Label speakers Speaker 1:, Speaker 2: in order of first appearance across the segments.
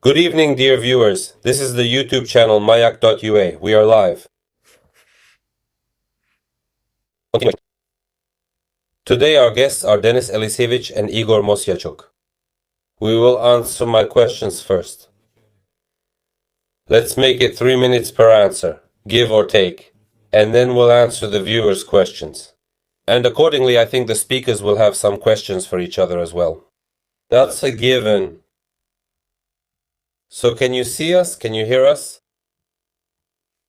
Speaker 1: Good evening, dear viewers. This is the YouTube channel Mosiychuk.ua. We are live. Today our guests are Denis Yelisevych and Igor Mosiychuk. We will answer my questions first. Let's make it 3 minutes per answer, give or take, and then we'll answer the viewers' questions. And accordingly, I think the speakers will have some questions for each other as well. That's a given. So can you see us? Can you hear us?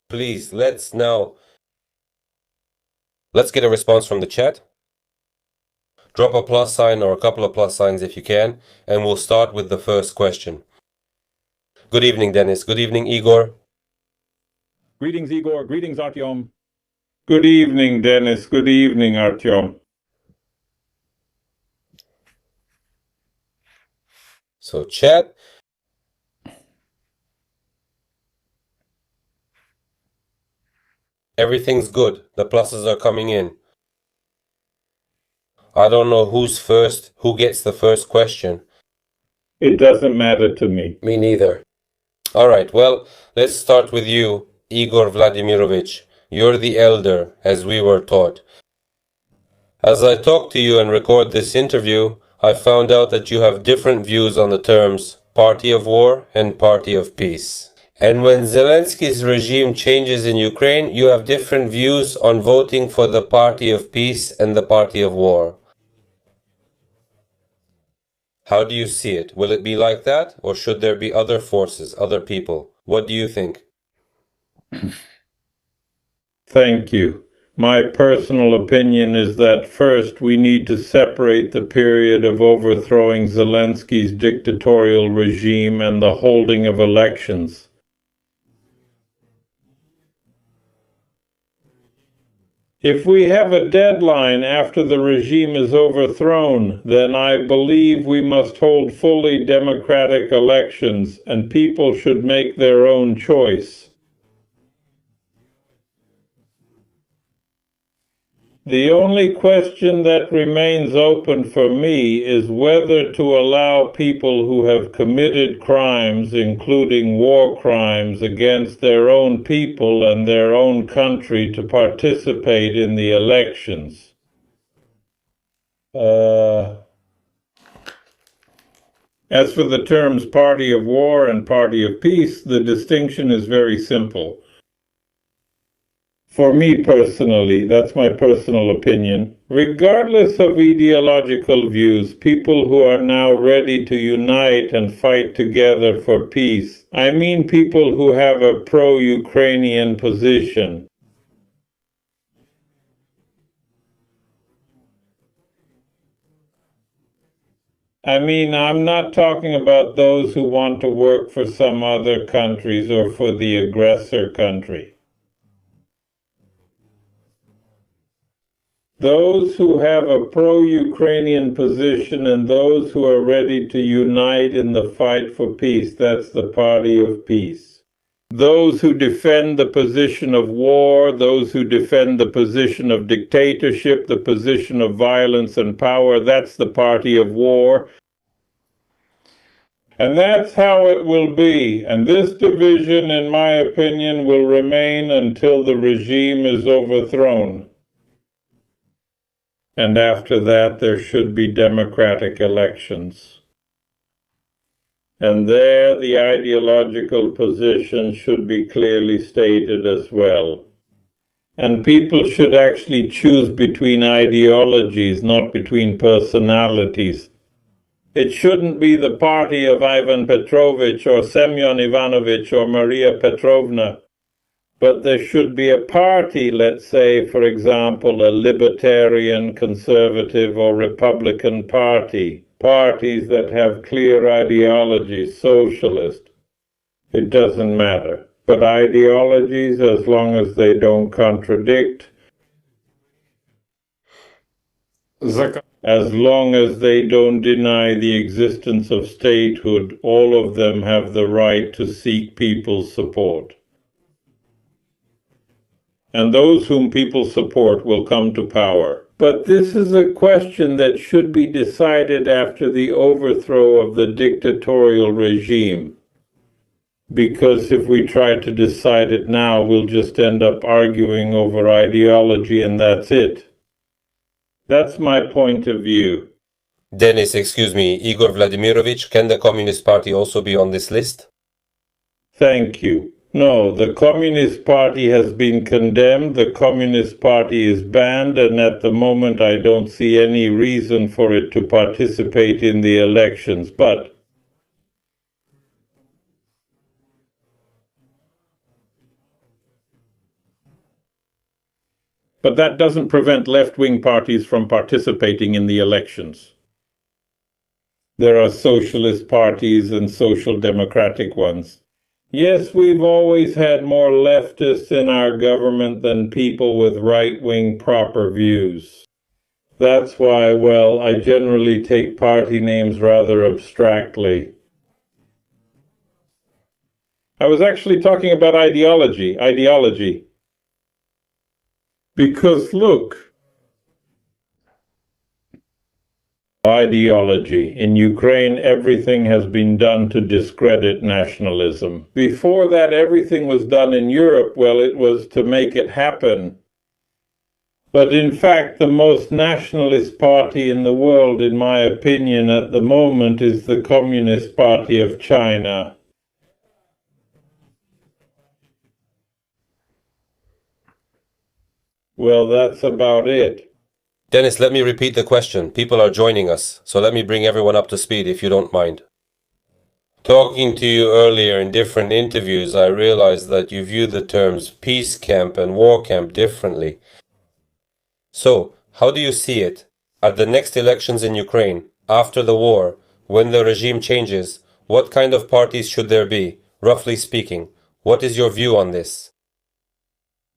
Speaker 1: Please, let's get a response from the chat. Drop a plus sign or a couple of plus signs if you can, and we'll start with the first question. Good evening, Denis. Good evening, Igor.
Speaker 2: Greetings, Igor. Greetings, Artyom. Good evening, Denis. Good evening, Artyom.
Speaker 1: So, chat. Everything's good. The pluses are coming in. I don't know who's first, who gets the first question.
Speaker 2: It doesn't matter to me.
Speaker 1: Me neither. Alright, well, let's start with you, Igor Vladimirovich. You're the elder, as we were taught. As I talk to you and record this interview, I found out that you have different views on the terms party of war and party of peace. And when Zelensky's regime changes in Ukraine, you have different views on voting for the party of peace and the party of war. How do you see it? Will it be like that? Or should there be other forces, other people? What do you think?
Speaker 2: Thank you. My personal opinion is that first we need to separate the period of overthrowing Zelensky's dictatorial regime and the holding of elections. If we have a deadline after the regime is overthrown, then I believe we must hold fully democratic elections and people should make their own choice. The only question that remains open for me is whether to allow people who have committed crimes, including war crimes against their own people and their own country, to participate in the elections. As for the terms party of war and party of peace, the distinction is very simple. For me personally, that's my personal opinion, regardless of ideological views, people who are now ready to unite and fight together for peace, I mean people who have a pro-Ukrainian position. I mean, I'm not talking about those who want to work for some other countries or for the aggressor country. Those who have a pro-Ukrainian position and those who are ready to unite in the fight for peace, that's the party of peace. Those who defend the position of war, those who defend the position of dictatorship, the position of violence and power, that's the party of war. And that's how it will be. And this division, in my opinion, will remain until the regime is overthrown. And after that, there should be democratic elections. And there, the ideological position should be clearly stated as well. And people should actually choose between ideologies, not between personalities. It shouldn't be the party of Ivan Petrovich or Semyon Ivanovich or Maria Petrovna. But there should be a party, let's say, for example, a libertarian, conservative, or Republican party, parties that have clear ideologies, socialist. It doesn't matter. But ideologies, as long as they don't contradict, as long as they don't deny the existence of statehood, all of them have the right to seek people's support. And those whom people support will come to power. But this is a question that should be decided after the overthrow of the dictatorial regime. because if we try to decide it now, we'll just end up arguing over ideology and that's it. That's my point of view.
Speaker 1: Denis, excuse me, Igor Vladimirovich, can the Communist Party also be on this list?
Speaker 2: Thank you. No, the Communist Party has been condemned, the Communist Party is banned, and at the moment I don't see any reason for it to participate in the elections, but that doesn't prevent left-wing parties from participating in the elections. There are socialist parties and social democratic ones. Yes, we've always had more leftists in our government than people with right-wing proper views. That's why, well, I generally take party names rather abstractly. I was actually talking about ideology. Because look, ideology. In Ukraine, everything has been done to discredit nationalism. Before that, everything was done in Europe. Well, it was to make it happen. But in fact, the most nationalist party in the world, in my opinion, at the moment is the Communist Party of China. Well, that's about it.
Speaker 1: Denis, let me repeat the question. People are joining us, so let me bring everyone up to speed if you don't mind. Talking to you earlier in different interviews, I realized that you view the terms peace camp and war camp differently. So, how do you see it? At the next elections in Ukraine, after the war, when the regime changes, what kind of parties should there be, roughly speaking? What is your view on this?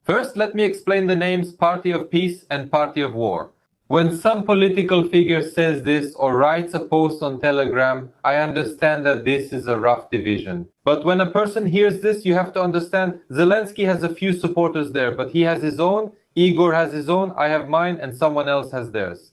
Speaker 3: First, let me explain the names Party of Peace and Party of War. When some political figure says this or writes a post on Telegram, I understand that this is a rough division. But when a person hears this, you have to understand Zelensky has a few supporters there, but he has his own, Igor has his own, I have mine, and someone else has theirs.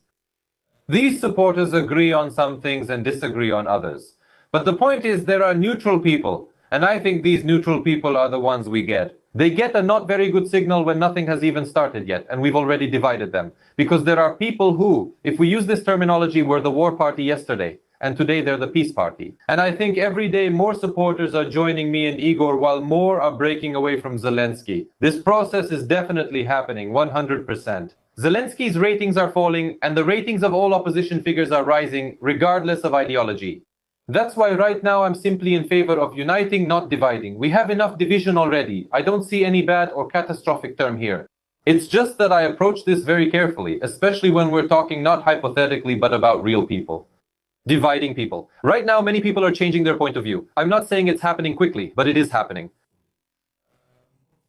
Speaker 3: These supporters agree on some things and disagree on others. But the point is there are neutral people, and I think these neutral people are the ones we get. They get a not very good signal when nothing has even started yet, and we've already divided them. Because there are people who, if we use this terminology, were the war party yesterday, and today they're the peace party. And I think every day more supporters are joining me and Igor, while more are breaking away from Zelensky. This process is definitely happening, 100%. Zelensky's ratings are falling, and the ratings of all opposition figures are rising, regardless of ideology. That's why right now I'm simply in favor of uniting, not dividing. We have enough division already. I don't see any bad or catastrophic term here. It's just that I approach this very carefully, especially when we're talking not hypothetically, but about real people. Dividing people. Right now, many people are changing their point of view. I'm not saying it's happening quickly, but it is happening.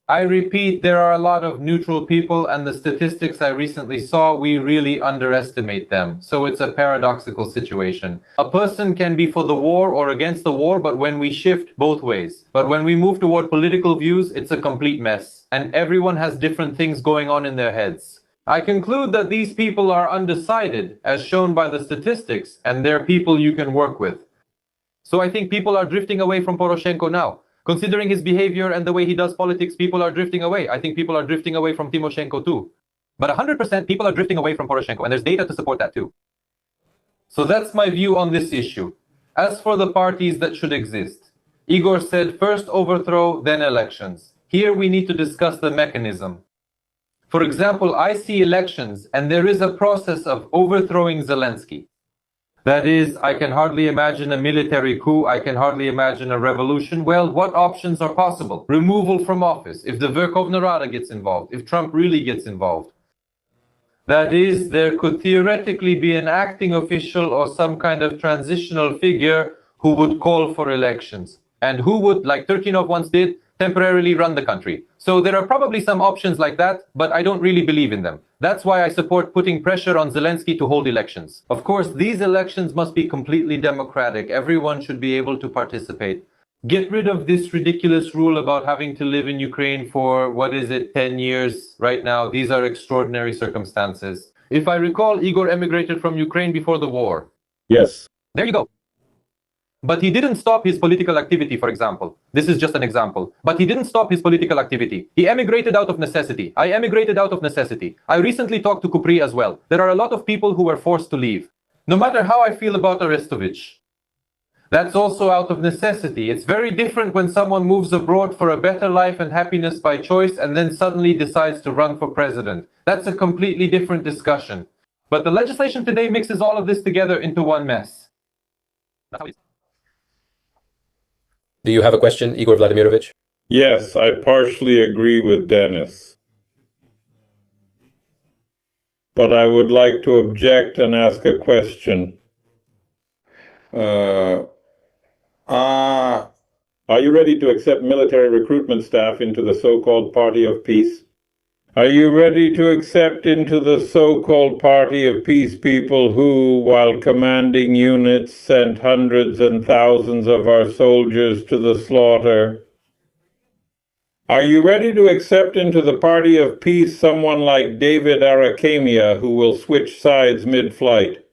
Speaker 3: I repeat, there are a lot of neutral people, and the statistics I recently saw, we really underestimate them. So it's a paradoxical situation. A person can be for the war or against the war, but when we shift both ways. But when we move toward political views, it's a complete mess. And everyone has different things going on in their heads. I conclude that these people are undecided, as shown by the statistics, and they're people you can work with. So I think people are drifting away from Poroshenko now. Considering his behavior and the way he does politics, people are drifting away. I think people are drifting away from Timoshenko too. But 100% people are drifting away from Poroshenko, and there's data to support that too. So that's my view on this issue. As for the parties that should exist, Igor said first overthrow, then elections. Here we need to discuss the mechanism. For example, I see elections, and there is a process of overthrowing Zelensky. That is, I can hardly imagine a military coup, I can hardly imagine a revolution. Well, what options are possible? Removal from office, if the Verkhovna Rada gets involved, if Trump really gets involved. That is, there could theoretically be an acting official or some kind of transitional figure who would call for elections, and who would, like Turchinov once did, temporarily run the country. So there are probably some options like that, but I don't really believe in them. That's why I support putting pressure on Zelensky to hold elections. Of course, these elections must be completely democratic. Everyone should be able to participate. Get rid of this ridiculous rule about having to live in Ukraine for, 10 years right now. These are extraordinary circumstances. If I recall, Igor emigrated from Ukraine before the war.
Speaker 2: Yes.
Speaker 3: There you go. But he didn't stop his political activity, for example. This is just an example. But he didn't stop his political activity. He emigrated out of necessity. I emigrated out of necessity. I recently talked to Kupri as well. There are a lot of people who were forced to leave. No matter how I feel about Arestovich, that's also out of necessity. It's very different when someone moves abroad for a better life and happiness by choice and then suddenly decides to run for president. That's a completely different discussion. But the legislation today mixes all of this together into one mess.
Speaker 1: Do you have a question, Igor Vladimirovich?
Speaker 2: Yes, I partially agree with Denis. But I would like to object and ask a question. Are you ready to accept military recruitment staff into the so-called Party of Peace? Are you ready to accept into the so-called Party of Peace people who, while commanding units, sent hundreds and thousands of our soldiers to the slaughter? Are you ready to accept into the Party of Peace someone like David Arakhamia who will switch sides mid-flight?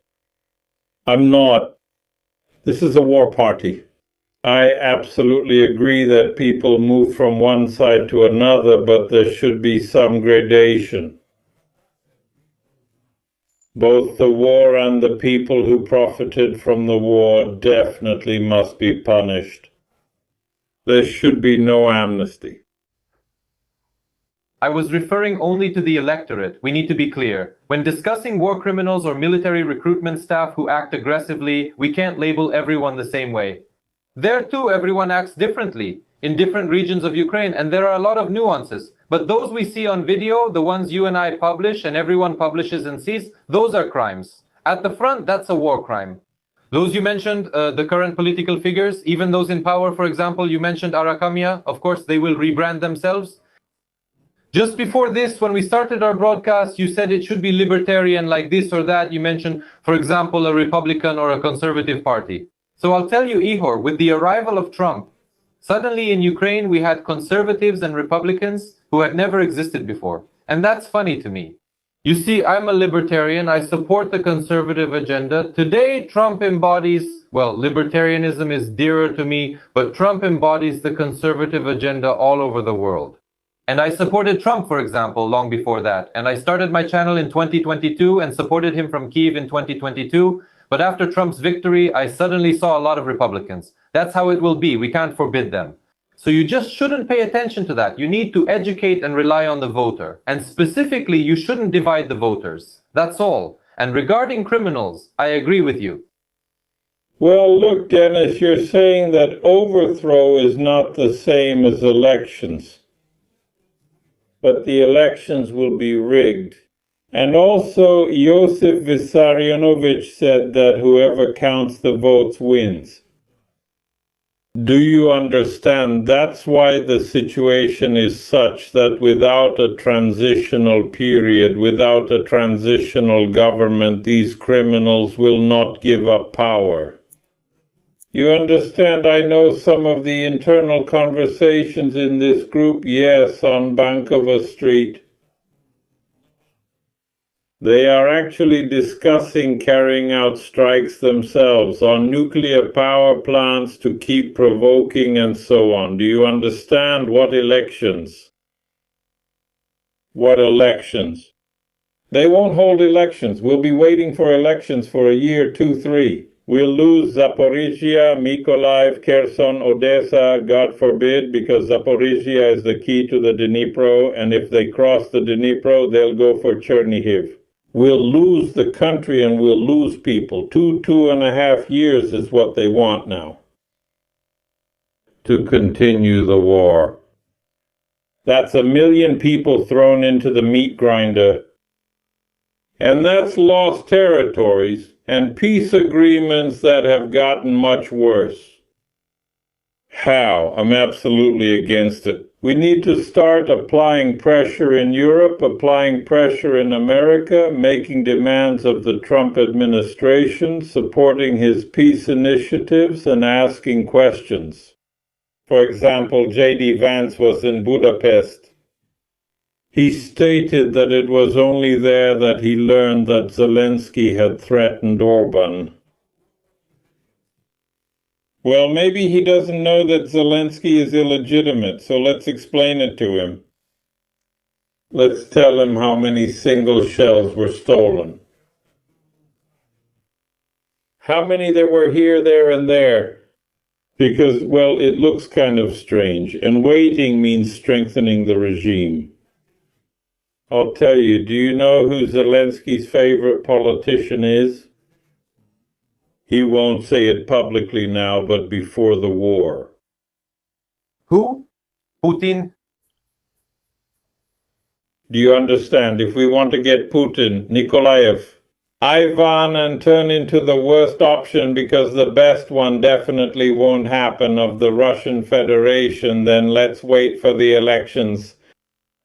Speaker 2: I'm not. This is a war party. I absolutely agree that people move from one side to another, but there should be some gradation. Both the war and the people who profited from the war definitely must be punished. There should be no amnesty.
Speaker 3: I was referring only to the electorate. We need to be clear. When discussing war criminals or military recruitment staff who act aggressively, we can't label everyone the same way. There too, everyone acts differently in different regions of Ukraine, and there are a lot of nuances. But those we see on video, the ones you and I publish and everyone publishes and sees, those are crimes. At the front, that's a war crime. Those you mentioned, the current political figures, even those in power, for example, you mentioned Arakhamia, of course, they will rebrand themselves. Just before this, when we started our broadcast, you said it should be libertarian like this or that. You mentioned, for example, a Republican or a conservative party. So I'll tell you, Igor, with the arrival of Trump, suddenly in Ukraine we had conservatives and Republicans who had never existed before. And that's funny to me. You see, I'm a libertarian. I support the conservative agenda. Today, Trump embodies, well, libertarianism is dearer to me, but Trump embodies the conservative agenda all over the world. And I supported Trump, for example, long before that. And I started my channel in 2022 and supported him from Kyiv in 2022. But after Trump's victory, I suddenly saw a lot of Republicans. That's how it will be. We can't forbid them. So you just shouldn't pay attention to that. You need to educate and rely on the voter. And specifically, you shouldn't divide the voters. That's all. And regarding criminals, I agree with you.
Speaker 2: Well, look, Denis, you're saying that overthrow is not the same as elections. But the elections will be rigged. And also, Josef Vissarionovich said that whoever counts the votes wins. Do you understand? That's why the situation is such that without a transitional period, without a transitional government, these criminals will not give up power. You understand, I know some of the internal conversations in this group, yes, on Bankova Street. They are actually discussing carrying out strikes themselves on nuclear power plants to keep provoking and so on. Do you understand? What elections? What elections? They won't hold elections. We'll be waiting for elections for a year, 2, 3. We'll lose Zaporizhia, Mykolaiv, Kherson, Odessa, God forbid, because Zaporizhia is the key to the Dnipro, and if they cross the Dnipro, they'll go for Chernihiv. We'll lose the country and we'll lose people. 2.5 years is what they want now to continue the war. That's 1 million people thrown into the meat grinder. And that's lost territories and peace agreements that have gotten much worse. How? I'm absolutely against it. We need to start applying pressure in Europe, applying pressure in America, making demands of the Trump administration, supporting his peace initiatives, and asking questions. For example, J.D. Vance was in Budapest. He stated that it was only there that he learned that Zelensky had threatened Orban. Well, maybe he doesn't know that Zelensky is illegitimate, so let's explain it to him. Let's tell him how many single shells were stolen. How many there were here, there, and there. Because, well, it looks kind of strange, and waiting means strengthening the regime. I'll tell you, do you know who Zelensky's favorite politician is? He won't say it publicly now, but before the war.
Speaker 3: Who? Putin?
Speaker 2: Do you understand? If we want to get Putin, Nikolaev, Ivan, and turn into the worst option because the best one definitely won't happen of the Russian Federation, then let's wait for the elections.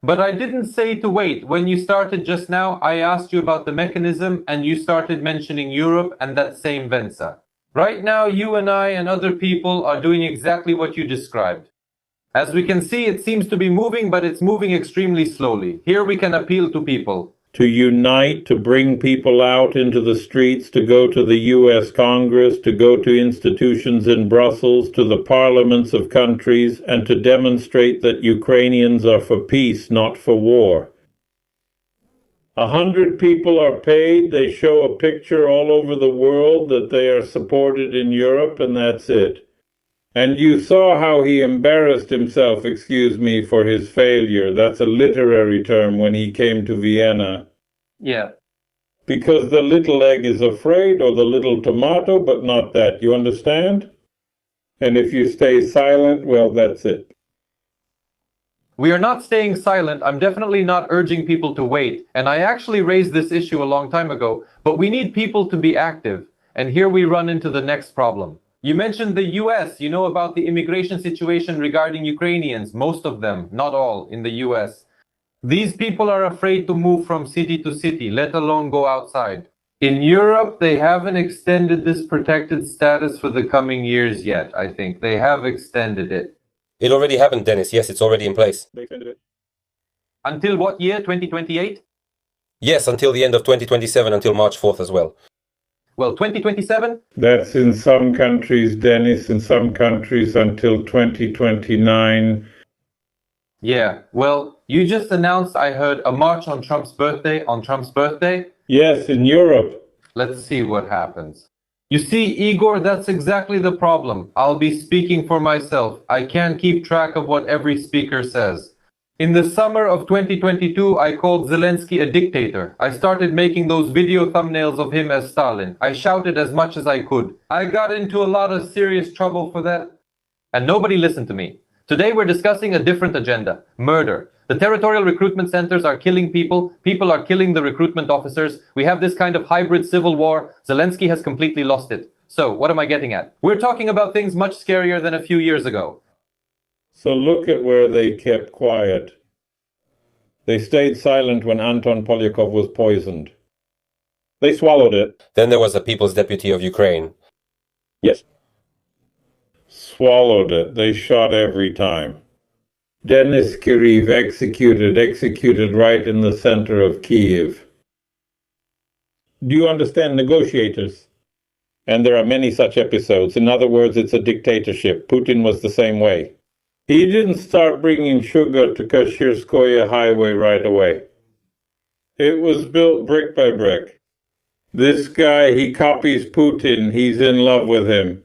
Speaker 3: But I didn't say to wait. When you started just now, I asked you about the mechanism and you started mentioning Europe and that same Venza. Right now, you and I and other people are doing exactly what you described. As we can see, it seems to be moving, but it's moving extremely slowly. Here we can appeal to people.
Speaker 2: To unite, to bring people out into the streets, to go to the US Congress, to go to institutions in Brussels, to the parliaments of countries, and to demonstrate that Ukrainians are for peace, not for war. 100 people are paid, they show a picture all over the world that they are supported in Europe, and that's it. And you saw how he embarrassed himself, excuse me, for his failure. That's a literary term when he came to Vienna.
Speaker 3: Yeah.
Speaker 2: Because the little egg is afraid, or the little tomato, but not that. You understand? And if you stay silent, well, that's it.
Speaker 3: We are not staying silent. I'm definitely not urging people to wait. And I actually raised this issue a long time ago. But we need people to be active. And here we run into the next problem. You mentioned the US, you know about the immigration situation regarding Ukrainians, most of them, not all, in the US. These people are afraid to move from city to city, let alone go outside. In Europe, they haven't extended this protected status for the coming years yet, I think. They have extended it.
Speaker 1: It already happened, Denis. Yes, it's already in place.
Speaker 2: They extended it.
Speaker 3: Until what year? 2028?
Speaker 1: Yes, until the end of 2027, until March 4th as well.
Speaker 3: Well, 2027?
Speaker 2: That's in some countries, Denis, in some countries until 2029.
Speaker 3: Yeah, well, you just announced, I heard, a march on Trump's birthday.
Speaker 2: Yes, in Europe.
Speaker 3: Let's see what happens. You see, Igor, that's exactly the problem. I'll be speaking for myself. I can't keep track of what every speaker says. In the summer of 2022, I called Zelensky a dictator. I started making those video thumbnails of him as Stalin. I shouted as much as I could. I got into a lot of serious trouble for that. And nobody listened to me. Today we're discussing a different agenda. Murder. The territorial recruitment centers are killing people. People are killing the recruitment officers. We have this kind of hybrid civil war. Zelensky has completely lost it. So, what am I getting at? We're talking about things much scarier than a few years ago.
Speaker 2: So look at where they kept quiet. They stayed silent when Anton Polyakov was poisoned. They swallowed it.
Speaker 1: Then there was the People's Deputy of Ukraine.
Speaker 2: Yes. Swallowed it. They shot every time. Denis Kiriv executed right in the center of Kiev. Do you understand negotiators? And there are many such episodes. In other words, it's a dictatorship. Putin was the same way. He didn't start bringing sugar to Kashirskoye Highway right away. It was built brick by brick. This guy, he copies Putin. He's in love with him.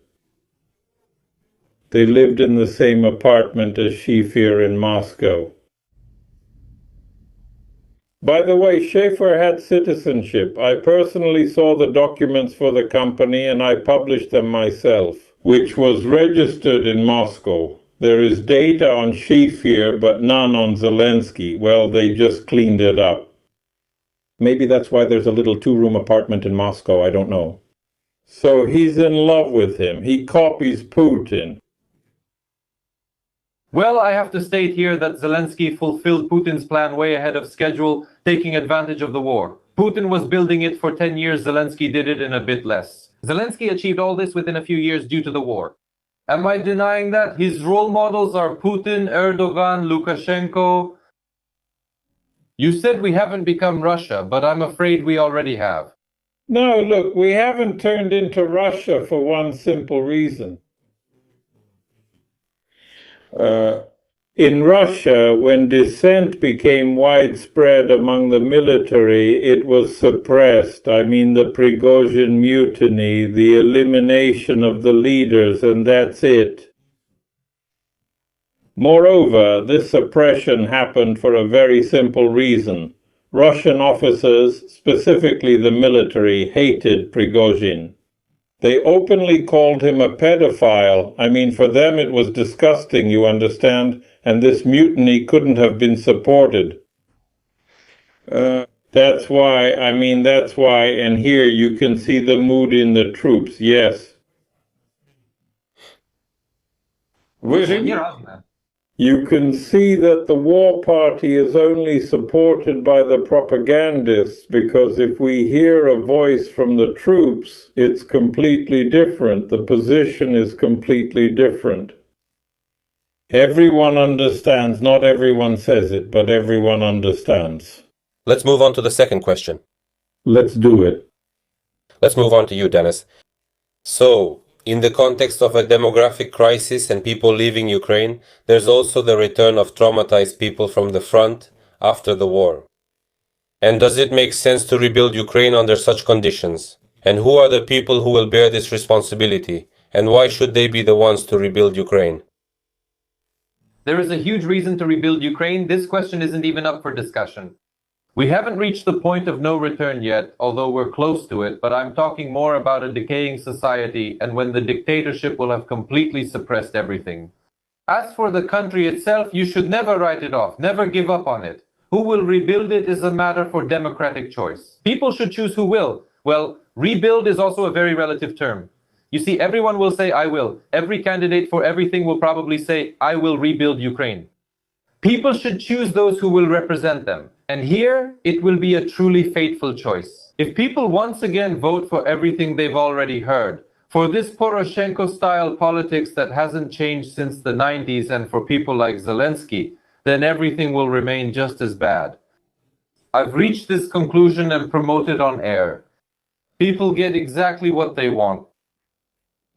Speaker 2: They lived in the same apartment as Shifir in Moscow. By the way, Schaefer had citizenship. I personally saw the documents for the company and I published them myself, which was registered in Moscow. There is data on Shifir, but none on Zelensky. Well, they just cleaned it up. Maybe that's why there's a little two-room apartment in Moscow, I don't know. So he's in love with him. He copies Putin.
Speaker 3: Well, I have to state here that Zelensky fulfilled Putin's plan way ahead of schedule, taking advantage of the war. Putin was building it for 10 years, Zelensky did it in a bit less. Zelensky achieved all this within a few years due to the war. Am I denying that? His role models are Putin, Erdogan, Lukashenko. You said we haven't become Russia, but I'm afraid we already have.
Speaker 2: No, look, we haven't turned into Russia for one simple reason. In Russia, when dissent became widespread among the military, it was suppressed. I mean, the Prigozhin mutiny, the elimination of the leaders, and that's it. Moreover, this suppression happened for a very simple reason. Russian officers, specifically the military, hated Prigozhin. They openly called him a pedophile. I mean, for them it was disgusting, you understand, and this mutiny couldn't have been supported. That's why, and here you can see the mood in the troops, yes. You can see that the war party is only supported by the propagandists, because if we hear a voice from the troops, it's completely different. The position is completely different. Everyone understands. Not everyone says it, but everyone understands.
Speaker 1: Let's move on to the second question.
Speaker 2: Let's do it.
Speaker 1: Let's move on to you, Denis. So, in the context of a demographic crisis and people leaving Ukraine, there's also the return of traumatized people from the front after the war. And does it make sense to rebuild Ukraine under such conditions? And who are the people who will bear this responsibility? And why should they be the ones to rebuild Ukraine?
Speaker 3: There is a huge reason to rebuild Ukraine. This question isn't even up for discussion. We haven't reached the point of no return yet, although we're close to it, but I'm talking more about a decaying society and when the dictatorship will have completely suppressed everything. As for the country itself, you should never write it off, never give up on it. Who will rebuild it is a matter for democratic choice. People should choose who will. Well, rebuild is also a very relative term. You see, everyone will say, I will. Every candidate for everything will probably say, I will rebuild Ukraine. People should choose those who will represent them. And here, it will be a truly fateful choice. If people once again vote for everything they've already heard, for this Poroshenko-style politics that hasn't changed since the 90s and for people like Zelensky, then everything will remain just as bad. I've reached this conclusion and promoted on air. People get exactly what they want.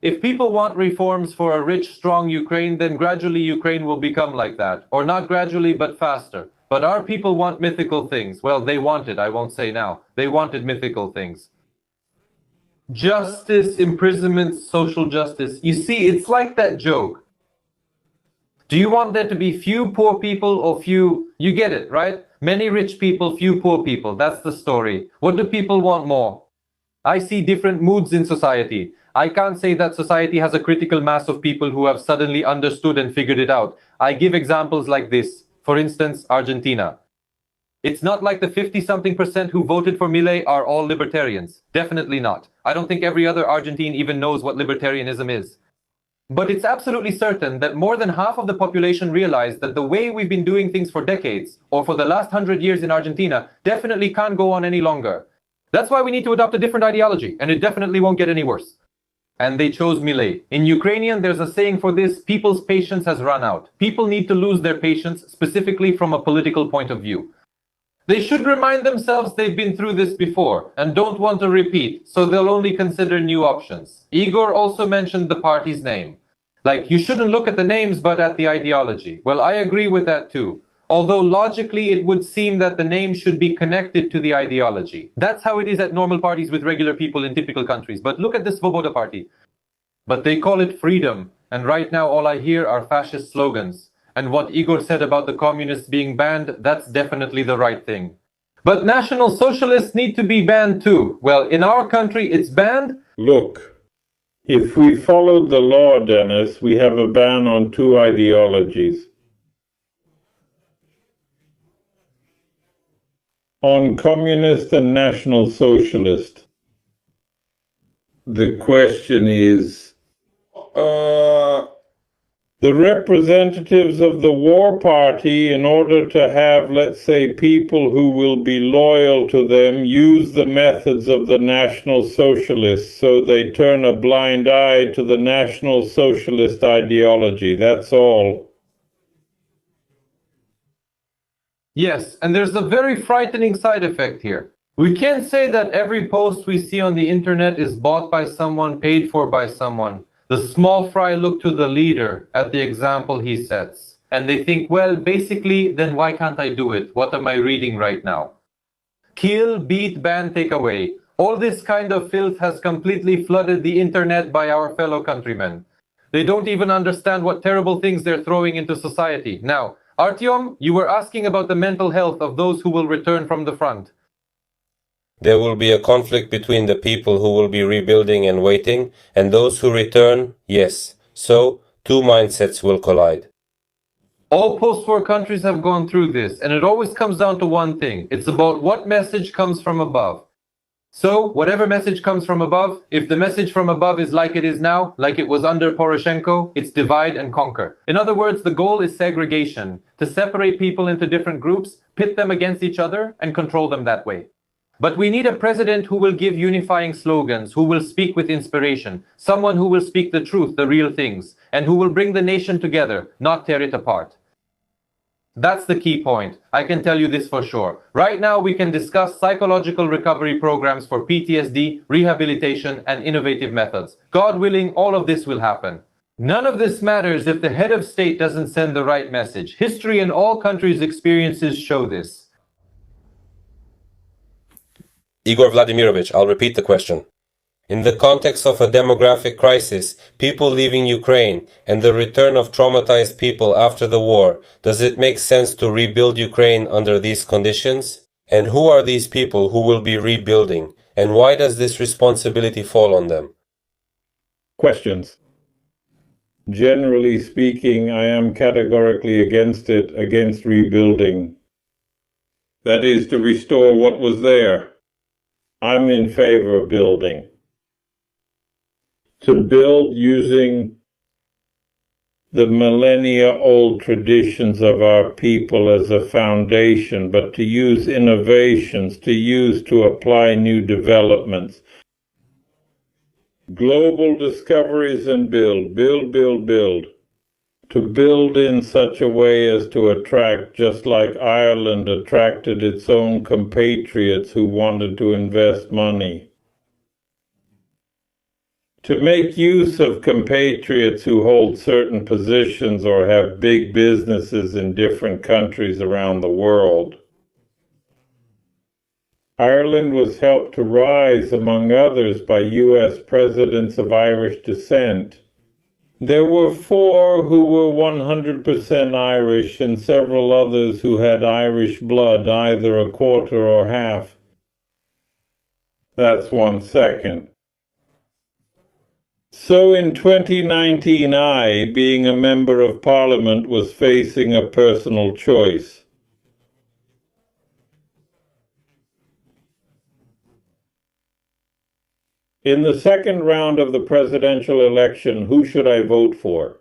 Speaker 3: If people want reforms for a rich, strong Ukraine, then gradually Ukraine will become like that. Or not gradually, but faster. But our people want mythical things. Well, they wanted, I won't say now. They wanted mythical things. Justice, imprisonment, social justice. You see, it's like that joke. Do you want there to be few poor people or few... You get it, right? Many rich people, few poor people. That's the story. What do people want more? I see different moods in society. I can't say that society has a critical mass of people who have suddenly understood and figured it out. I give examples like this. For instance, Argentina. It's not like the 50-something% who voted for Milei are all libertarians. Definitely not. I don't think every other Argentine even knows what libertarianism is. But it's absolutely certain that more than half of the population realize that the way we've been doing things for decades, or for the last 100 years in Argentina, definitely can't go on any longer. That's why we need to adopt a different ideology, and it definitely won't get any worse. And they chose Milei. In Ukrainian, there's a saying for this: people's patience has run out. People need to lose their patience, specifically from a political point of view. They should remind themselves they've been through this before and don't want to repeat, so they'll only consider new options. Igor also mentioned the party's name. Like, you shouldn't look at the names but at the ideology. Well, I agree with that too. Although logically it would seem that the name should be connected to the ideology. That's how it is at normal parties with regular people in typical countries. But look at the Svoboda party. But they call it freedom, and right now all I hear are fascist slogans. And what Igor said about the communists being banned, that's definitely the right thing. But National Socialists need to be banned too. Well, in our country it's banned.
Speaker 2: Look, if we followed the law, Denis, we have a ban on two ideologies. On communist and National Socialist. The question is, the representatives of the war party, in order to have, let's say, people who will be loyal to them, use the methods of the National Socialists, so they turn a blind eye to the National Socialist ideology. That's all.
Speaker 3: Yes, and there's a very frightening side effect here. We can't say that every post we see on the internet is bought by someone, paid for by someone. The small fry look to the leader at the example he sets, and they think, well, basically, then why can't I do it? What am I reading right now? Kill, beat, ban, take away. All this kind of filth has completely flooded the internet by our fellow countrymen. They don't even understand what terrible things they're throwing into society. Now, Artyom, you were asking about the mental health of those who will return from the front.
Speaker 1: There will be a conflict between the people who will be rebuilding and waiting, and those who return, yes. So, two mindsets will collide.
Speaker 3: All post-war countries have gone through this, and it always comes down to one thing. It's about what message comes from above. So, whatever message comes from above, if the message from above is like it is now, like it was under Poroshenko, it's divide and conquer. In other words, the goal is segregation, to separate people into different groups, pit them against each other, and control them that way. But we need a president who will give unifying slogans, who will speak with inspiration, someone who will speak the truth, the real things, and who will bring the nation together, not tear it apart. That's the key point. I can tell you this for sure. Right now, we can discuss psychological recovery programs for PTSD, rehabilitation, and innovative methods. God willing, all of this will happen. None of this matters if the head of state doesn't send the right message. History and all countries' experiences show this.
Speaker 1: Igor Vladimirovich, I'll repeat the question. In the context of a demographic crisis, people leaving Ukraine, and the return of traumatized people after the war, does it make sense to rebuild Ukraine under these conditions? And who are these people who will be rebuilding, and why does this responsibility fall on them?
Speaker 2: Questions. Generally speaking, I am categorically against it, against rebuilding. That is, to restore what was there. I'm in favor of building. To build using the millennia-old traditions of our people as a foundation, but to use innovations, to apply new developments. Global discoveries and build. To build in such a way as to attract, just like Ireland attracted its own compatriots who wanted to invest money. To make use of compatriots who hold certain positions or have big businesses in different countries around the world. Ireland was helped to rise, among others, by U.S. presidents of Irish descent. There were 4 who were 100% Irish and several others who had Irish blood, either a quarter or half. That's 1 second. So in 2019, I, being a member of Parliament, was facing a personal choice. In the second round of the presidential election, who should I vote for?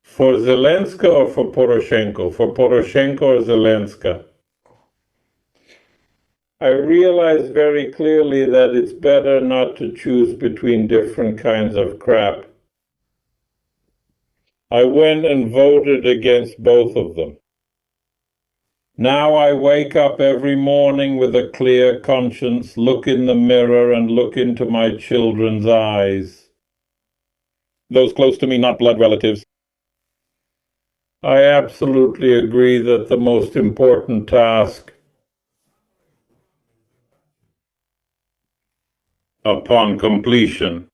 Speaker 2: For Zelenska or for Poroshenko? For Poroshenko or Zelenska? I realize very clearly that it's better not to choose between different kinds of crap. I went and voted against both of them. Now I wake up every morning with a clear conscience, look in the mirror and look into my children's eyes. Those close to me, not blood relatives. I absolutely agree that the most important task upon completion.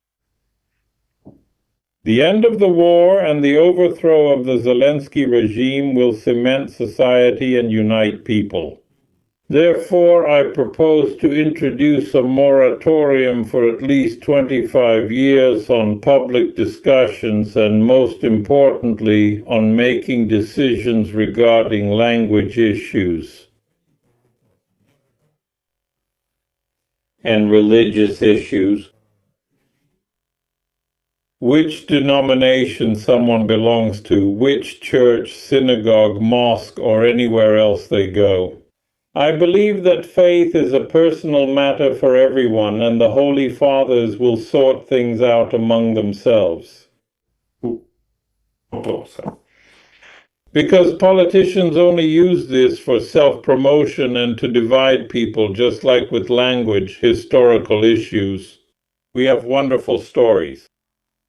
Speaker 2: The end of the war and the overthrow of the Zelensky regime will cement society and unite people. Therefore, I propose to introduce a moratorium for at least 25 years on public discussions and, most importantly, on making decisions regarding language issues and religious issues. Which denomination someone belongs to, which church, synagogue, mosque, or anywhere else they go. I believe that faith is a personal matter for everyone, and the Holy Fathers will sort things out among themselves. Because politicians only use this for self-promotion and to divide people, just like with language, historical issues. We have wonderful stories.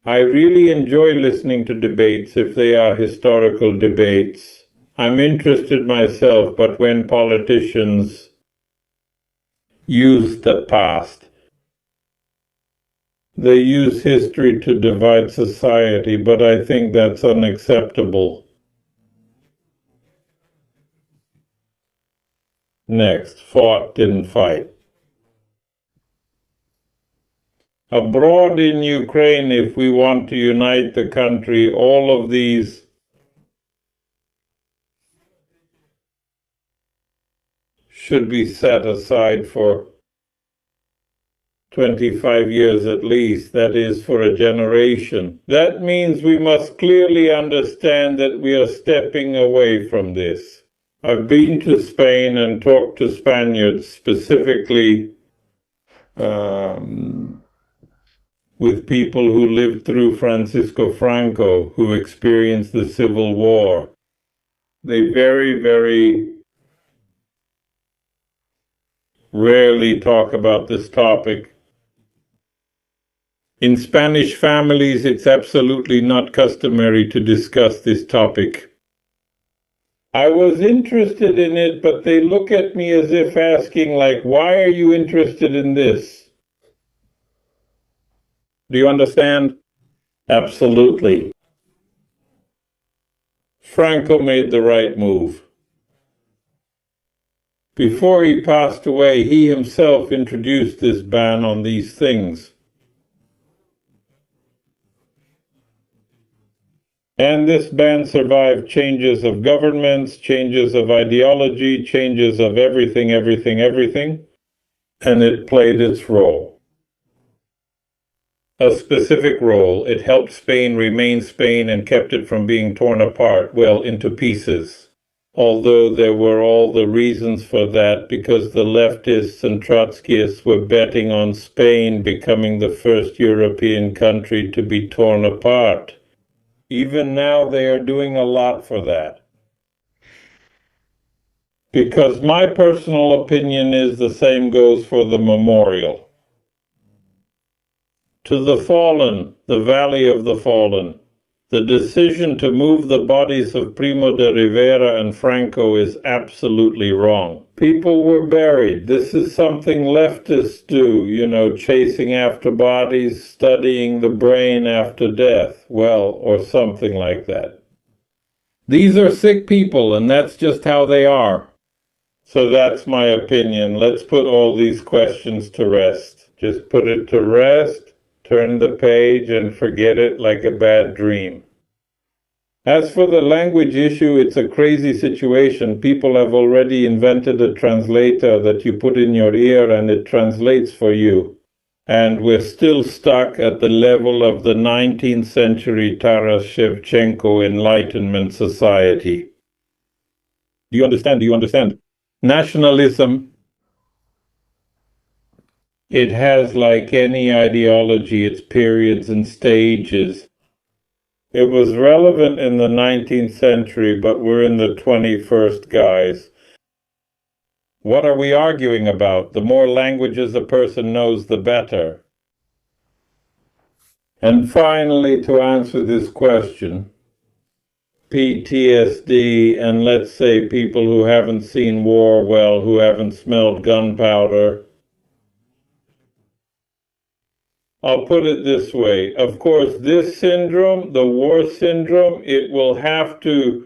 Speaker 2: I really enjoy listening to debates if they are historical debates. I'm interested myself, but when politicians use the past, they use history to divide society, but I think that's unacceptable. Next, fought, didn't fight. Abroad in Ukraine, if we want to unite the country, all of these should be set aside for 25 years at least, that is, for a generation. That means we must clearly understand that we are stepping away from this. I've been to Spain and talked to Spaniards, specifically with people who lived through Francisco Franco, who experienced the Civil War. They very rarely talk about this topic. In Spanish families, it's absolutely not customary to discuss this topic. I was interested in it, but they look at me as if asking, like, why are you interested in this? Do you understand? Absolutely. Franco made the right move. Before he passed away, he himself introduced this ban on these things. And this ban survived changes of governments, changes of ideology, changes of everything, and it played its role. A specific role. It helped Spain remain Spain and kept it from being torn apart, well, into pieces. Although there were all the reasons for that, because the leftists and Trotskyists were betting on Spain becoming the first European country to be torn apart. Even now they are doing a lot for that. Because my personal opinion is the same goes for the memorial. To the fallen, the Valley of the Fallen. The decision to move the bodies of Primo de Rivera and Franco is absolutely wrong. People were buried. This is something leftists do, chasing after bodies, studying the brain after death, well, or something like that. These are sick people, and that's just how they are. So that's my opinion. Let's put all these questions to rest. Just put it to rest. Turn the page and forget it like a bad dream. As for the language issue, it's a crazy situation. People have already invented a translator that you put in your ear and it translates for you. And we're still stuck at the level of the 19th century Taras Shevchenko Enlightenment Society. Do you understand? Nationalism. It has, like any ideology, its periods and stages. It was relevant in the 19th century, but we're in the 21st, guys. What are we arguing about? The more languages a person knows, the better. And finally, to answer this question, PTSD, and let's say people who haven't seen war well, who haven't smelled gunpowder, I'll put it this way. Of course, this syndrome, the war syndrome, it will have to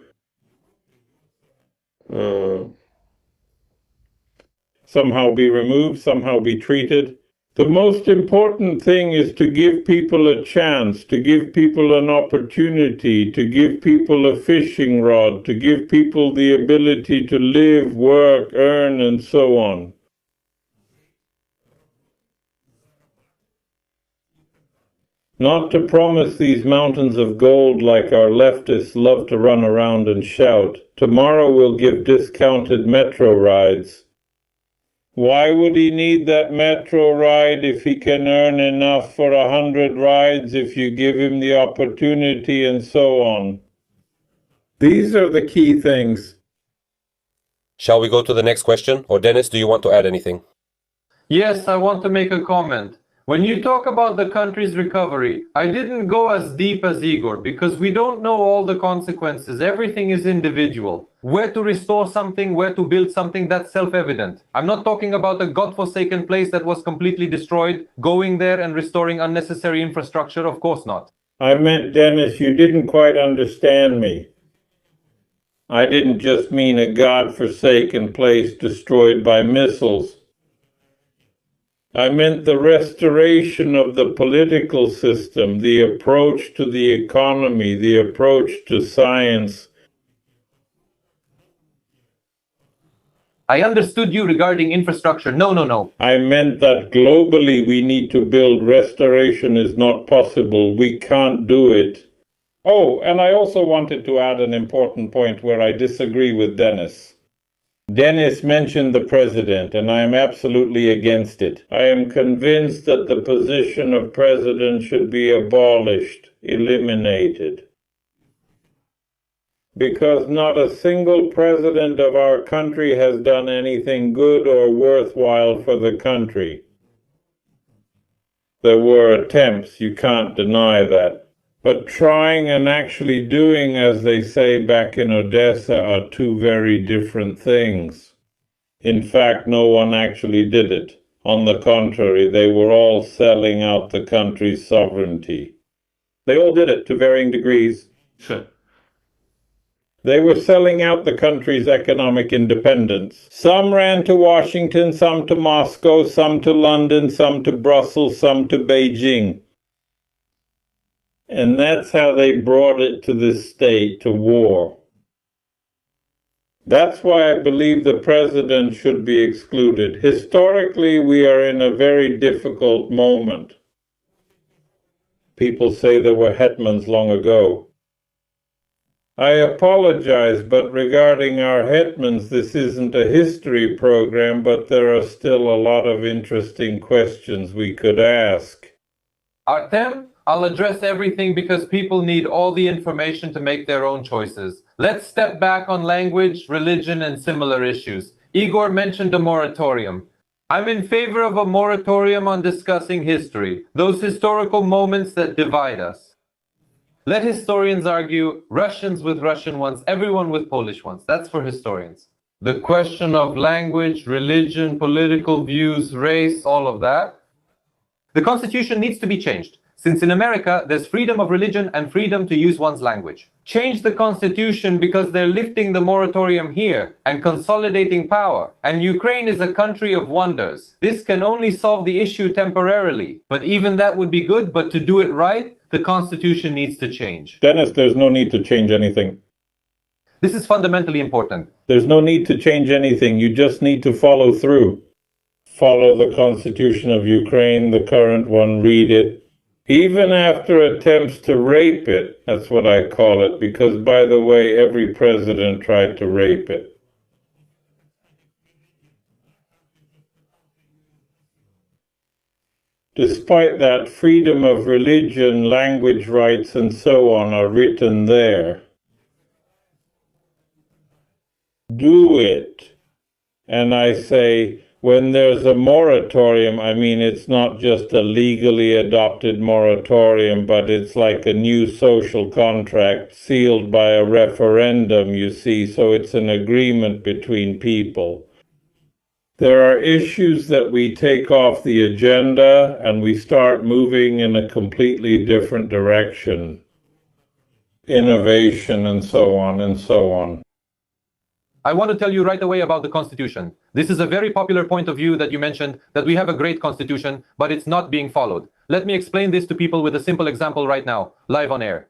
Speaker 2: somehow be removed, somehow be treated. The most important thing is to give people a chance, to give people an opportunity, to give people a fishing rod, to give people the ability to live, work, earn, and so on. Not to promise these mountains of gold like our leftists love to run around and shout. Tomorrow we'll give discounted metro rides. Why would he need that metro ride if he can earn enough for 100 rides if you give him the opportunity and so on? These are the key things.
Speaker 1: Shall we go to the next question? Or Denis, do you want to add anything?
Speaker 3: Yes, I want to make a comment. When you talk about the country's recovery, I didn't go as deep as Igor because we don't know all the consequences. Everything is individual. Where to restore something, where to build something, that's self-evident. I'm not talking about a godforsaken place that was completely destroyed, going there and restoring unnecessary infrastructure, of course not.
Speaker 2: I meant, Denis, you didn't quite understand me. I didn't just mean a god-forsaken place destroyed by missiles. I meant the restoration of the political system, the approach to the economy, the approach to science.
Speaker 3: I understood you regarding infrastructure. No.
Speaker 2: I meant that globally we need to build. Restoration is not possible. We can't do it. Oh, and I also wanted to add an important point where I disagree with Denis. Denis mentioned the president, and I am absolutely against it. I am convinced that the position of president should be abolished, eliminated. Because not a single president of our country has done anything good or worthwhile for the country. There were attempts, you can't deny that. But trying and actually doing, as they say back in Odessa, are two very different things. In fact, no one actually did it. On the contrary, they were all selling out the country's sovereignty. They all did it to varying degrees. Sure. They were selling out the country's economic independence. Some ran to Washington, some to Moscow, some to London, some to Brussels, some to Beijing. And that's how they brought it to this state, to war. That's why I believe the president should be excluded. Historically, we are in a very difficult moment. People say there were hetmans long ago. I apologize, but regarding our hetmans, this isn't a history program, but there are still a lot of interesting questions we could ask.
Speaker 3: Artem, I'll address everything because people need all the information to make their own choices. Let's step back on language, religion, and similar issues. Igor mentioned a moratorium. I'm in favor of a moratorium on discussing history, those historical moments that divide us. Let historians argue, Russians with Russian ones, everyone with Polish ones. That's for historians. The question of language, religion, political views, race, all of that. The Constitution needs to be changed. Since in America, there's freedom of religion and freedom to use one's language. Change the Constitution because they're lifting the moratorium here and consolidating power. And Ukraine is a country of wonders. This can only solve the issue temporarily. But even that would be good, but to do it right, the Constitution needs to change.
Speaker 2: Denis, there's no need to change anything.
Speaker 3: This is fundamentally important.
Speaker 2: There's no need to change anything. You just need to follow through. Follow the Constitution of Ukraine, the current one, read it. Even after attempts to rape it, that's what I call it, because, by the way, every president tried to rape it. Despite that, freedom of religion, language rights, and so on are written there. Do it. And I say, when there's a moratorium, I mean, it's not just a legally adopted moratorium, but it's like a new social contract sealed by a referendum, you see, so it's an agreement between people. There are issues that we take off the agenda and we start moving in a completely different direction. Innovation and so on and so on.
Speaker 3: I want to tell you right away about the Constitution. This is a very popular point of view that you mentioned, that we have a great Constitution, but it's not being followed. Let me explain this to people with a simple example right now, live on air.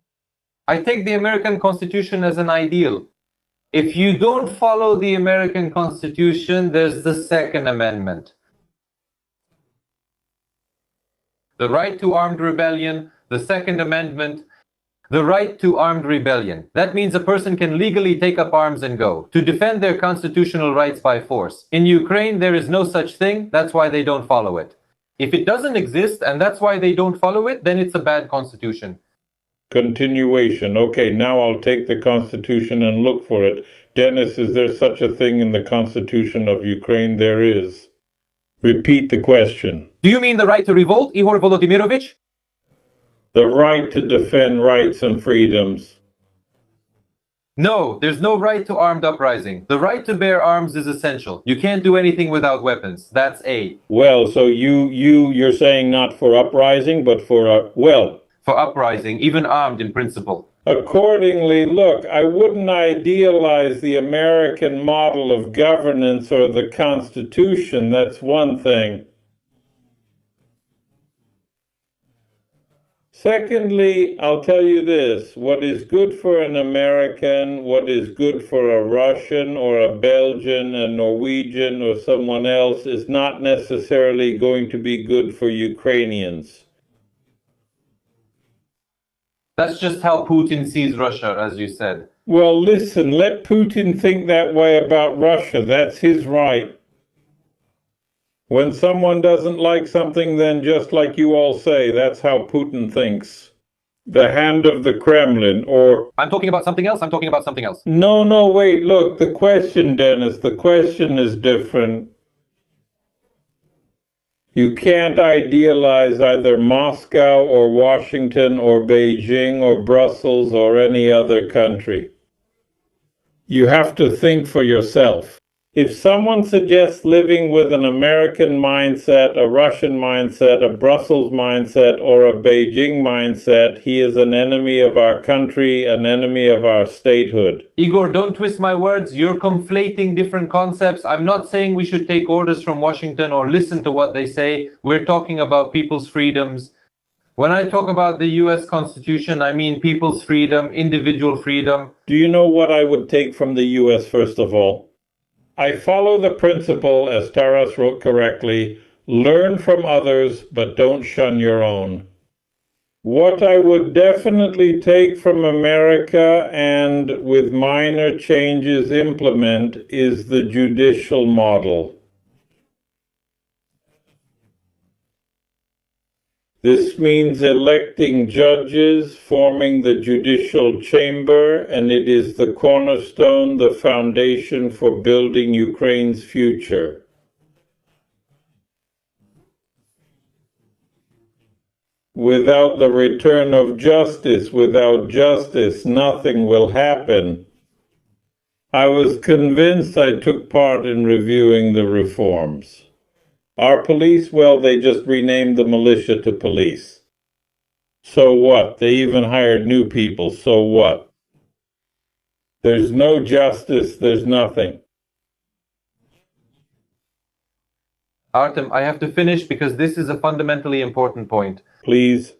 Speaker 3: I take the American Constitution as an ideal. If you don't follow the American Constitution, there's the Second Amendment. The right to armed rebellion, the Second Amendment, the right to armed rebellion. That means a person can legally take up arms and go to defend their constitutional rights by force. In Ukraine, there is no such thing. That's why they don't follow it. If it doesn't exist and that's why they don't follow it, then it's a bad constitution.
Speaker 2: Continuation. Okay, now I'll take the Constitution and look for it. Denis, is there such a thing in the Constitution of Ukraine? There is. Repeat the question.
Speaker 3: Do you mean the right to revolt, Igor Volodymyrovich?
Speaker 2: The right to defend rights and freedoms.
Speaker 3: No, there's no right to armed uprising. The right to bear arms is essential. You can't do anything without weapons. That's A.
Speaker 2: Well, so you're saying not for uprising, but for
Speaker 3: For uprising, even armed in principle.
Speaker 2: accordingly, look, I wouldn't idealize the American model of governance or the Constitution. That's one thing. Secondly, I'll tell you this, what is good for an American, what is good for a Russian or a Belgian, a Norwegian or someone else is not necessarily going to be good for Ukrainians.
Speaker 3: That's just how Putin sees Russia, as you said.
Speaker 2: Well, listen, let Putin think that way about Russia. That's his right. When someone doesn't like something, then just like you all say, that's how Putin thinks. The hand of the Kremlin, or...
Speaker 3: I'm talking about something else. I'm talking about something else.
Speaker 2: No, wait, look, the question, Dennis, the question is different. You can't idealize either Moscow or Washington or Beijing or Brussels or any other country. You have to think for yourself. If someone suggests living with an American mindset, a Russian mindset, a Brussels mindset, or a Beijing mindset, he is an enemy of our country, an enemy of our statehood.
Speaker 3: Igor, don't twist my words. You're conflating different concepts. I'm not saying we should take orders from Washington or listen to what they say. We're talking about people's freedoms. When I talk about the US Constitution, I mean people's freedom, individual freedom.
Speaker 2: Do you know what I would take from the US, first of all? I follow the principle, as Taras wrote correctly, learn from others, but don't shun your own. What I would definitely take from America and with minor changes implement is the judicial model. This means electing judges, forming the judicial chamber, and it is the cornerstone, the foundation for building Ukraine's future. Without the return of justice, without justice, nothing will happen. I was convinced I took part in reviewing the reforms. Our police, well, they just renamed the militia to police. So what? They even hired new people, so what? There's no justice, there's nothing.
Speaker 3: Artem, I have to finish because this is a fundamentally important point.
Speaker 2: Please.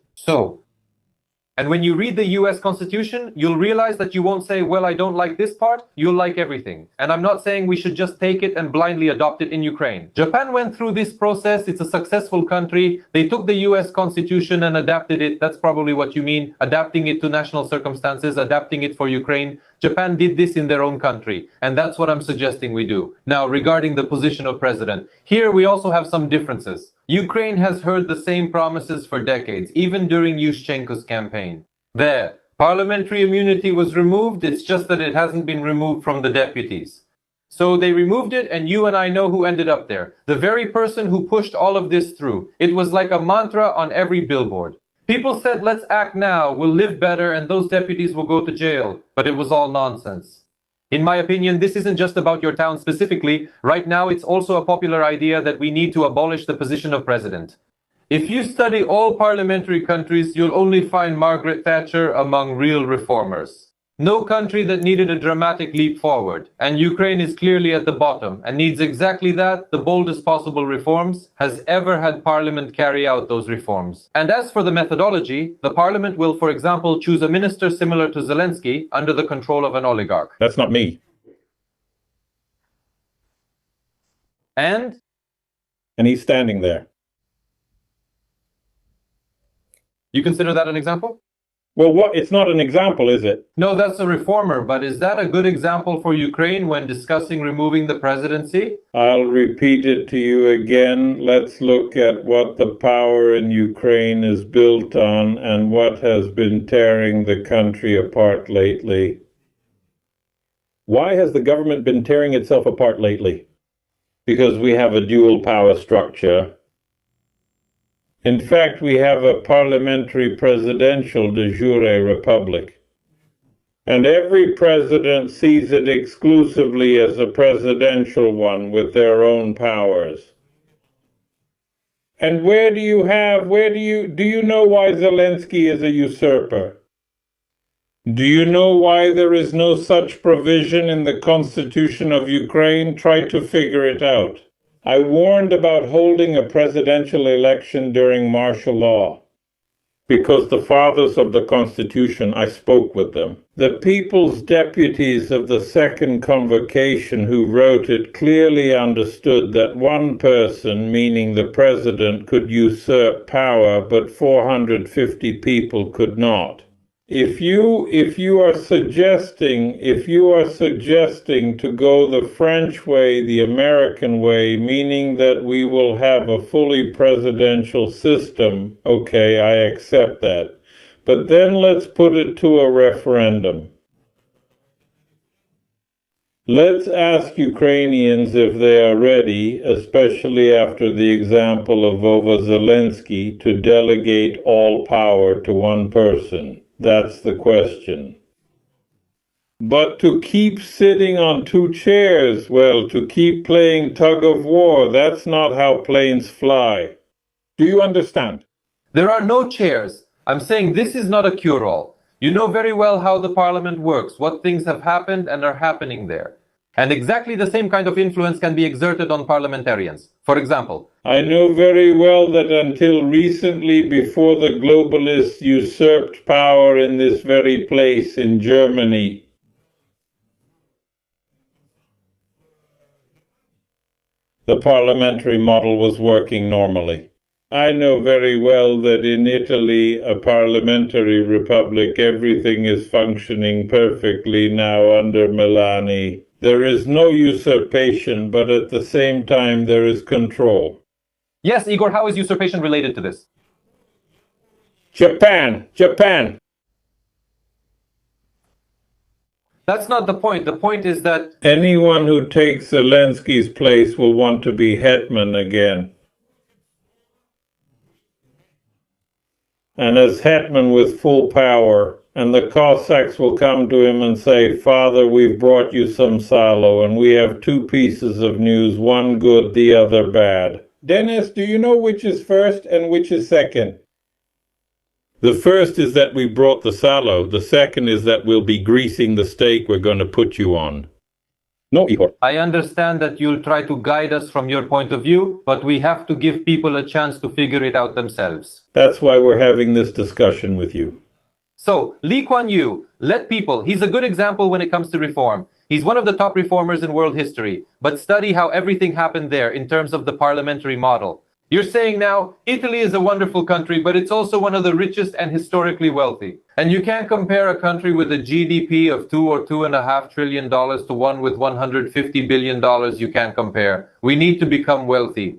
Speaker 3: And when you read the US Constitution, you'll realize that you won't say, well, I don't like this part, you'll like everything. And I'm not saying we should just take it and blindly adopt it in Ukraine. Japan went through this process, it's a successful country. They took the US Constitution and adapted it, that's probably what you mean, adapting it to national circumstances, adapting it for Ukraine. Japan did this in their own country, and that's what I'm suggesting we do. Now, regarding the position of president, here we also have some differences. Ukraine has heard the same promises for decades, even during Yushchenko's campaign. There, parliamentary immunity was removed, it's just that it hasn't been removed from the deputies. So they removed it, and you and I know who ended up there. The very person who pushed all of this through. It was like a mantra on every billboard. People said, let's act now, we'll live better, and those deputies will go to jail. But it was all nonsense. In my opinion, this isn't just about your town specifically. Right now, it's also a popular idea that we need to abolish the position of president. If you study all parliamentary countries, you'll only find Margaret Thatcher among real reformers. No country that needed a dramatic leap forward, and Ukraine is clearly at the bottom and needs exactly that, the boldest possible reforms, has ever had parliament carry out those reforms. And as for the methodology, the parliament will, for example, choose a minister similar to Zelensky under the control of an oligarch.
Speaker 2: That's not me.
Speaker 3: And
Speaker 2: he's standing there.
Speaker 3: You consider that an example?
Speaker 2: Well, what? It's not an example, is it?
Speaker 3: No, that's a reformer, but is that a good example for Ukraine when discussing removing the presidency?
Speaker 2: I'll repeat it to you again. Let's look at what the power in Ukraine is built on and what has been tearing the country apart lately. Why has the government been tearing itself apart lately? because we have a dual power structure. In fact, we have a parliamentary presidential de jure republic. And every president sees it exclusively as a presidential one with their own powers. And do you know why Zelensky is a usurper? Do you know why there is no such provision in the Constitution of Ukraine? Try to figure it out. I warned about holding a presidential election during martial law. Because the fathers of the Constitution, I spoke with them. The people's deputies of the Second Convocation who wrote it clearly understood that one person, meaning the president, could usurp power, but 450 people could not. If you are suggesting to go the French way, the American way, meaning that we will have a fully presidential system, okay, I accept that. But then let's put it to a referendum. Let's ask Ukrainians if they are ready, especially after the example of Vova Zelensky, to delegate all power to one person. That's the question. But to keep sitting on two chairs, well, to keep playing tug of war, that's not how planes fly. Do you understand?
Speaker 3: There are no chairs. I'm saying this is not a cure-all. You know very well how the parliament works, what things have happened and are happening there. And exactly the same kind of influence can be exerted on parliamentarians. For example,
Speaker 2: I know very well that until recently, before the globalists usurped power in this very place in Germany, the parliamentary model was working normally. I know very well that in Italy, a parliamentary republic, everything is functioning perfectly now under Melani. There is no usurpation, but at the same time there is control.
Speaker 3: yes, Igor, how is usurpation related to this?
Speaker 2: Japan!
Speaker 3: That's not the point. The point is that
Speaker 2: Anyone who takes Zelensky's place will want to be hetman again. And as hetman with full power, and the Cossacks will come to him and say, "Father, we've brought you some salo, and we have two pieces of news, one good, the other bad." Denis, do you know which is first and which is second? The first is that we brought the salo. The second is that we'll be greasing the steak we're going to put you on. No, Igor.
Speaker 3: I understand that you'll try to guide us from your point of view, but we have to give people a chance to figure it out themselves.
Speaker 2: That's why we're having this discussion with you.
Speaker 3: So, Lee Kuan Yew, he's a good example when it comes to reform. He's one of the top reformers in world history, but study how everything happened there in terms of the parliamentary model. You're saying now, Italy is a wonderful country, but it's also one of the richest and historically wealthy. And you can't compare a country with a GDP of $2 or $2.5 trillion to one with $150 billion. You can't compare. We need to become wealthy.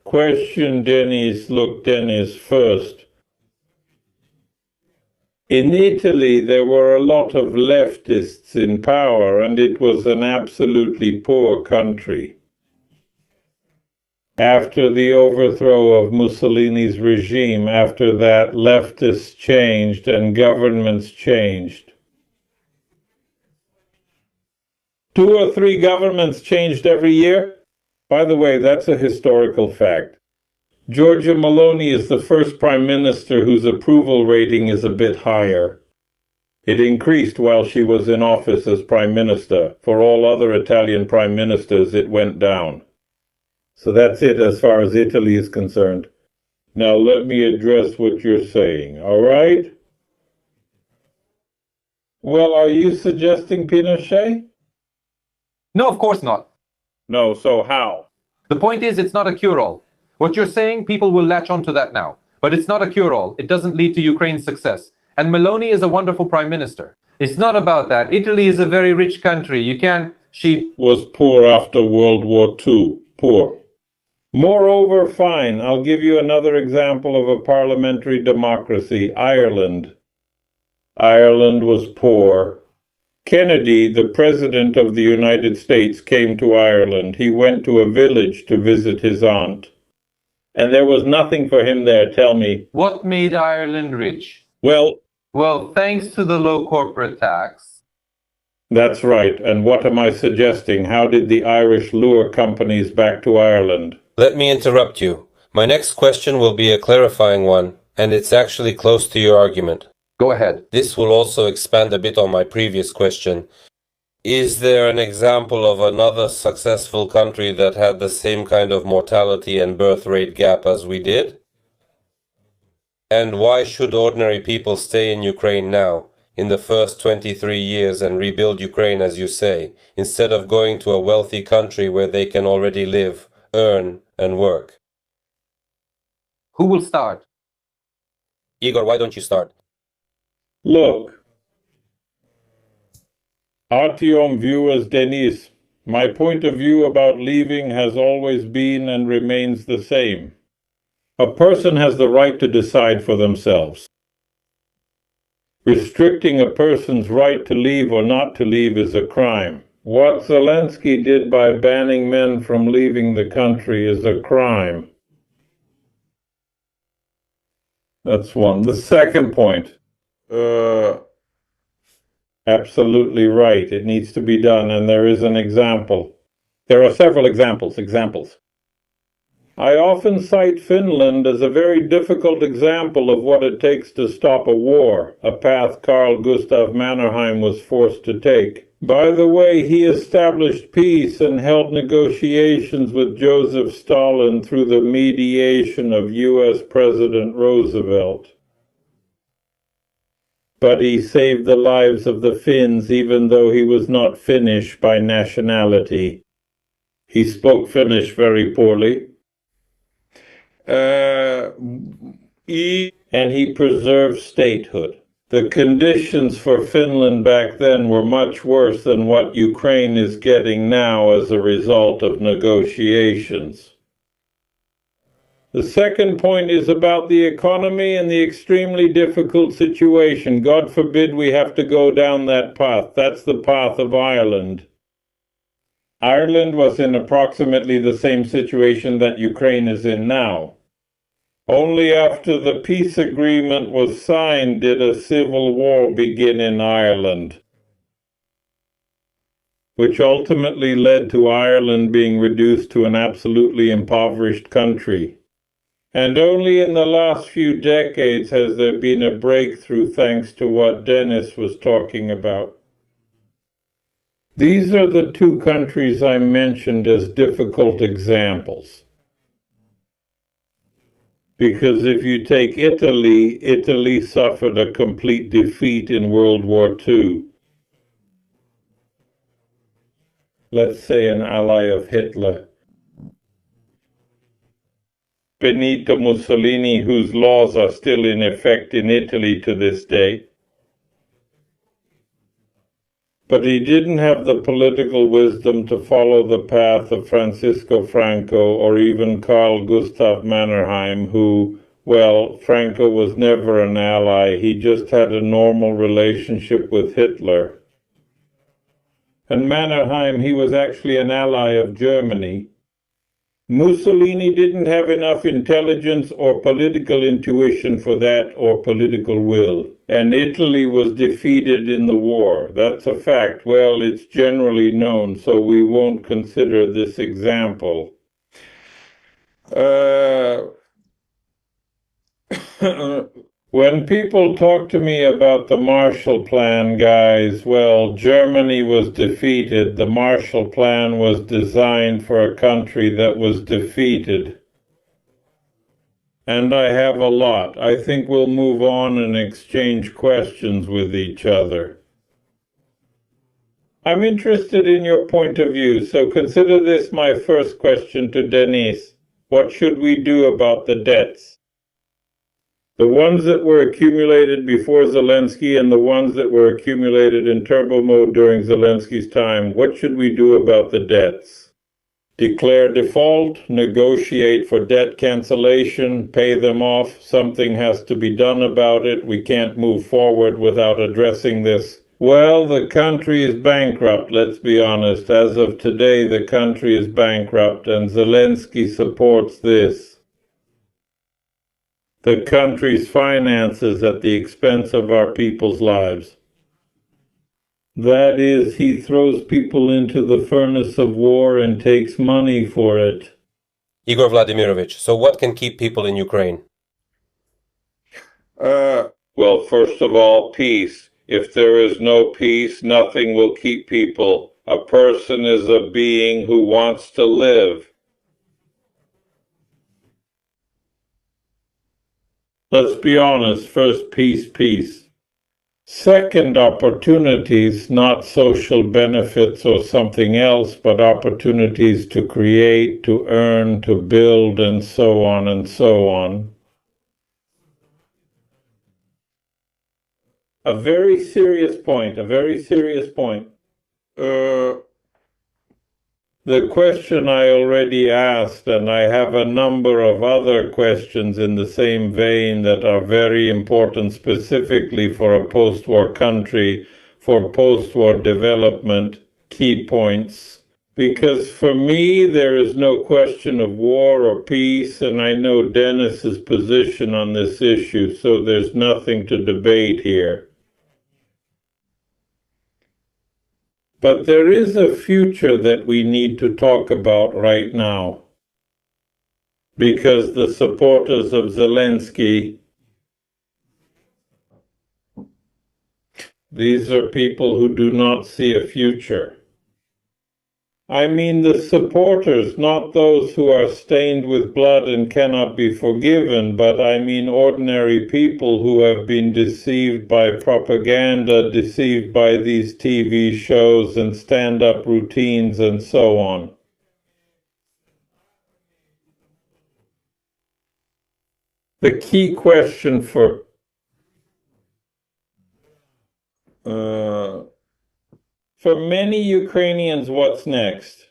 Speaker 2: Question, Denis. Look, Denis, first. In Italy, there were a lot of leftists in power, and it was an absolutely poor country. After the overthrow of Mussolini's regime, after that, leftists changed and governments changed. 2 or 3 governments changed every year? By the way, that's a historical fact. Giorgia Meloni is the first prime minister whose approval rating is a bit higher. It increased while she was in office as prime minister. For all other Italian prime ministers, it went down. So that's it as far as Italy is concerned. Now let me address what you're saying, all right? Well, are you suggesting Pinochet?
Speaker 3: No, of course not.
Speaker 2: No, so how?
Speaker 3: The point is, it's not a cure-all. What you're saying, people will latch onto that now. But it's not a cure-all. It doesn't lead to Ukraine's success. And Meloni is a wonderful prime minister. It's not about that. Italy is a very rich country. She
Speaker 2: was poor after World War II. Poor. Moreover, fine, I'll give you another example of a parliamentary democracy, Ireland. Ireland was poor. Kennedy, the President of the United States, came to Ireland. He went to a village to visit his aunt. And there was nothing for him there. Tell me.
Speaker 3: What made Ireland rich?
Speaker 2: Well,
Speaker 3: thanks to the low corporate tax.
Speaker 2: That's right. And what am I suggesting? How did the Irish lure companies back to Ireland?
Speaker 1: Let me interrupt you. My next question will be a clarifying one, and it's actually close to your argument.
Speaker 3: Go ahead.
Speaker 1: This will also expand a bit on my previous question. Is there an example of another successful country that had the same kind of mortality and birth rate gap as we did? And why should ordinary people stay in Ukraine now, in the first 23 years, and rebuild Ukraine, as you say, instead of going to a wealthy country where they can already live, earn, and work?
Speaker 3: Who will start?
Speaker 1: Igor, why don't you start?
Speaker 2: Look, Artyom viewers Denis, my point of view about leaving has always been and remains the same. A person has the right to decide for themselves. Restricting a person's right to leave or not to leave is a crime. What Zelensky did by banning men from leaving the country is a crime. That's one. The second point. Absolutely right. It needs to be done, and there is an example. There are several examples. I often cite Finland as a very difficult example of what it takes to stop a war, a path Carl Gustav Mannerheim was forced to take. By the way, he established peace and held negotiations with Joseph Stalin through the mediation of U.S. President Roosevelt. But he saved the lives of the Finns even though he was not Finnish by nationality. He spoke Finnish very poorly. And he preserved statehood. The conditions for Finland back then were much worse than what Ukraine is getting now as a result of negotiations. The second point is about the economy and the extremely difficult situation. God forbid we have to go down that path. That's the path of Ireland. Ireland was in approximately the same situation that Ukraine is in now. Only after the peace agreement was signed did a civil war begin in Ireland, which ultimately led to Ireland being reduced to an absolutely impoverished country. And only in the last few decades has there been a breakthrough thanks to what Denis was talking about. These are the two countries I mentioned as difficult examples. Because if you take Italy, Italy suffered a complete defeat in World War II. Let's say an ally of Hitler. Benito Mussolini, whose laws are still in effect in Italy to this day. But he didn't have the political wisdom to follow the path of Francisco Franco or even Carl Gustav Mannerheim, who, well, Franco was never an ally. He just had a normal relationship with Hitler. And Mannerheim, he was actually an ally of Germany. Mussolini didn't have enough intelligence or political intuition for that, or political will. And Italy was defeated in the war. That's a fact. Well, it's generally known, so we won't consider this example. When people talk to me about the Marshall Plan, guys, well, Germany was defeated. The Marshall Plan was designed for a country that was defeated. And I have a lot. I think we'll move on and exchange questions with each other. I'm interested in your point of view, so consider this my first question to Denis. What should we do about the debts? The ones that were accumulated before Zelensky and the ones that were accumulated in turbo mode during Zelensky's time, what should we do about the debts? Declare default, negotiate for debt cancellation, pay them off. Something has to be done about it. We can't move forward without addressing this. Well, the country is bankrupt, let's be honest. As of today, the country is bankrupt, and Zelensky supports this. The country's finances at the expense of our people's lives. That is, he throws people into the furnace of war and takes money for it.
Speaker 1: Igor Vladimirovich, so what can keep people in Ukraine?
Speaker 2: Well, first of all, peace. If there is no peace, nothing will keep people. A person is a being who wants to live. Let's be honest. First, peace. Second, opportunities, not social benefits or something else, but opportunities to create, to earn, to build, and so on and so on. A very serious point. The question I already asked, and I have a number of other questions in the same vein that are very important specifically for a post-war country, for post-war development, key points. Because for me, there is no question of war or peace, and I know Denis's position on this issue, so there's nothing to debate here. But there is a future that we need to talk about right now. Because the supporters of Zelensky, these are people who do not see a future. I mean the supporters, not those who are stained with blood and cannot be forgiven, but I mean ordinary people who have been deceived by propaganda, deceived by these TV shows and stand-up routines and so on. The key question for many Ukrainians, what's next?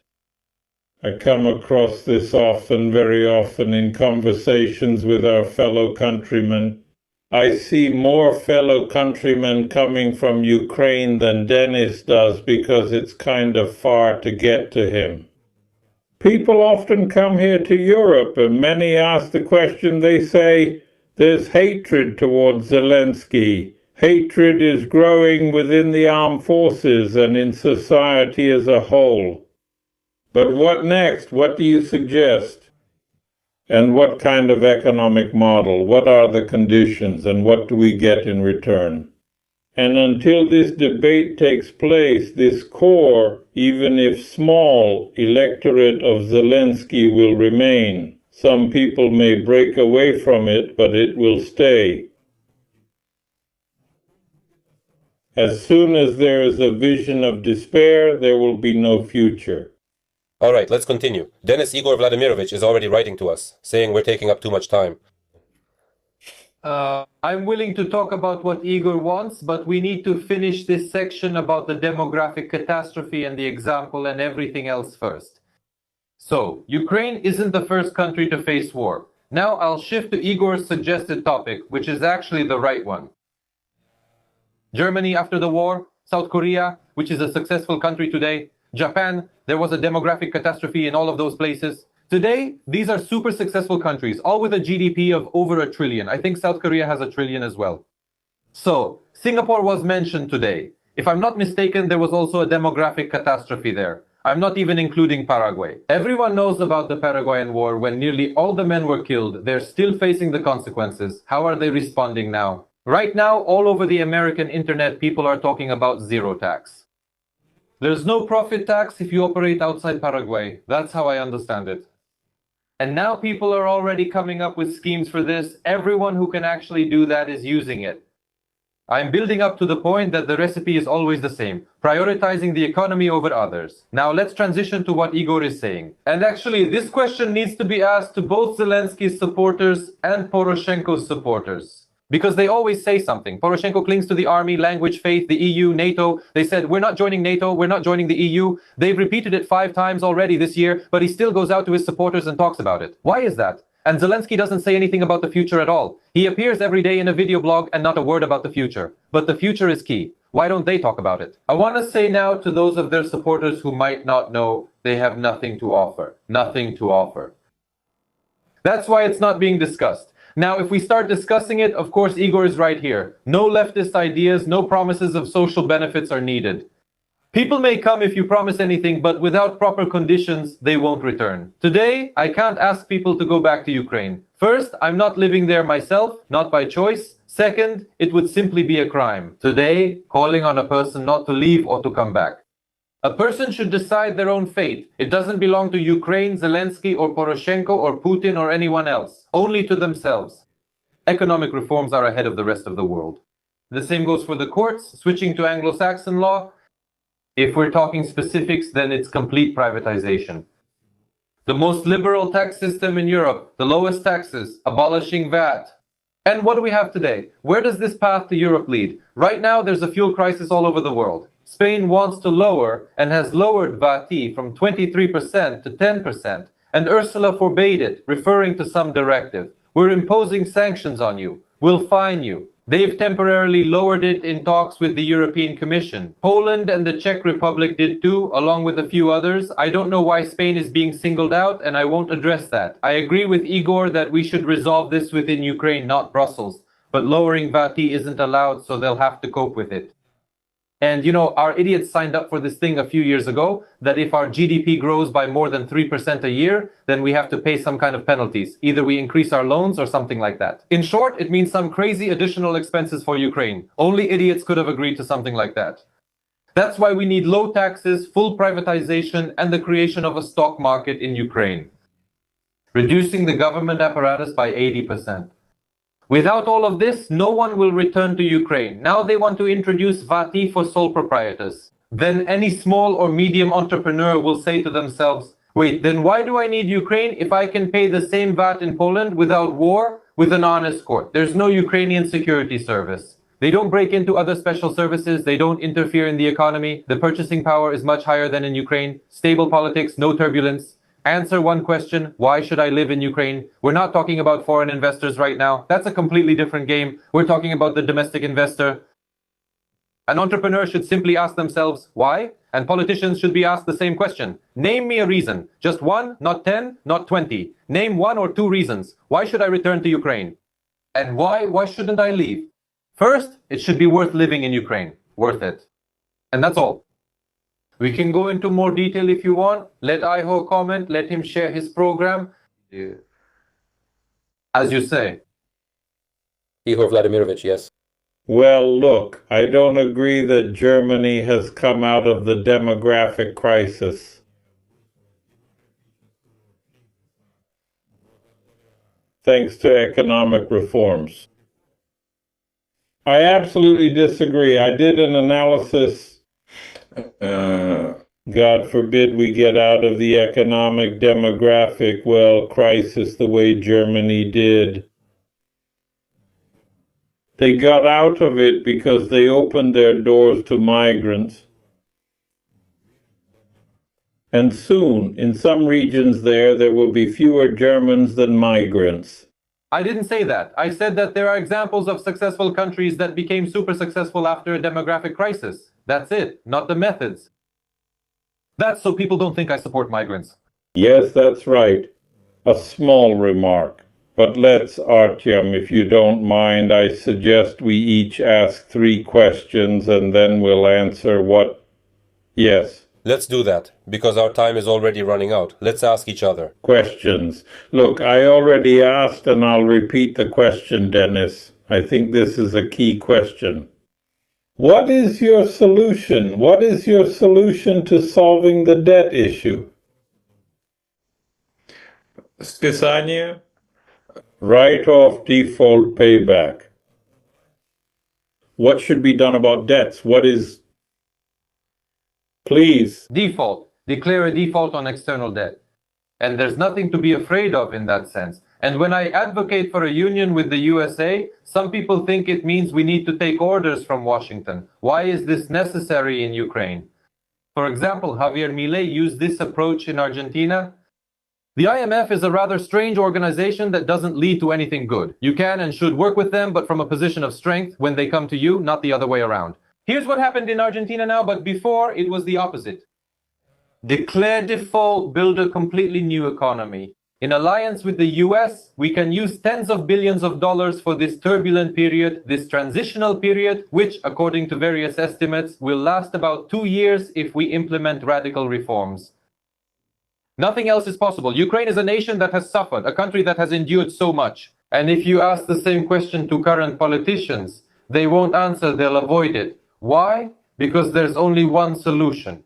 Speaker 2: I come across this very often in conversations with our fellow countrymen. I see more fellow countrymen coming from Ukraine than Denis does because it's kind of far to get to him. People often come here to Europe, and many ask the question, they say, there's hatred towards Zelensky. Hatred is growing within the armed forces and in society as a whole. But what next? What do you suggest? And what kind of economic model? What are the conditions and what do we get in return? And until this debate takes place, this core, even if small, electorate of Zelensky will remain. Some people may break away from it, but it will stay. As soon as there is a vision of despair, there will be no future.
Speaker 1: All right, let's continue. Denis Igor Vladimirovich is already writing to us, saying we're taking up too much time.
Speaker 3: I'm willing to talk about what Igor wants, but we need to finish this section about the demographic catastrophe and the example and everything else first. So, Ukraine isn't the first country to face war. Now I'll shift to Igor's suggested topic, which is actually the right one. Germany after the war, South Korea, which is a successful country today, Japan, there was a demographic catastrophe in all of those places. Today, these are super successful countries, all with a GDP of over $1 trillion. I think South Korea has $1 trillion as well. So, Singapore was mentioned today. If I'm not mistaken, there was also a demographic catastrophe there. I'm not even including Paraguay. Everyone knows about the Paraguayan War when nearly all the men were killed. They're still facing the consequences. How are they responding now? Right now, all over the American internet, people are talking about zero tax. There's no profit tax if you operate outside Paraguay. That's how I understand it. And now people are already coming up with schemes for this. Everyone who can actually do that is using it. I'm building up to the point that the recipe is always the same, prioritizing the economy over others. Now let's transition to what Igor is saying. And actually, this question needs to be asked to both Zelensky's supporters and Poroshenko's supporters. Because they always say something. Poroshenko clings to the army, language, faith, the EU, NATO. They said, we're not joining NATO, we're not joining the EU. They've repeated it 5 times already this year, but he still goes out to his supporters and talks about it. Why is that? And Zelensky doesn't say anything about the future at all. He appears every day in a video blog and not a word about the future. But the future is key. Why don't they talk about it? I want to say now to those of their supporters who might not know, they have nothing to offer. Nothing to offer. That's why it's not being discussed. Now, if we start discussing it, of course, Igor is right here. No leftist ideas, no promises of social benefits are needed. People may come if you promise anything, but without proper conditions, they won't return. Today, I can't ask people to go back to Ukraine. First, I'm not living there myself, not by choice. Second, it would simply be a crime. Today, calling on a person not to leave or to come back. A person should decide their own fate. It doesn't belong to Ukraine, Zelensky, or Poroshenko, or Putin, or anyone else. Only to themselves. Economic reforms are ahead of the rest of the world. The same goes for the courts, switching to Anglo-Saxon law. If we're talking specifics, then it's complete privatization. The most liberal tax system in Europe, the lowest taxes, abolishing VAT. And what do we have today? Where does this path to Europe lead? Right now, there's a fuel crisis all over the world. Spain wants to lower and has lowered VAT from 23% to 10%, and Ursula forbade it, referring to some directive. We're imposing sanctions on you. We'll fine you. They've temporarily lowered it in talks with the European Commission. Poland and the Czech Republic did too, along with a few others. I don't know why Spain is being singled out, and I won't address that. I agree with Igor that we should resolve this within Ukraine, not Brussels. But lowering VAT isn't allowed, so they'll have to cope with it. And you know, our idiots signed up for this thing a few years ago, that if our GDP grows by more than 3% a year, then we have to pay some kind of penalties. Either we increase our loans or something like that. In short, it means some crazy additional expenses for Ukraine. Only idiots could have agreed to something like that. That's why we need low taxes, full privatization, and the creation of a stock market in Ukraine. Reducing the government apparatus by 80%. Without all of this, no one will return to Ukraine. Now they want to introduce VAT for sole proprietors. Then any small or medium entrepreneur will say to themselves, wait, then why do I need Ukraine if I can pay the same VAT in Poland without war, with an honest court? There's no Ukrainian security service. They don't break into other special services. They don't interfere in the economy. The purchasing power is much higher than in Ukraine. Stable politics, no turbulence. Answer one question, why should I live in Ukraine? We're not talking about foreign investors right now. That's a completely different game. We're talking about the domestic investor. An entrepreneur should simply ask themselves, why? And politicians should be asked the same question. Name me a reason. Just one, not 10, not 20. Name one or two reasons. Why should I return to Ukraine? And why shouldn't I leave? First, it should be worth living in Ukraine. Worth it. And that's all. We can go into more detail if you want. Let Iho comment. Let him share his program. As you say.
Speaker 1: Igor Vladimirovich, yes.
Speaker 2: Well, look, I don't agree that Germany has come out of the demographic crisis. Thanks to economic reforms. I absolutely disagree. I did an analysis. God forbid we get out of the economic demographic, crisis the way Germany did. They got out of it because they opened their doors to migrants. And soon, in some regions there will be fewer Germans than migrants.
Speaker 3: I didn't say that. I said that there are examples of successful countries that became super successful after a demographic crisis. That's it, not the methods. That's so people don't think I support migrants.
Speaker 2: Yes, that's right. A small remark. But let's, Artyom, if you don't mind, I suggest we each ask 3 questions and then we'll answer what... Yes.
Speaker 1: Let's do that, because our time is already running out. Let's ask each other.
Speaker 2: Questions. Look, I already asked and I'll repeat the question, Denis. I think this is a key question. What is your solution? What is your solution to solving the debt issue? Spisanie? Write-off, default, payback. What should be done about debts? What is... Please.
Speaker 3: Default. Declare a default on external debt. And there's nothing to be afraid of in that sense. And when I advocate for a union with the USA, some people think it means we need to take orders from Washington. Why is this necessary in Ukraine? For example, Javier Milei used this approach in Argentina. The IMF is a rather strange organization that doesn't lead to anything good. You can and should work with them, but from a position of strength when they come to you, not the other way around. Here's what happened in Argentina now, but before it was the opposite. Declare default, build a completely new economy. In alliance with the US, we can use tens of billions of dollars for this turbulent period, this transitional period, which, according to various estimates, will last about 2 years if we implement radical reforms. Nothing else is possible. Ukraine is a nation that has suffered, a country that has endured so much. And if you ask the same question to current politicians, they won't answer, they'll avoid it. Why? Because there's only one solution.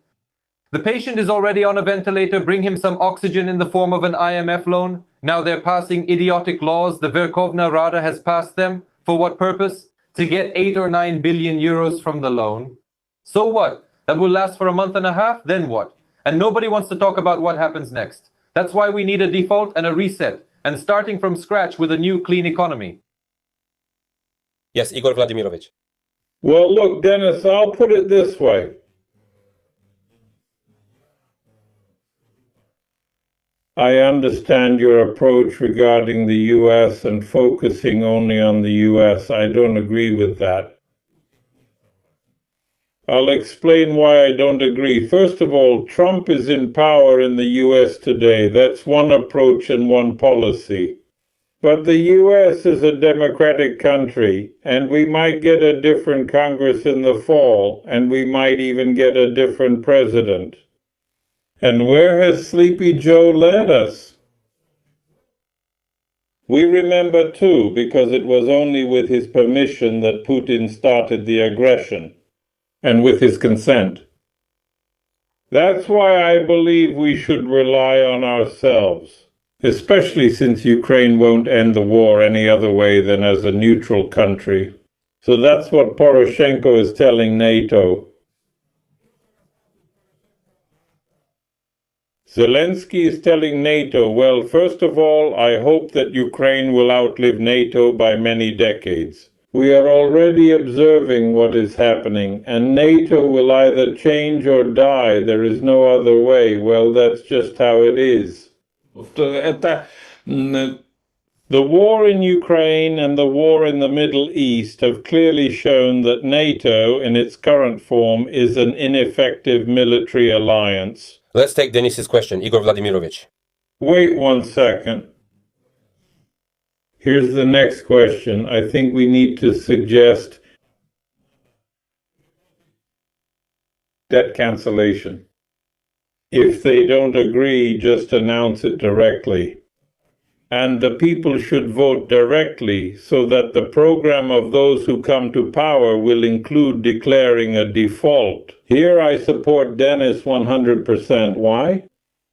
Speaker 3: The patient is already on a ventilator, bring him some oxygen in the form of an IMF loan. Now they're passing idiotic laws, the Verkhovna Rada has passed them. For what purpose? To get 8 or 9 billion euros from the loan. So what? That will last for a month and a half? Then what? And nobody wants to talk about what happens next. That's why we need a default and a reset, and starting from scratch with a new clean economy.
Speaker 1: Yes, Igor Vladimirovich.
Speaker 2: Well, look, Denis, I'll put it this way. I understand your approach regarding the US and focusing only on the US. I don't agree with that. I'll explain why I don't agree. First of all, Trump is in power in the US today. That's one approach and one policy. But the US is a democratic country, and we might get a different Congress in the fall, and we might even get a different president. And where has Sleepy Joe led us? We remember too, because it was only with his permission that Putin started the aggression, and with his consent. That's why I believe we should rely on ourselves, especially since Ukraine won't end the war any other way than as a neutral country. So that's what Poroshenko is telling NATO. Zelensky is telling NATO, well, first of all, I hope that Ukraine will outlive NATO by many decades. We are already observing what is happening, and NATO will either change or die. There is no other way. Well, that's just how it is. The war in Ukraine and the war in the Middle East have clearly shown that NATO, in its current form, is an ineffective military alliance.
Speaker 1: Let's take Denis's question, Igor Vladimirovich.
Speaker 2: Wait 1 second. Here's the next question. I think we need to suggest debt cancellation. If they don't agree, just announce it directly. And the people should vote directly so that the program of those who come to power will include declaring a default. Here I support Denis 100%. Why?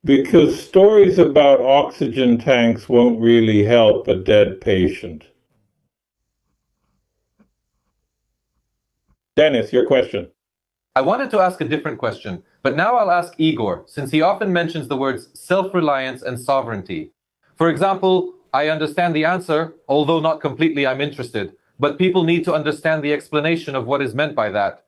Speaker 2: Because stories about oxygen tanks won't really help a dead patient. Denis, your question.
Speaker 3: I wanted to ask a different question, but now I'll ask Igor, since he often mentions the words self-reliance and sovereignty. For example, I understand the answer, although not completely I'm interested, but people need to understand the explanation of what is meant by that.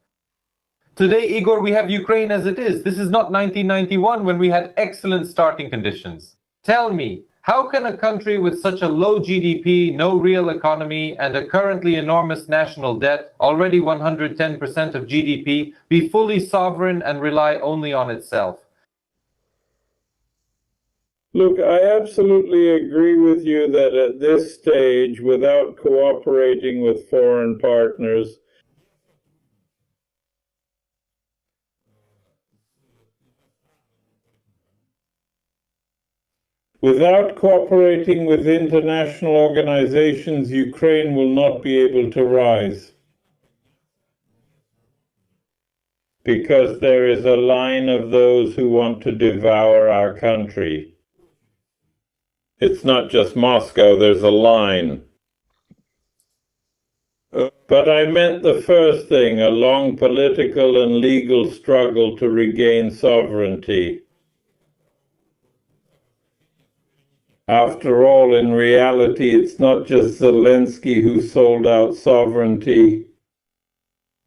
Speaker 3: Today, Igor, we have Ukraine as it is. This is not 1991 when we had excellent starting conditions. Tell me, how can a country with such a low GDP, no real economy, and a currently enormous national debt, already 110% of GDP, be fully sovereign and rely only on itself?
Speaker 2: Look, I absolutely agree with you that at this stage, without cooperating with foreign partners, without cooperating with international organizations, Ukraine will not be able to rise. Because there is a line of those who want to devour our country. It's not just Moscow, there's a line. But I meant the first thing, a long political and legal struggle to regain sovereignty. After all, in reality, it's not just Zelensky who sold out sovereignty.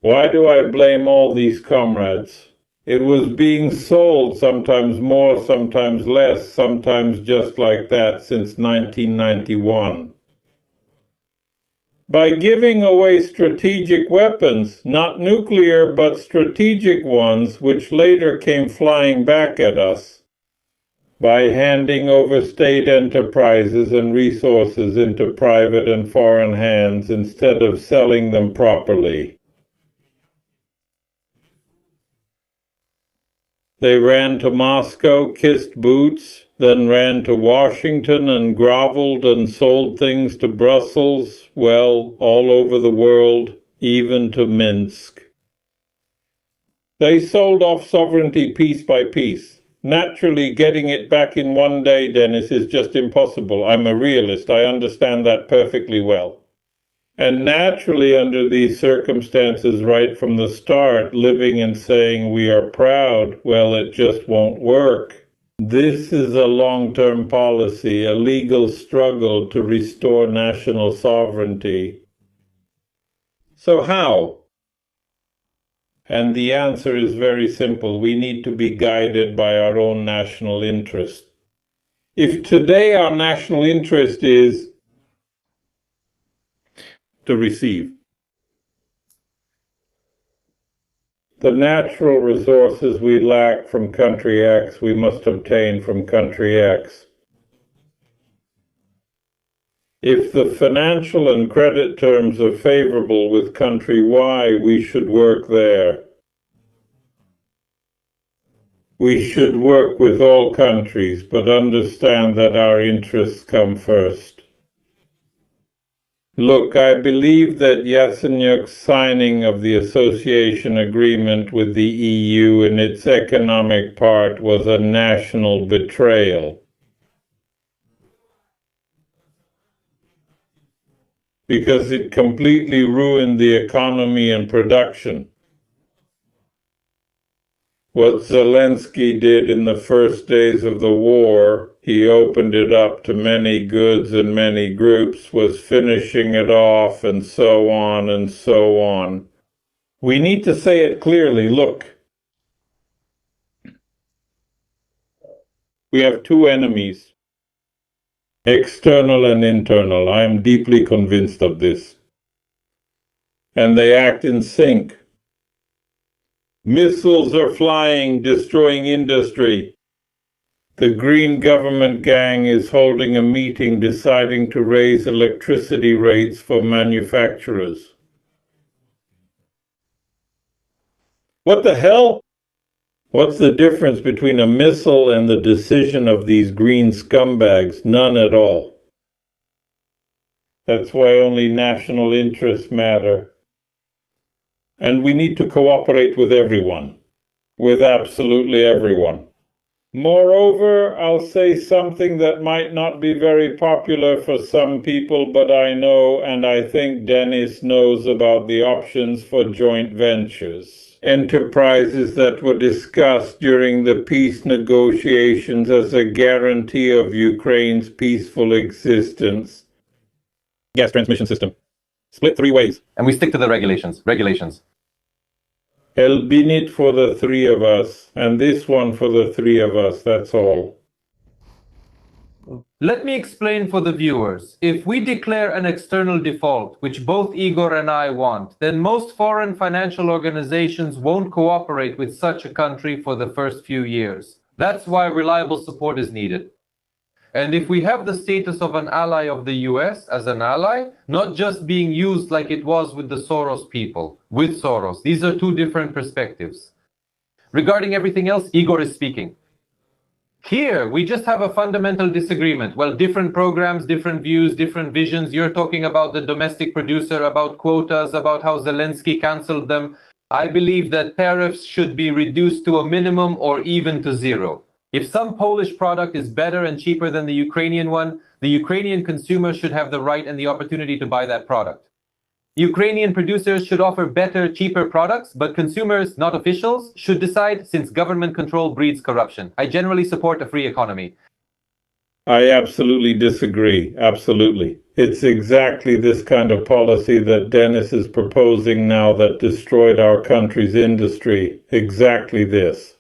Speaker 2: Why do I blame all these comrades? It was being sold, sometimes more, sometimes less, sometimes just like that, since 1991. by giving away strategic weapons, not nuclear, but strategic ones, which later came flying back at us, by handing over state enterprises and resources into private and foreign hands instead of selling them properly. They ran to Moscow, kissed boots, then ran to Washington and groveled and sold things to Brussels, well, all over the world, even to Minsk. They sold off sovereignty piece by piece. Naturally, getting it back in one day, Denis, is just impossible. I'm a realist. I understand that perfectly well. And naturally, under these circumstances, right from the start, living and saying we are proud, well, it just won't work. This is a long-term policy, a legal struggle to restore national sovereignty. So how? And the answer is very simple. We need to be guided by our own national interest. If today our national interest is to receive the natural resources we lack from country X, we must obtain from country X. If the financial and credit terms are favorable with country Y, we should work there. We should work with all countries, but understand that our interests come first. Look, I believe that Yelisevyk's signing of the association agreement with the EU in its economic part was a national betrayal. Because it completely ruined the economy and production. What Zelensky did in the first days of the war, he opened it up to many goods and many groups, was finishing it off, and so on and so on. We need to say it clearly. Look, we have two enemies, external and internal. I am deeply convinced of this. And they act in sync. Missiles are flying, destroying industry. The Green government gang is holding a meeting deciding to raise electricity rates for manufacturers. What the hell? What's the difference between a missile and the decision of these green scumbags? None at all. That's why only national interests matter. And we need to cooperate with everyone, with absolutely everyone. Moreover, I'll say something that might not be very popular for some people, but I know, and I think Denis knows about the options for joint ventures. Enterprises that were discussed during the peace negotiations as a guarantee of Ukraine's peaceful existence. Gas transmission system. Split 3 ways.
Speaker 3: And we stick to the regulations.
Speaker 2: Elbinit for the 3 of us, and this one for the 3 of us, that's all.
Speaker 3: Let me explain for the viewers. If we declare an external default, which both Igor and I want, then most foreign financial organizations won't cooperate with such a country for the first few years. That's why reliable support is needed. And if we have the status of an ally of the US as an ally, not just being used like it was with the Soros people, with Soros, these are 2 different perspectives. Regarding everything else, Igor is speaking. Here, we just have a fundamental disagreement. Well, different programs, different views, different visions. You're talking about the domestic producer, about quotas, about how Zelensky canceled them. I believe that tariffs should be reduced to a minimum or even to 0. If some Polish product is better and cheaper than the Ukrainian one, the Ukrainian consumer should have the right and the opportunity to buy that product. Ukrainian producers should offer better, cheaper products, but consumers, not officials, should decide, since government control breeds corruption. I generally support a free economy.
Speaker 2: I absolutely disagree. Absolutely. It's exactly this kind of policy that Denis is proposing now that destroyed our country's industry. Exactly this.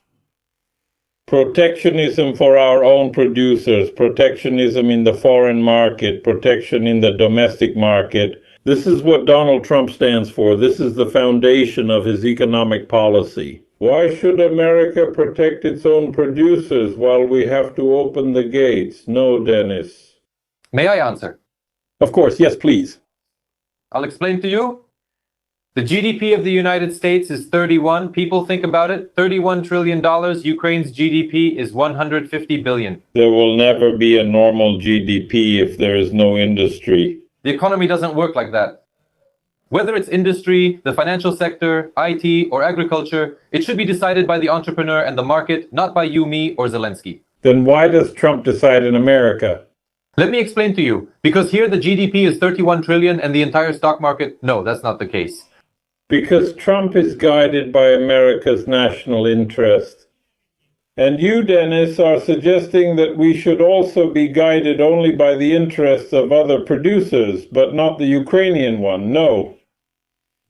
Speaker 2: Protectionism for our own producers, protectionism in the foreign market, protection in the domestic market, This is what Donald Trump stands for. This is the foundation of his economic policy. Why should America protect its own producers while we have to open the gates? No, Denis.
Speaker 3: May I answer?
Speaker 2: Of course, yes, please.
Speaker 3: I'll explain to you. The GDP of the United States is 31. People think about it. $31 trillion. Ukraine's GDP is 150 billion.
Speaker 2: There will never be a normal GDP if there is no industry.
Speaker 3: The economy doesn't work like that. Whether it's industry, the financial sector, IT, or agriculture, it should be decided by the entrepreneur and the market, not by you, me, or Zelensky.
Speaker 2: Then why does Trump decide in America?
Speaker 3: Let me explain to you. Because here the GDP is 31 trillion and the entire stock market, no, that's not the case.
Speaker 2: Because Trump is guided by America's national interest. And you, Denis, are suggesting that we should also be guided only by the interests of other producers, but not the Ukrainian one. No.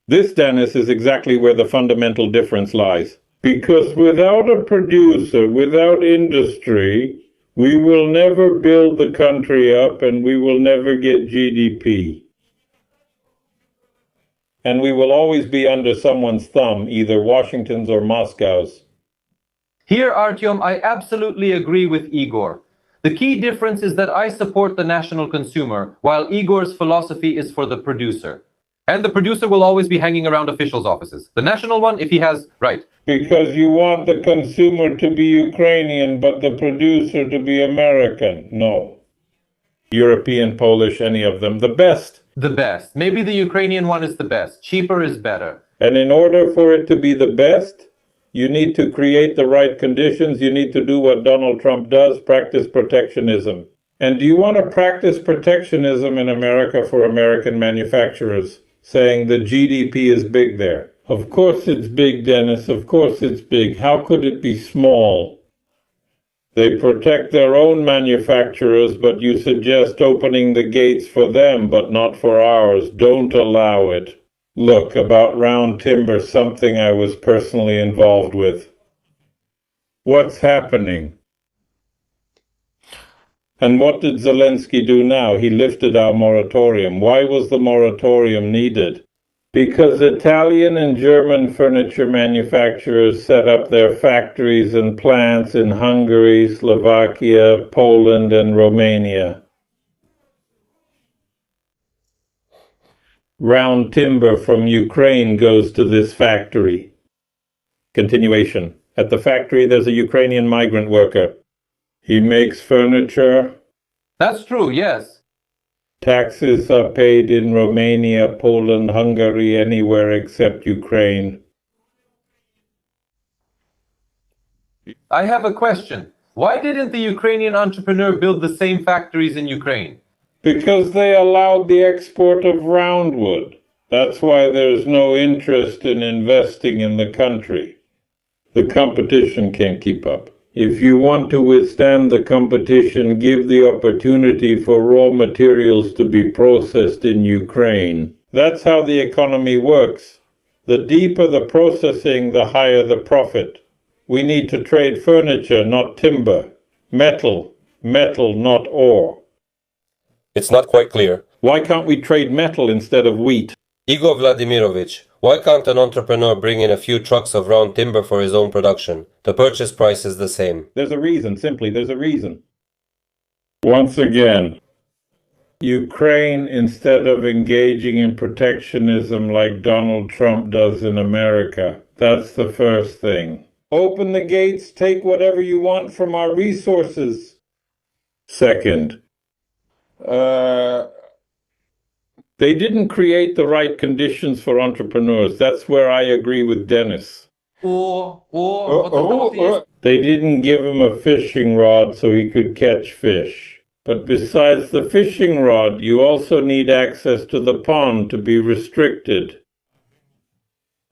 Speaker 2: This, Denis, is exactly where the fundamental difference lies. Because without a producer, without industry, we will never build the country up and we will never get GDP. And we will always be under someone's thumb, either Washington's or Moscow's.
Speaker 3: Here, Artyom, I absolutely agree with Igor. The key difference is that I support the national consumer, while Igor's philosophy is for the producer. And the producer will always be hanging around officials' offices. The national one, if he has, right.
Speaker 2: Because you want the consumer to be Ukrainian, but the producer to be American. No. European, Polish, any of them. The best.
Speaker 3: The best. Maybe the Ukrainian one is the best. Cheaper is better.
Speaker 2: And in order for it to be the best, you need to create the right conditions. You need to do what Donald Trump does, practice protectionism. And do you want to practice protectionism in America for American manufacturers, saying the GDP is big there? Of course it's big, Denis. Of course it's big. How could it be small? They protect their own manufacturers, but you suggest opening the gates for them, but not for ours. Don't allow it. Look, about round timber, something I was personally involved with. What's happening? And what did Zelensky do now? He lifted our moratorium. Why was the moratorium needed? Because Italian and German furniture manufacturers set up their factories and plants in Hungary, Slovakia, Poland, and Romania. Round timber from Ukraine goes to this factory. Continuation. At the factory, there's a Ukrainian migrant worker. He makes furniture.
Speaker 3: That's true, yes.
Speaker 2: Taxes are paid in Romania, Poland, Hungary, anywhere except Ukraine.
Speaker 3: I have a question. Why didn't the Ukrainian entrepreneur build the same factories in Ukraine?
Speaker 2: Because they allowed the export of roundwood. That's why there's no interest in investing in the country. The competition can't keep up. If you want to withstand the competition, give the opportunity for raw materials to be processed in Ukraine. That's how the economy works. The deeper the processing, the higher the profit. We need to trade furniture, not timber. Metal, not ore.
Speaker 1: It's not quite clear.
Speaker 2: Why can't we trade metal instead of wheat?
Speaker 1: Igor Vladimirovich, why can't an entrepreneur bring in a few trucks of round timber for his own production? The purchase price is the same.
Speaker 2: There's a reason, simply, there's a reason. Once again, Ukraine, instead of engaging in protectionism like Donald Trump does in America, that's the first thing. Open the gates, take whatever you want from our resources. Second, they didn't create the right conditions for entrepreneurs. That's where I agree with Denis. They didn't give him a fishing rod so he could catch fish. But besides the fishing rod, you also need access to the pond to be restricted.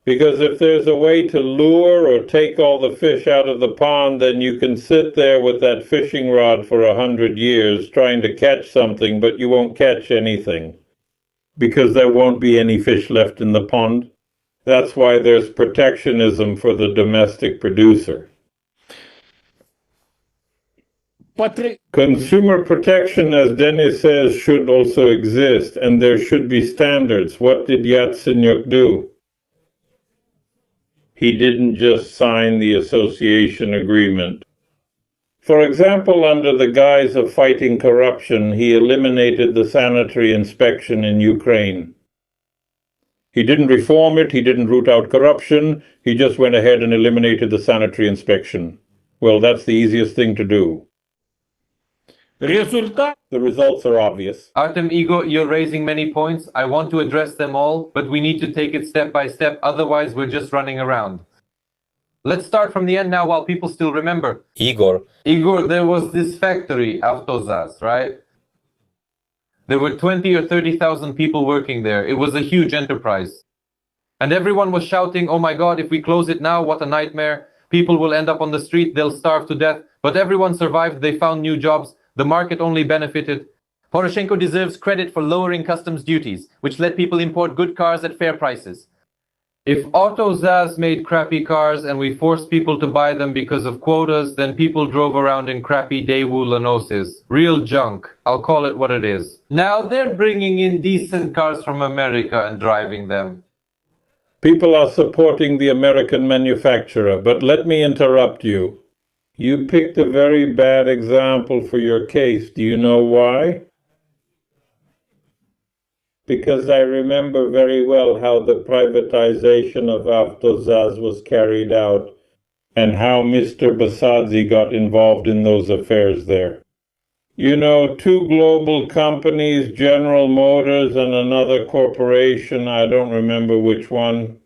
Speaker 2: Because if there's a way to lure or take all the fish out of the pond, then you can sit there with that fishing rod for 100 years trying to catch something, but you won't catch anything. Because there won't be any fish left in the pond. That's why there's protectionism for the domestic producer. Consumer protection, as Denis says, should also exist, and there should be standards. What did Yatsenyuk do? He didn't just sign the association agreement. For example, under the guise of fighting corruption, he eliminated the sanitary inspection in Ukraine. He didn't reform it, he didn't root out corruption, he just went ahead and eliminated the sanitary inspection. Well, that's the easiest thing to do. The results are obvious.
Speaker 3: Artem, Igor, you're raising many points. I want to address them all, but we need to take it step by step, otherwise we're just running around. Let's start from the end now while people still remember.
Speaker 1: Igor,
Speaker 3: There was this factory, Avtozaz, right? There were 20 or 30,000 people working there. It was a huge enterprise. And everyone was shouting, oh my God, if we close it now, what a nightmare. People will end up on the street, they'll starve to death. But everyone survived, they found new jobs. The market only benefited. Poroshenko deserves credit for lowering customs duties, which let people import good cars at fair prices. If AutoZaz made crappy cars and we forced people to buy them because of quotas, then people drove around in crappy Daewoo Lanosis. Real junk. I'll call it what it is. Now they're bringing in decent cars from America and driving them.
Speaker 2: People are supporting the American manufacturer, but let me interrupt you. You picked a very bad example for your case. Do you know why? Because I remember very well how the privatization of Avtozaz was carried out and how Mr. Basadze got involved in those affairs there. You know, two global companies, General Motors and another corporation, I don't remember which one,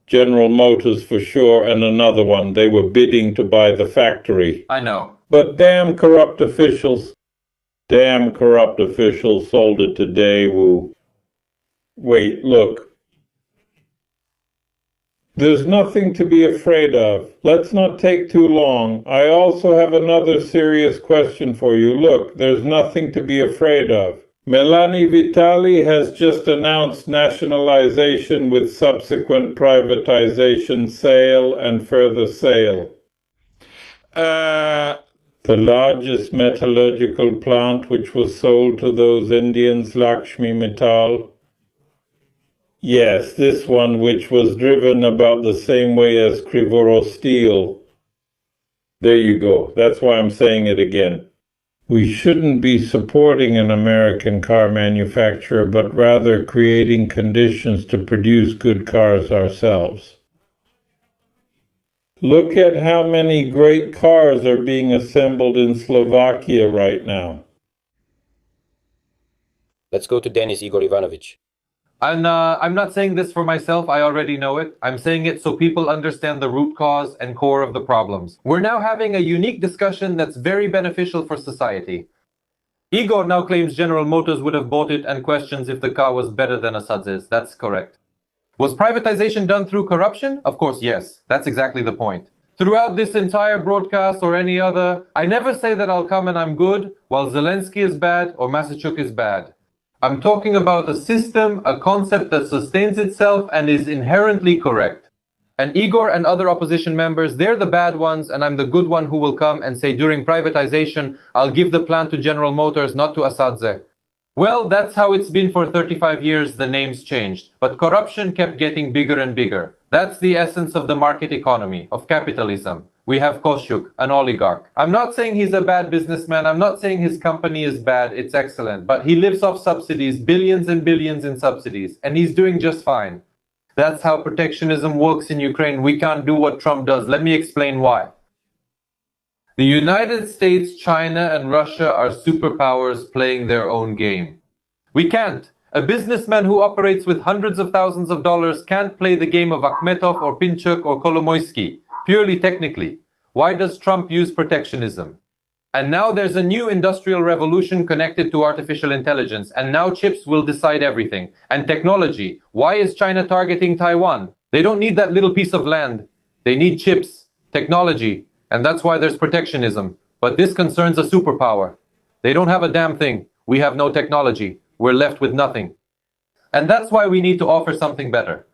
Speaker 2: General Motors for sure, and another one, they were bidding to buy the factory.
Speaker 3: I know.
Speaker 2: But damn corrupt officials sold it to Daewoo. Wait, look. There's nothing to be afraid of. Let's not take too long. I also have another serious question for you. Look, there's nothing to be afraid of. Melanie Vitali has just announced nationalization with subsequent privatization, sale, and further sale. The largest metallurgical plant which was sold to those Indians, Lakshmi Mittal. Yes, this one which was driven about the same way as Krivoro Steel. There you go. That's why I'm saying it again. We shouldn't be supporting an American car manufacturer, but rather creating conditions to produce good cars ourselves. Look at how many great cars are being assembled in Slovakia right now.
Speaker 1: let's go to Denis Igor Ivanovich.
Speaker 3: I'm not saying this for myself, I already know it. I'm saying it so people understand the root cause and core of the problems. We're now having a unique discussion that's very beneficial for society. Igor now claims General Motors would have bought it and questions if the car was better than Asadze's. That's correct. Was privatization done through corruption? Of course, yes. That's exactly the point. Throughout this entire broadcast or any other, I never say that I'll come and I'm good, while Zelensky is bad or Mosiychuk is bad. I'm talking about a system, a concept that sustains itself and is inherently correct. And Igor and other opposition members, they're the bad ones, and I'm the good one who will come and say during privatization, I'll give the plant to General Motors, not to Asadze. Well, that's how it's been for 35 years, the names changed. But corruption kept getting bigger and bigger. That's the essence of the market economy, of capitalism. We have Kosyuk, an oligarch. I'm not saying he's a bad businessman, I'm not saying his company is bad, it's excellent. But he lives off subsidies, billions and billions in subsidies, and he's doing just fine. That's how protectionism works in Ukraine. We can't do what Trump does. Let me explain why. The United States, China, and Russia are superpowers playing their own game. We can't. A businessman who operates with hundreds of thousands of dollars can't play the game of Akhmetov or Pinchuk or Kolomoisky, purely technically. Why does Trump use protectionism? And now there's a new industrial revolution connected to artificial intelligence, and now chips will decide everything. And technology. Why is China targeting Taiwan? They don't need that little piece of land. They need chips, technology, and that's why there's protectionism. But this concerns a superpower. They don't have a damn thing. We have no technology. We're left with nothing. And that's why we need to offer something better.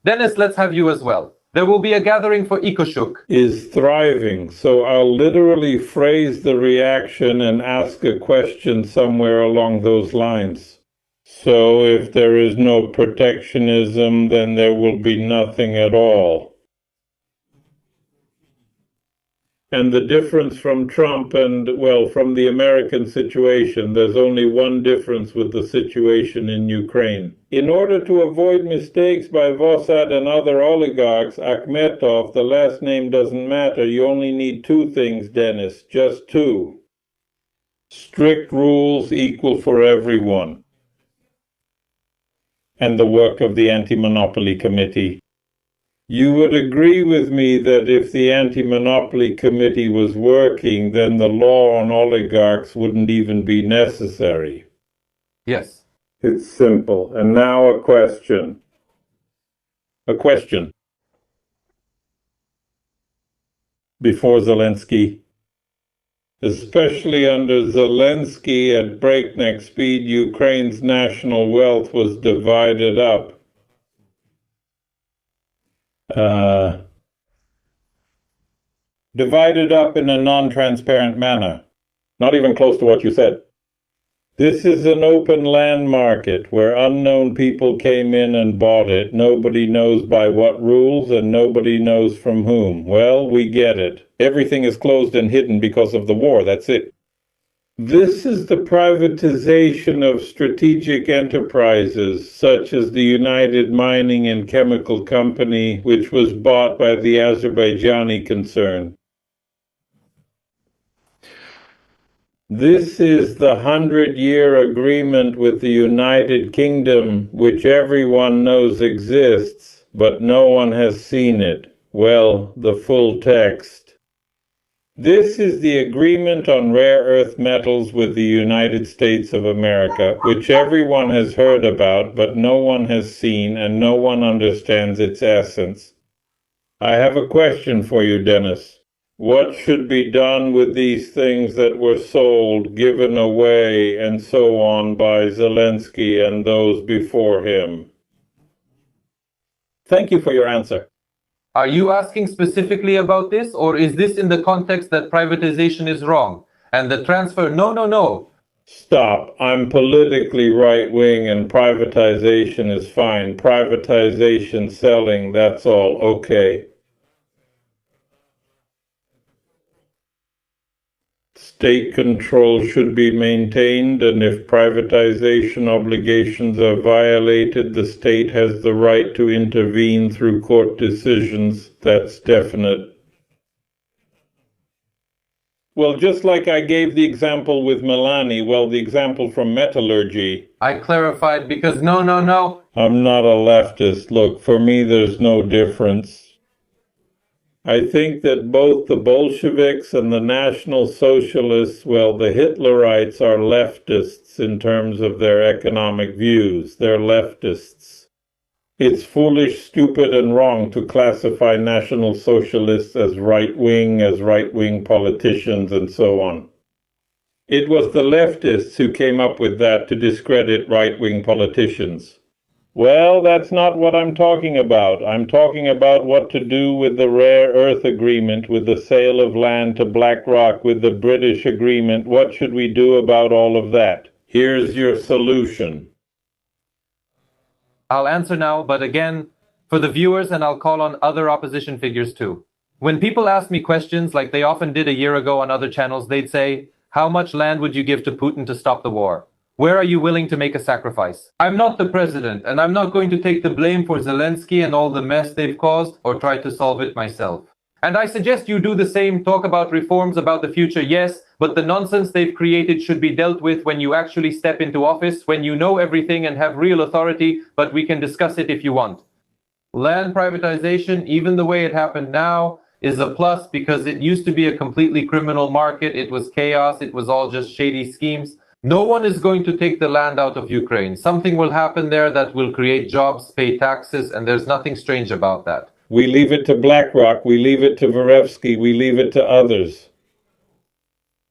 Speaker 3: Denis, let's have you as well. There will be a gathering for Mosiychuk.
Speaker 2: Is thriving, so I'll literally phrase the reaction and ask a question somewhere along those lines. So if there is no protectionism, then there will be nothing at all. And the difference from Trump and, well, from the American situation, there's only one difference with the situation in Ukraine. In order to avoid mistakes by Vossad and other oligarchs, Akhmetov, the last name doesn't matter. You only need two things, Denis, just two. Strict rules equal for everyone. And the work of the Anti-Monopoly Committee. You would agree with me that if the Anti-Monopoly Committee was working, then the law on oligarchs wouldn't even be necessary.
Speaker 3: Yes.
Speaker 2: It's simple. And now a question. A question. Before Zelensky. Especially under Zelensky at breakneck speed, Ukraine's national wealth was divided up. Divided up in a non-transparent manner. Not even close to what you said. This is an open land market where unknown people came in and bought it. Nobody knows by what rules and nobody knows from whom. Well, we get it. Everything is closed and hidden because of the war. That's it. This is the privatization of strategic enterprises, such as the United Mining and Chemical Company, which was bought by the Azerbaijani concern. This is the 100-year agreement with the United Kingdom, which everyone knows exists, but no one has seen it. Well, the full text. This is the agreement on rare earth metals with the United States of America, which everyone has heard about, but no one has seen, and no one understands its essence. I have a question for you, Denis. What should be done with these things that were sold, given away, and so on by Zelensky and those before him? Thank you for your answer.
Speaker 3: Are you asking specifically about this, or is this in the context that privatization is wrong and the transfer? No.
Speaker 2: Stop. I'm politically right-wing and privatization is fine. Privatization, selling, that's all okay. State control should be maintained, and if privatization obligations are violated, the state has the right to intervene through court decisions. That's definite. Well, just like I gave the example with Milani, well, the example from metallurgy.
Speaker 3: I clarified because no.
Speaker 2: I'm not a leftist. Look, for me, there's no difference. I think that both the Bolsheviks and the National Socialists, well, the Hitlerites are leftists in terms of their economic views. They're leftists. It's foolish, stupid, and wrong to classify National Socialists as right-wing politicians, and so on. It was the leftists who came up with that to discredit right-wing politicians. Well, that's not what I'm talking about. I'm talking about what to do with the rare earth agreement, with the sale of land to BlackRock, with the British agreement. What should we do about all of that? Here's your solution.
Speaker 3: I'll answer now, but again, for the viewers, and I'll call on other opposition figures too. When people ask me questions like they often did a year ago on other channels, they'd say, how much land would you give to Putin to stop the war? Where are you willing to make a sacrifice? I'm not the president, and I'm not going to take the blame for Zelensky and all the mess they've caused or try to solve it myself. And I suggest you do the same, talk about reforms, about the future, yes, but the nonsense they've created should be dealt with when you actually step into office, when you know everything and have real authority, but we can discuss it if you want. Land privatization, even the way it happened now, is a plus because it used to be a completely criminal market. It was chaos. It was all just shady schemes. No one is going to take the land out of Ukraine. Something will happen there that will create jobs, pay taxes, and there's nothing strange about that.
Speaker 2: We leave it to BlackRock, we leave it to Verevsky, we leave it to others.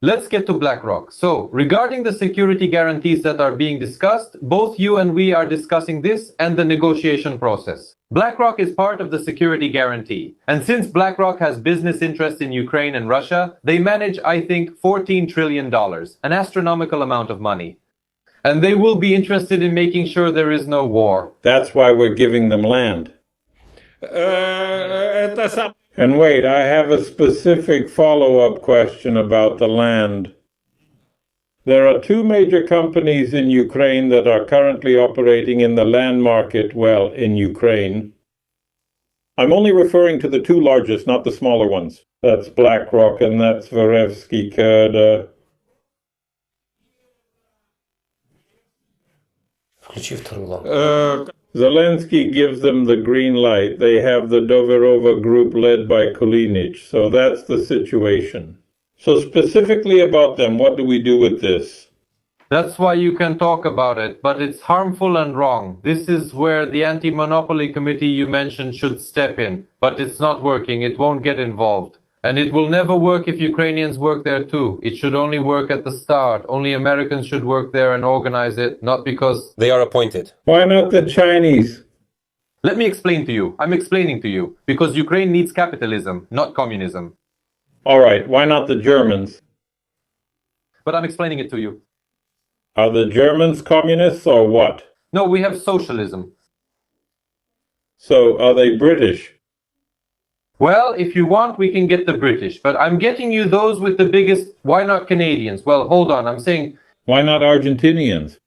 Speaker 3: Let's get to BlackRock. So, regarding the security guarantees that are being discussed, both you and we are discussing this and the negotiation process. BlackRock is part of the security guarantee. And since BlackRock has business interests in Ukraine and Russia, they manage, I think, $14 trillion, an astronomical amount of money. And they will be interested in making sure there is no war.
Speaker 2: That's why we're giving them land. And wait, I have a specific follow-up question about the land. There are two major companies in Ukraine that are currently operating in the land market, well, in Ukraine. I'm only referring to the two largest, not the smaller ones. That's BlackRock and that's Verevsky Kurda. Zelensky gives them the green light. They have the Doverova group led by Kulinich. So that's the situation. So specifically about them, what do we do with this?
Speaker 3: That's why you can talk about it, but it's harmful and wrong. This is where the anti-monopoly committee you mentioned should step in, but it's not working. It won't get involved. And it will never work if Ukrainians work there too. It should only work at the start. Only Americans should work there and organize it, not because
Speaker 1: they are appointed.
Speaker 2: Why not the Chinese?
Speaker 3: Let me explain to you. I'm explaining to you. Because Ukraine needs capitalism, not communism.
Speaker 2: All right, why not the Germans?
Speaker 3: But I'm explaining it to you.
Speaker 2: Are the Germans communists or what?
Speaker 3: No, we have socialism.
Speaker 2: So, are they British?
Speaker 3: Well, if you want, we can get the British, but I'm getting you those with the biggest. Why not Canadians? Well, hold on, I'm saying.
Speaker 2: Why not Argentinians?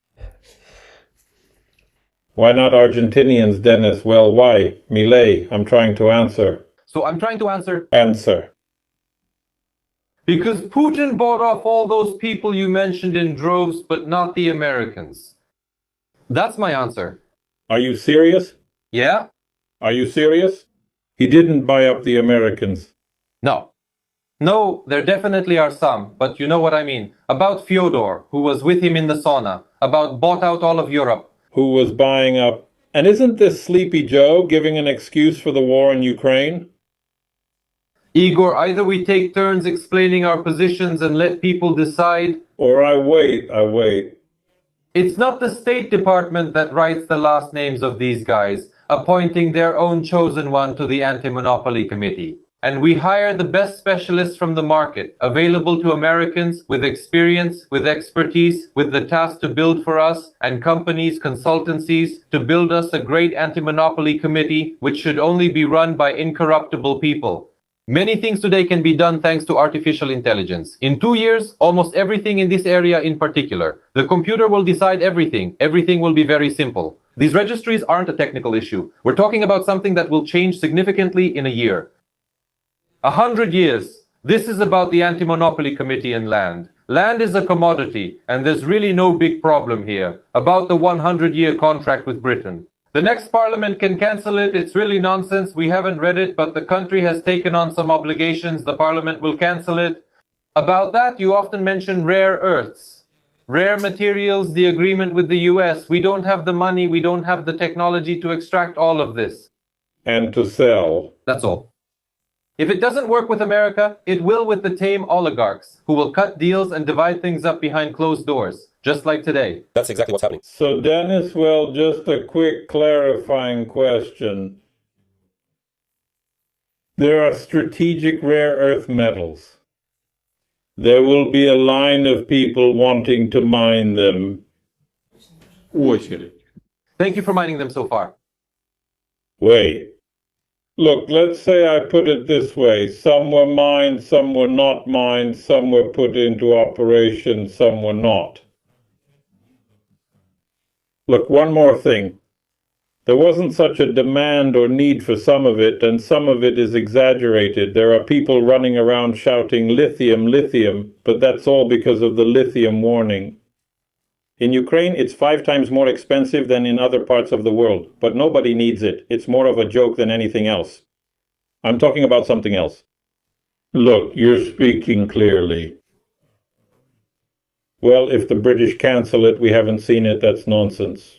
Speaker 2: Why not Argentinians, Denis? Well, why? Millet, I'm trying to answer.
Speaker 3: So I'm trying to answer.
Speaker 2: Answer.
Speaker 3: Because Putin bought off all those people you mentioned in droves, but not the Americans. That's my answer.
Speaker 2: Are you serious?
Speaker 3: Yeah?
Speaker 2: Are you serious? He didn't buy up the Americans.
Speaker 3: No. No, there definitely are some, but you know what I mean. About Fyodor, who was with him in the sauna. About bought out all of Europe.
Speaker 2: Who was buying up. And isn't this Sleepy Joe giving an excuse for the war in Ukraine?
Speaker 3: Igor, either we take turns explaining our positions and let people decide,
Speaker 2: or I wait.
Speaker 3: It's not the State Department that writes the last names of these guys, appointing their own chosen one to the Anti-Monopoly Committee. And we hire the best specialists from the market, available to Americans with experience, with expertise, with the task to build for us, and companies, consultancies, to build us a great anti-monopoly committee, which should only be run by incorruptible people. Many things today can be done thanks to artificial intelligence. In 2 years, almost everything in this area in particular. The computer will decide everything. Everything will be very simple. These registries aren't a technical issue. We're talking about something that will change significantly in a year. 100 years. This is about the Anti-Monopoly Committee and land. Land is a commodity, and there's really no big problem here. About the 100-year contract with Britain. The next parliament can cancel it. It's really nonsense. We haven't read it, but the country has taken on some obligations. The parliament will cancel it. About that, you often mention rare earths. Rare materials, the agreement with the US. We don't have the money, we don't have the technology to extract all of this.
Speaker 2: And to sell.
Speaker 3: That's all. If it doesn't work with America, it will with the tame oligarchs, who will cut deals and divide things up behind closed doors, just like today.
Speaker 1: That's exactly what's happening.
Speaker 2: So, Denis, well, just a quick clarifying question. There are strategic rare earth metals. There will be a line of people wanting to mine them.
Speaker 3: Thank you for mining them so far.
Speaker 2: Wait. Look, let's say I put it this way. Some were mined, some were not mined, some were put into operation, some were not. Look, one more thing. There wasn't such a demand or need for some of it, and some of it is exaggerated. There are people running around shouting lithium, lithium, but that's all because of the lithium warning. In Ukraine, it's 5 times more expensive than in other parts of the world, but nobody needs it. It's more of a joke than anything else. I'm talking about something else. Look, you're speaking clearly. Well, if the British cancel it, we haven't seen it, that's nonsense.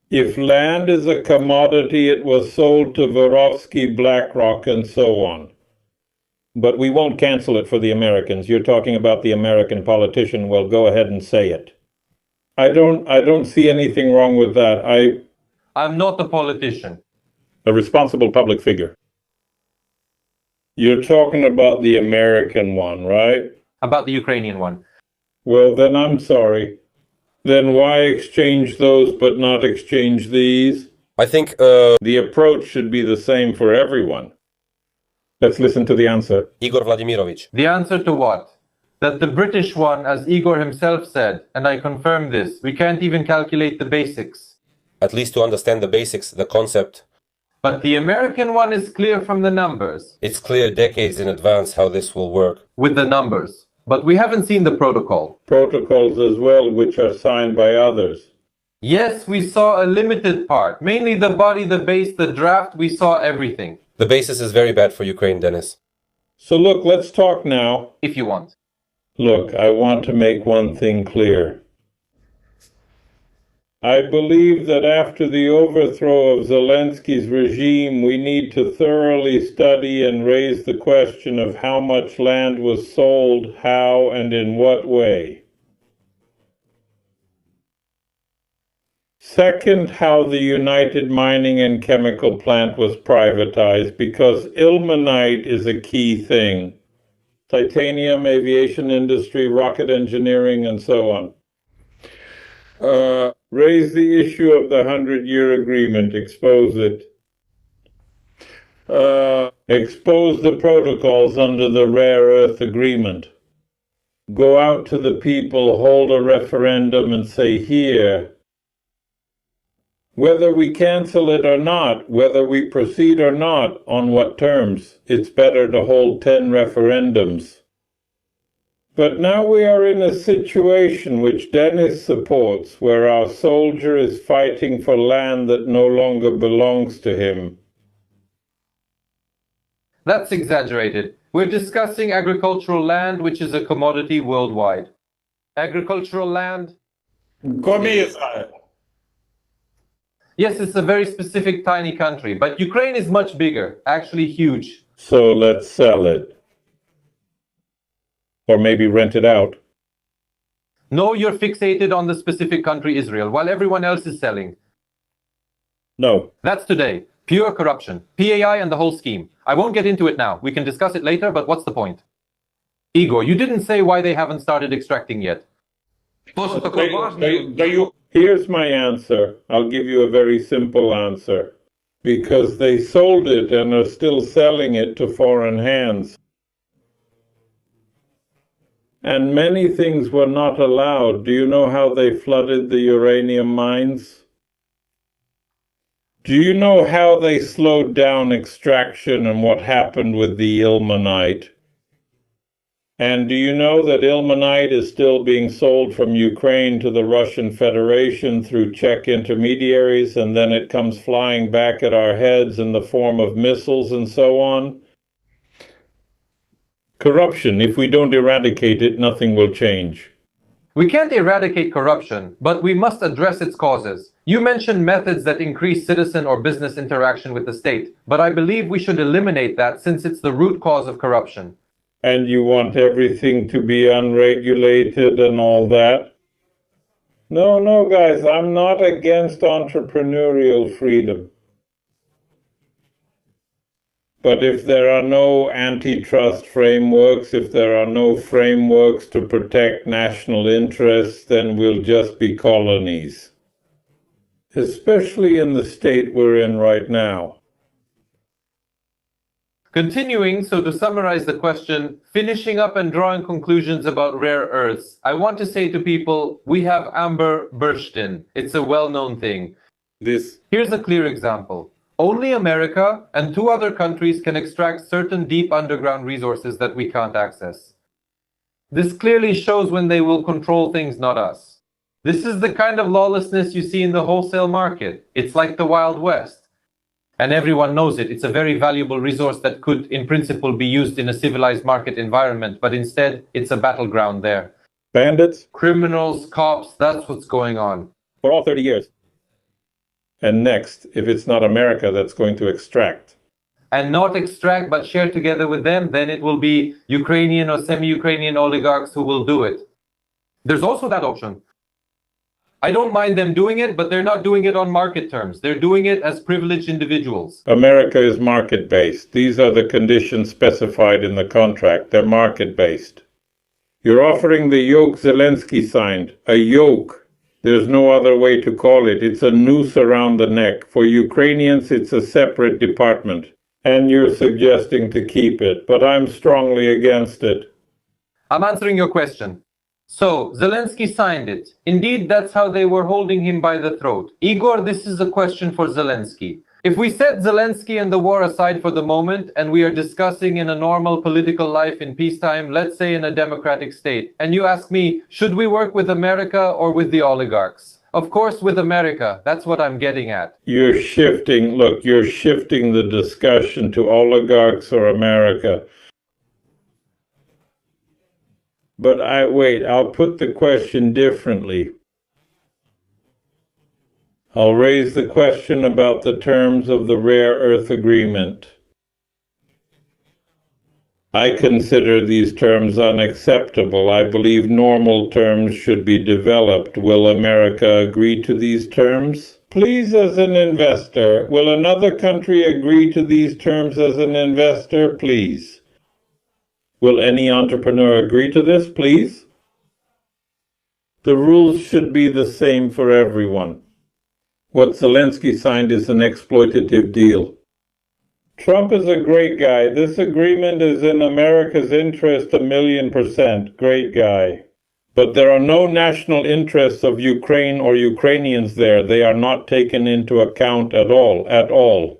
Speaker 2: If land is a commodity, it was sold to Vorovsky, BlackRock, and so on. But we won't cancel it for the Americans. You're talking about the American politician. Well, go ahead and say it. I don't see anything wrong with that.
Speaker 3: I'm not a politician.
Speaker 2: A responsible public figure. You're talking about the American one, right?
Speaker 3: About the Ukrainian one.
Speaker 2: Well, then I'm sorry. Then why exchange those but not exchange these?
Speaker 1: I think
Speaker 2: The approach should be the same for everyone. Let's listen to the answer.
Speaker 1: Igor Vladimirovich.
Speaker 3: The answer to what? That the British one, as Igor himself said, and I confirm this, we can't even calculate the basics.
Speaker 1: At least to understand the basics, the concept.
Speaker 3: But the American one is clear from the numbers.
Speaker 1: It's clear decades in advance how this will work.
Speaker 3: With the numbers. But we haven't seen the protocol.
Speaker 2: Protocols as well, which are signed by others.
Speaker 3: Yes, we saw a limited part. Mainly the body, the base, the draft, we saw everything.
Speaker 1: The basis is very bad for Ukraine, Denis.
Speaker 2: So look, let's talk now.
Speaker 3: If you want.
Speaker 2: Look, I want to make one thing clear. I believe that after the overthrow of Zelensky's regime, we need to thoroughly study and raise the question of how much land was sold, how, and in what way. Second, how the United Mining and Chemical Plant was privatized, because ilmenite is a key thing. Titanium, aviation industry, rocket engineering, and so on. Raise the issue of the 100-year agreement, expose it. Expose the protocols under the rare earth agreement. Go out to the people, hold a referendum, and say, here, whether we cancel it or not, whether we proceed or not, on what terms, it's better to hold 10 referendums. But now we are in a situation which Denis supports, where our soldier is fighting for land that no longer belongs to him.
Speaker 3: That's exaggerated. We're discussing agricultural land, which is a commodity worldwide. Agricultural land? Yes, it's a very specific tiny country, but Ukraine is much bigger, actually huge.
Speaker 2: So let's sell it. Or maybe rent it out.
Speaker 3: No, you're fixated on the specific country Israel, while everyone else is selling.
Speaker 2: No.
Speaker 3: That's today. Pure corruption. PAI and the whole scheme. I won't get into it now. We can discuss it later, but what's the point? Igor, you didn't say why they haven't started extracting yet.
Speaker 2: Here's my answer. I'll give you a very simple answer. Because they sold it and are still selling it to foreign hands. And many things were not allowed. Do you know how they flooded the uranium mines? Do you know how they slowed down extraction and what happened with the ilmenite? And do you know that ilmenite is still being sold from Ukraine to the Russian Federation through Czech intermediaries, and then it comes flying back at our heads in the form of missiles and so on? Corruption, if we don't eradicate it, nothing will change.
Speaker 3: We can't eradicate corruption, but we must address its causes. You mentioned methods that increase citizen or business interaction with the state, but I believe we should eliminate that since it's the root cause of corruption.
Speaker 2: And you want everything to be unregulated and all that? No, guys, I'm not against entrepreneurial freedom. But if there are no antitrust frameworks, if there are no frameworks to protect national interests, then we'll just be colonies. Especially in the state we're in right now.
Speaker 3: Continuing, so to summarize the question, finishing up and drawing conclusions about rare earths, I want to say to people, we have amber burstin. It's a well-known thing. Here's a clear example. Only America and 2 other countries can extract certain deep underground resources that we can't access. This clearly shows when they will control things, not us. This is the kind of lawlessness you see in the wholesale market. It's like the Wild West. And everyone knows it. It's a very valuable resource that could, in principle, be used in a civilized market environment, but instead, it's a battleground there.
Speaker 2: Bandits?
Speaker 3: Criminals, cops, that's what's going on.
Speaker 2: For all 30 years. And next, if it's not America that's going to extract.
Speaker 3: and not extract but share together with them, then it will be Ukrainian or semi-Ukrainian oligarchs who will do it. There's also that option. I don't mind them doing it, but they're not doing it on market terms. They're doing it as privileged individuals.
Speaker 2: America is market-based. These are the conditions specified in the contract. They're market-based. You're offering the yoke Zelensky signed. A yoke. There's no other way to call it. It's a noose around the neck. For Ukrainians, it's a separate department. And you're suggesting to keep it, but I'm strongly against it.
Speaker 3: I'm answering your question. So, Zelensky signed it. Indeed, that's how they were holding him by the throat. Igor, this is a question for Zelensky. If we set Zelensky and the war aside for the moment, and we are discussing in a normal political life in peacetime, let's say in a democratic state, and you ask me, should we work with America or with the oligarchs? Of course, with America. That's what I'm getting at.
Speaker 2: You're shifting the discussion to oligarchs or America. But I'll put the question differently. I'll raise the question about the terms of the rare earth agreement. I consider these terms unacceptable. I believe normal terms should be developed. Will America agree to these terms? Please, as an investor, will another country agree to these terms as an investor? Please. Will any entrepreneur agree to this, please? The rules should be the same for everyone. What Zelensky signed is an exploitative deal. Trump is a great guy. This agreement is in America's interest 1,000,000%. Great guy. But there are no national interests of Ukraine or Ukrainians there. They are not taken into account at all.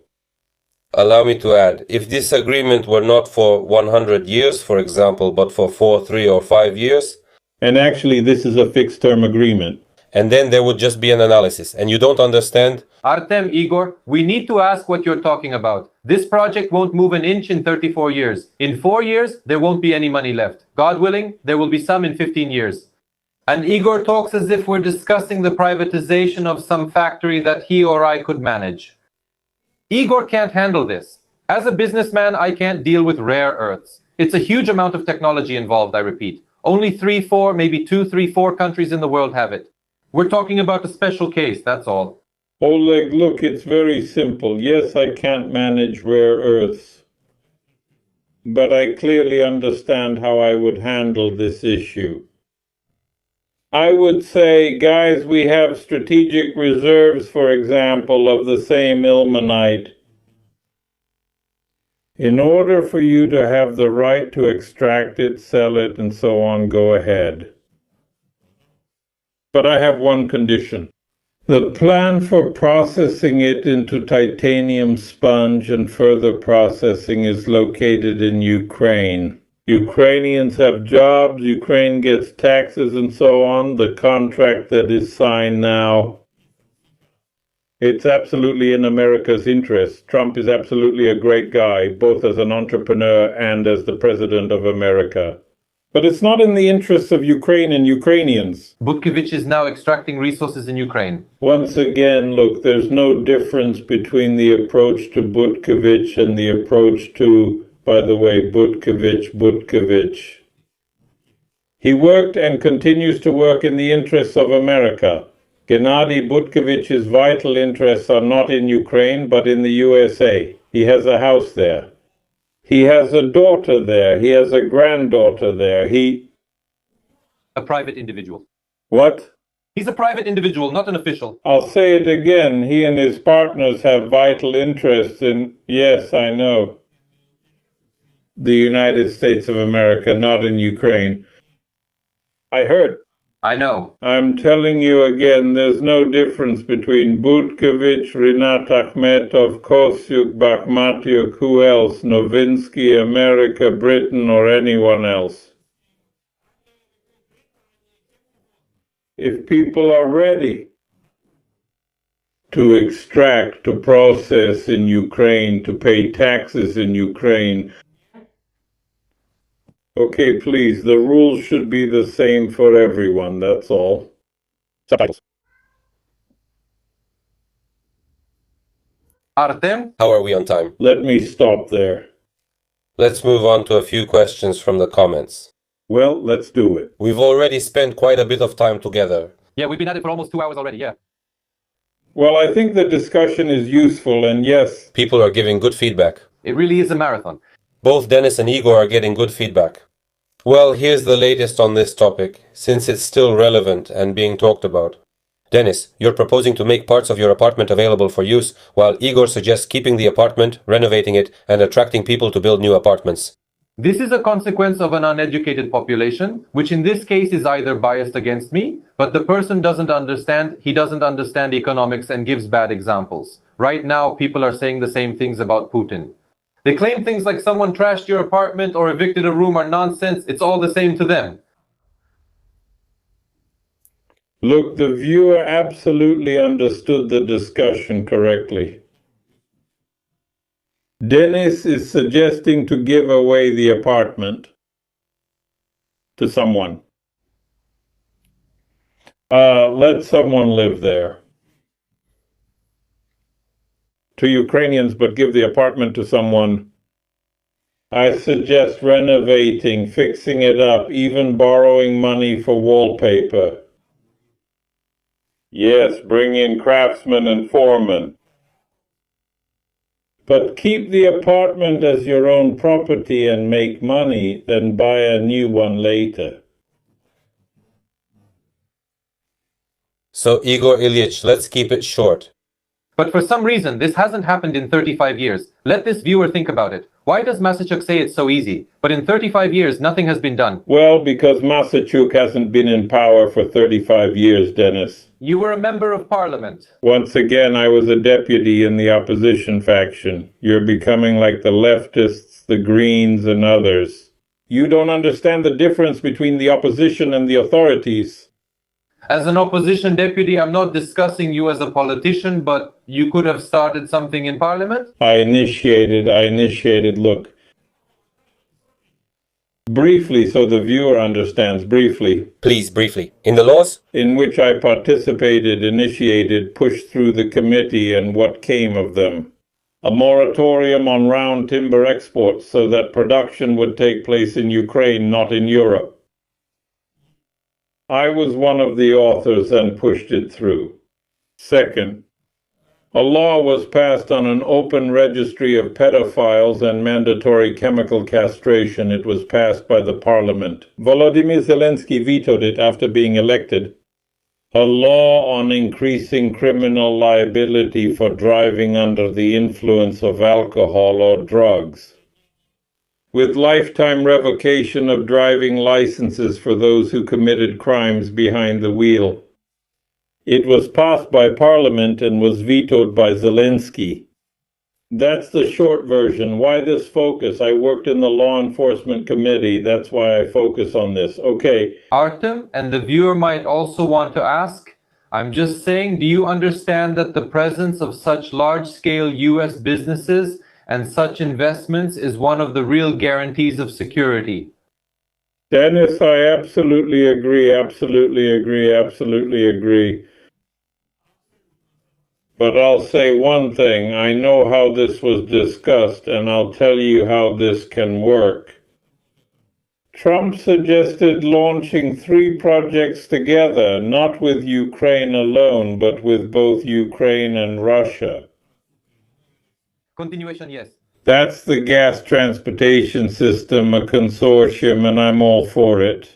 Speaker 1: Allow me to add, if this agreement were not for 100 years, for example, but for 4, 3, or 5 years...
Speaker 2: And actually, this is a fixed-term agreement.
Speaker 1: And then there would just be an analysis. And you don't understand?
Speaker 3: Artem, Igor, we need to ask what you're talking about. This project won't move an inch in 34 years. In 4 years, there won't be any money left. God willing, there will be some in 15 years. And Igor talks as if we're discussing the privatization of some factory that he or I could manage. Igor can't handle this. As a businessman, I can't deal with rare earths. It's a huge amount of technology involved, I repeat. Only 3, 4, maybe 2, 3, 4 countries in the world have it. We're talking about a special case, that's all.
Speaker 2: Oleg, look, it's very simple. Yes, I can't manage rare earths. But I clearly understand how I would handle this issue. I would say, guys, we have strategic reserves, for example, of the same ilmenite. In order for you to have the right to extract it, sell it, and so on, go ahead. But I have one condition. The plan for processing it into titanium sponge and further processing is located in Ukraine. Ukrainians have jobs, Ukraine gets taxes and so on. The contract that is signed now, it's absolutely in America's interest. Trump is absolutely a great guy, both as an entrepreneur and as the president of America. But it's not in the interests of Ukraine and Ukrainians.
Speaker 3: Butkovich is now extracting resources in Ukraine.
Speaker 2: Once again, look, there's no difference between the approach to Butkovich and the approach to, by the way, Butkovich. He worked and continues to work in the interests of America. Gennady Butkovich's vital interests are not in Ukraine, but in the USA. He has a house there. He has a daughter there. He has a granddaughter there.
Speaker 3: A private individual.
Speaker 2: What?
Speaker 3: He's a private individual, not an official.
Speaker 2: I'll say it again. He and his partners have vital interests in, yes, I know, the United States of America, not in Ukraine. I heard.
Speaker 3: I know.
Speaker 2: I'm telling you again, there's no difference between Butkovich, Rinat Akhmetov, Kosyuk, Bakhmatyuk, who else, Novinsky, America, Britain, or anyone else. If people are ready to extract, to process in Ukraine, to pay taxes in Ukraine, okay, please, the rules should be the same for everyone, that's all.
Speaker 3: Subtitles. Artem?
Speaker 1: How are we on time?
Speaker 2: Let me stop there.
Speaker 1: Let's move on to a few questions from the comments.
Speaker 2: Well, let's do it.
Speaker 1: We've already spent quite a bit of time together.
Speaker 3: Yeah, we've been at it for almost 2 hours already, yeah.
Speaker 2: Well, I think the discussion is useful, and yes,
Speaker 1: People are giving good feedback.
Speaker 3: It really is a marathon.
Speaker 1: Both Denis and Igor are getting good feedback. Well, here's the latest on this topic, since it's still relevant and being talked about. Denis, you're proposing to make parts of your apartment available for use, while Igor suggests keeping the apartment, renovating it, and attracting people to build new apartments.
Speaker 3: This is a consequence of an uneducated population, which in this case is either biased against me, but the person doesn't understand economics and gives bad examples. Right now, people are saying the same things about Putin. They claim things like someone trashed your apartment or evicted a room are nonsense. It's all the same to them.
Speaker 2: look, the viewer absolutely understood the discussion correctly. Denis is suggesting to give away the apartment to someone. Let someone live there. To Ukrainians, but give the apartment to someone. I suggest renovating, fixing it up, even borrowing money for wallpaper. Yes, bring in craftsmen and foremen. But keep the apartment as your own property and make money, then buy a new one later.
Speaker 1: So, Igor Ilyich, let's keep it short.
Speaker 3: But for some reason, this hasn't happened in 35 years. Let this viewer think about it. Why does Mosiychuk say it's so easy? But in 35 years, nothing has been done.
Speaker 2: Well, because Mosiychuk hasn't been in power for 35 years, Denis.
Speaker 3: You were a member of parliament.
Speaker 2: Once again, I was a deputy in the opposition faction. You're becoming like the leftists, the Greens, and others. You don't understand the difference between the opposition and the authorities.
Speaker 3: As an opposition deputy, I'm not discussing you as a politician, but you could have started something in parliament?
Speaker 2: I initiated, look. Briefly, so the viewer understands, briefly.
Speaker 1: Please, briefly. In the laws?
Speaker 2: In which I participated, initiated, pushed through the committee, and what came of them. A moratorium on round timber exports so that production would take place in Ukraine, not in Europe. I was one of the authors and pushed it through. Second, a law was passed on an open registry of pedophiles and mandatory chemical castration. It was passed by the parliament. Volodymyr Zelensky vetoed it after being elected. A law on increasing criminal liability for driving under the influence of alcohol or drugs, with lifetime revocation of driving licenses for those who committed crimes behind the wheel. It was passed by Parliament and was vetoed by Zelensky. That's the short version. Why this focus? I worked in the law enforcement committee. That's why I focus on this. Okay.
Speaker 3: Artem, and the viewer might also want to ask, I'm just saying, do you understand that the presence of such large-scale US businesses and such investments is one of the real guarantees of security?
Speaker 2: Denis, I absolutely agree. But I'll say one thing. I know how this was discussed, and I'll tell you how this can work. Trump suggested launching 3 projects together, not with Ukraine alone, but with both Ukraine and Russia.
Speaker 3: Continuation, yes.
Speaker 2: That's the gas transportation system, a consortium, and I'm all for it.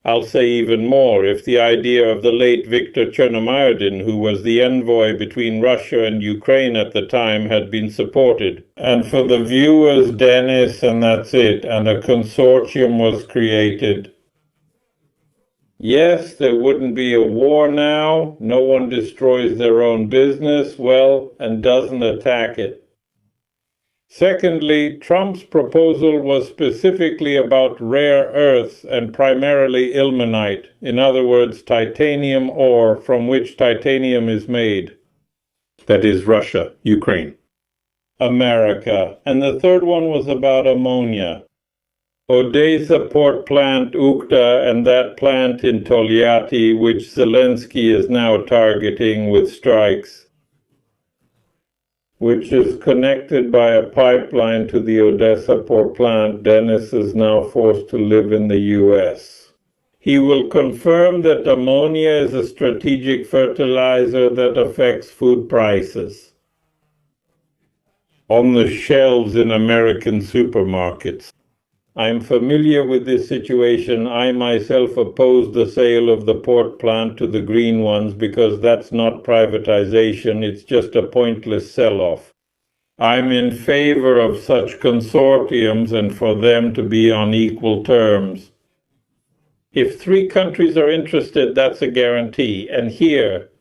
Speaker 2: I'll say even more, if the idea of the late Viktor Chernomyrdin, who was the envoy between Russia and Ukraine at the time, had been supported. And for the viewers, Denis, and that's it, and a consortium was created. Yes, there wouldn't be a war now, no one destroys their own business, well, and doesn't attack it. Secondly, Trump's proposal was specifically about rare earths and primarily ilmenite, in other words, titanium ore from which titanium is made. That is Russia, Ukraine, America. And the third one was about ammonia. Odessa port plant Ukhta and that plant in Tolyatti, which Zelensky is now targeting with strikes, which is connected by a pipeline to the Odessa port plant. Denis is now forced to live in the US. He will confirm that ammonia is a strategic fertilizer that affects food prices on the shelves in American supermarkets. I'm familiar with this situation. I myself oppose the sale of the port plant to the green ones because that's not privatization, it's just a pointless sell-off. I'm in favor of such consortiums and for them to be on equal terms. If 3 countries are interested, that's a guarantee, and here.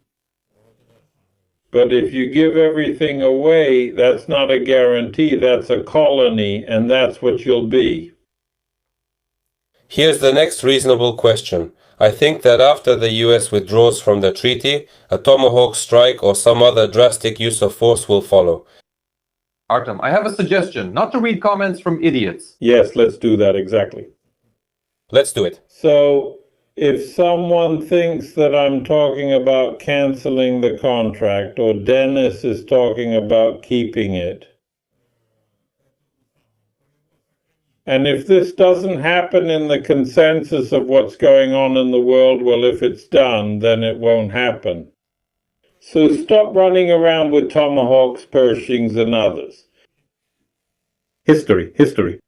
Speaker 2: But if you give everything away, that's not a guarantee, that's a colony, and that's what you'll be.
Speaker 1: Here's the next reasonable question. I think that after the US withdraws from the treaty, a tomahawk strike or some other drastic use of force will follow.
Speaker 3: Artem, I have a suggestion, not to read comments from idiots.
Speaker 2: Yes, let's do that, exactly.
Speaker 1: Let's do it.
Speaker 2: So, if someone thinks that I'm talking about canceling the contract, or Denis is talking about keeping it, and if this doesn't happen in the consensus of what's going on in the world, well, if it's done, then it won't happen. So stop running around with tomahawks, Pershings, and others. History.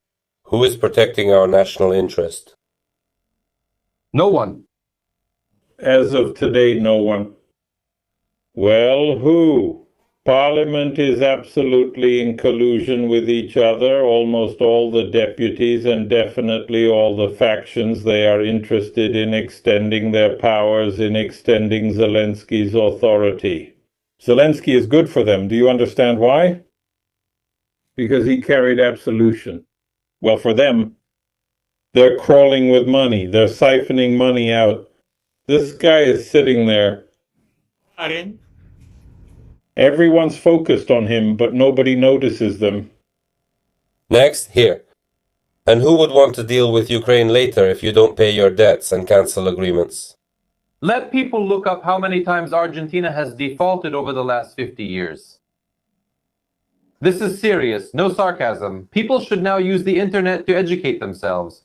Speaker 1: Who is protecting our national interest?
Speaker 3: No one.
Speaker 2: As of today, no one. Well, who? Parliament is absolutely in collusion with each other. Almost all the deputies and definitely all the factions, they are interested in extending their powers, in extending Zelensky's authority. Zelensky is good for them. Do you understand why? Because he carried absolution. Well, for them, they're crawling with money. They're siphoning money out. This guy is sitting there. Everyone's focused on him, but nobody notices them.
Speaker 1: Next, here. And who would want to deal with Ukraine later if you don't pay your debts and cancel agreements?
Speaker 3: Let people look up how many times Argentina has defaulted over the last 50 years. This is serious, no sarcasm. People should now use the internet to educate themselves.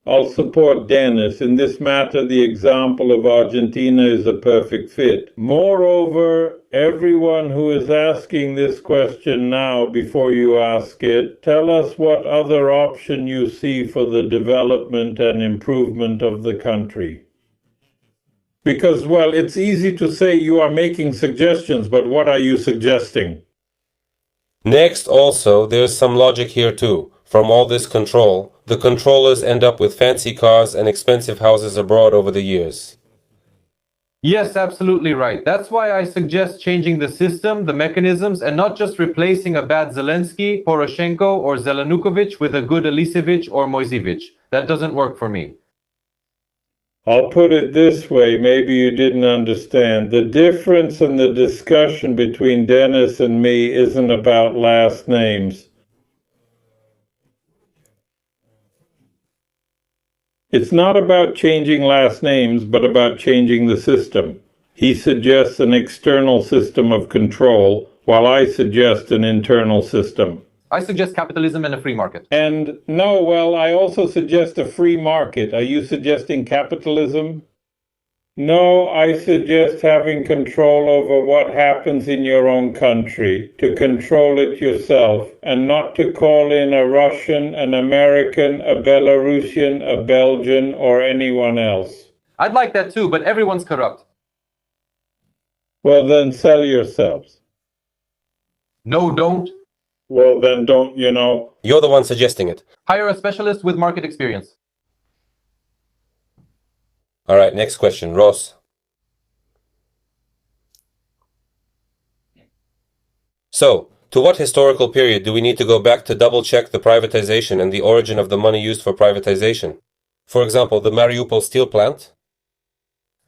Speaker 2: I'll support Denis. In this matter, the example of Argentina is a perfect fit. Moreover, everyone who is asking this question now, before you ask it, tell us what other option you see for the development and improvement of the country. Because, well, it's easy to say you are making suggestions, but what are you suggesting?
Speaker 1: Next, also, there's some logic here too. From all this control, the controllers end up with fancy cars and expensive houses abroad over the years.
Speaker 3: Yes, absolutely right. That's why I suggest changing the system, the mechanisms, and not just replacing a bad Zelensky, Poroshenko, or Zelenukovich with a good Yelisevych or Mosiychuk. That doesn't work for me.
Speaker 2: I'll put it this way, maybe you didn't understand. The difference in the discussion between Denis and me isn't about last names. It's not about changing last names, but about changing the system. He suggests an external system of control, while I suggest an internal system.
Speaker 3: I suggest capitalism and a free market.
Speaker 2: And no, well, I also suggest a free market. Are you suggesting capitalism? No, I suggest having control over what happens in your own country, to control it yourself, and not to call in a Russian, an American, a Belarusian, a Belgian, or anyone else.
Speaker 3: I'd like that too, but everyone's corrupt.
Speaker 2: Well, then sell yourselves.
Speaker 3: No, don't.
Speaker 2: Well, then don't,
Speaker 1: You're the one suggesting it.
Speaker 3: Hire a specialist with market experience.
Speaker 1: All right, next question, Ross. So, to what historical period do we need to go back to double-check the privatization and the origin of the money used for privatization? For example, the Mariupol steel plant?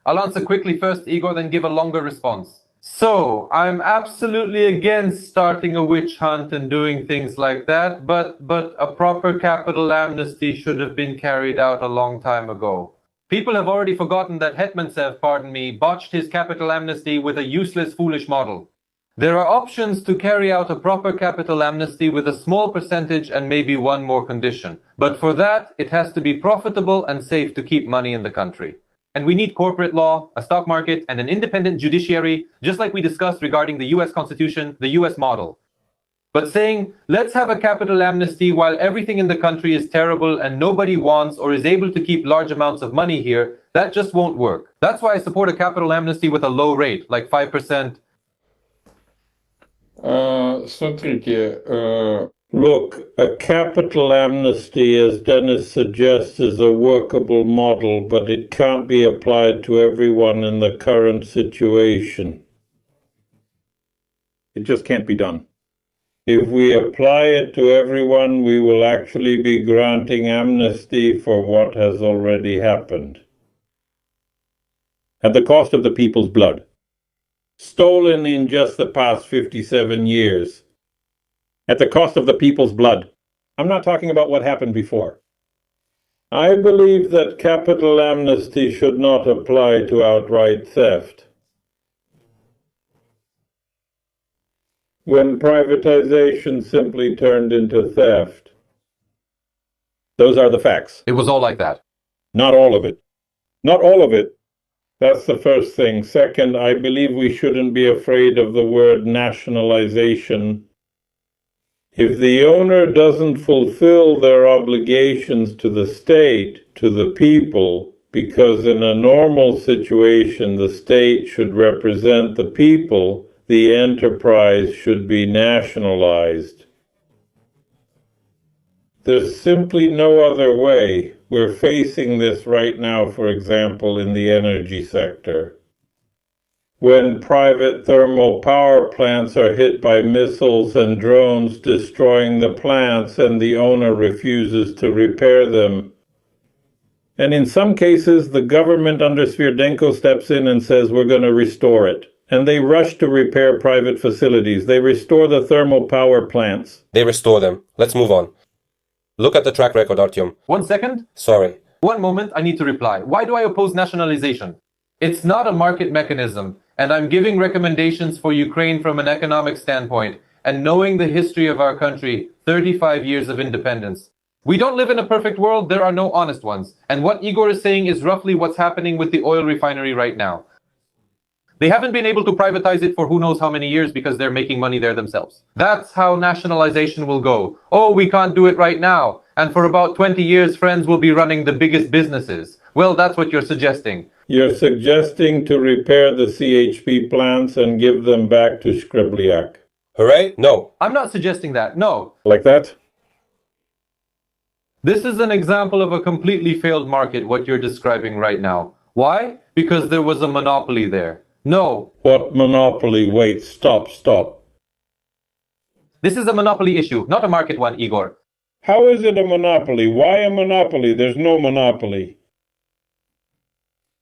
Speaker 3: I'll answer quickly first, Igor, then give a longer response. So, I'm absolutely against starting a witch hunt and doing things like that, but a proper capital amnesty should have been carried out a long time ago. People have already forgotten that Hetmansev, pardon me, botched his capital amnesty with a useless, foolish model. There are options to carry out a proper capital amnesty with a small percentage and maybe one more condition. But for that, it has to be profitable and safe to keep money in the country. And we need corporate law, a stock market, and an independent judiciary, just like we discussed regarding the US Constitution, the US model. But saying, let's have a capital amnesty while everything in the country is terrible and nobody wants or is able to keep large amounts of money here, that just won't work. That's why I support a capital amnesty with a low rate, like 5%.
Speaker 2: Смотрите, look, a capital amnesty, as Denis suggests, is a workable model, but it can't be applied to everyone in the current situation. It just can't be done. If we apply it to everyone, we will actually be granting amnesty for what has already happened. At the cost of the people's blood. Stolen in just the past 57 years. At the cost of the people's blood. I'm not talking about what happened before. I believe that capital amnesty should not apply to outright theft. When privatization simply turned into theft. Those are the facts.
Speaker 3: It was all like that.
Speaker 2: Not all of it. Not all of it. That's the first thing. Second, I believe we shouldn't be afraid of the word nationalization. If the owner doesn't fulfill their obligations to the state, to the people, because in a normal situation the state should represent the people, the enterprise should be nationalized. There's simply no other way. We're facing this right now, for example, in the energy sector. When private thermal power plants are hit by missiles and drones destroying the plants and the owner refuses to repair them. And in some cases, the government under Svirdenko steps in and says, we're going to restore it. And they rush to repair private facilities. They restore the thermal power plants.
Speaker 1: They restore them. Let's move on. Look at the track record, Artyom.
Speaker 3: 1 second.
Speaker 1: Sorry.
Speaker 3: 1 moment, I need to reply. Why do I oppose nationalization? It's not a market mechanism, and I'm giving recommendations for Ukraine from an economic standpoint, and knowing the history of our country, 35 years of independence. We don't live in a perfect world, there are no honest ones. And what Igor is saying is roughly what's happening with the oil refinery right now. They haven't been able to privatize it for who knows how many years because they're making money there themselves. That's how nationalization will go. Oh, we can't do it right now. And for about 20 years, friends will be running the biggest businesses. Well, that's what you're suggesting.
Speaker 2: You're suggesting to repair the CHP plants and give them back to Shkrebliak.
Speaker 1: Hooray? No.
Speaker 3: I'm not suggesting that, no.
Speaker 2: Like that?
Speaker 3: This is an example of a completely failed market, what you're describing right now. Why? Because there was a monopoly there. No.
Speaker 2: What monopoly? Wait, stop.
Speaker 3: This is a monopoly issue, not a market one, Igor.
Speaker 2: How is it a monopoly? Why a monopoly? There's no monopoly.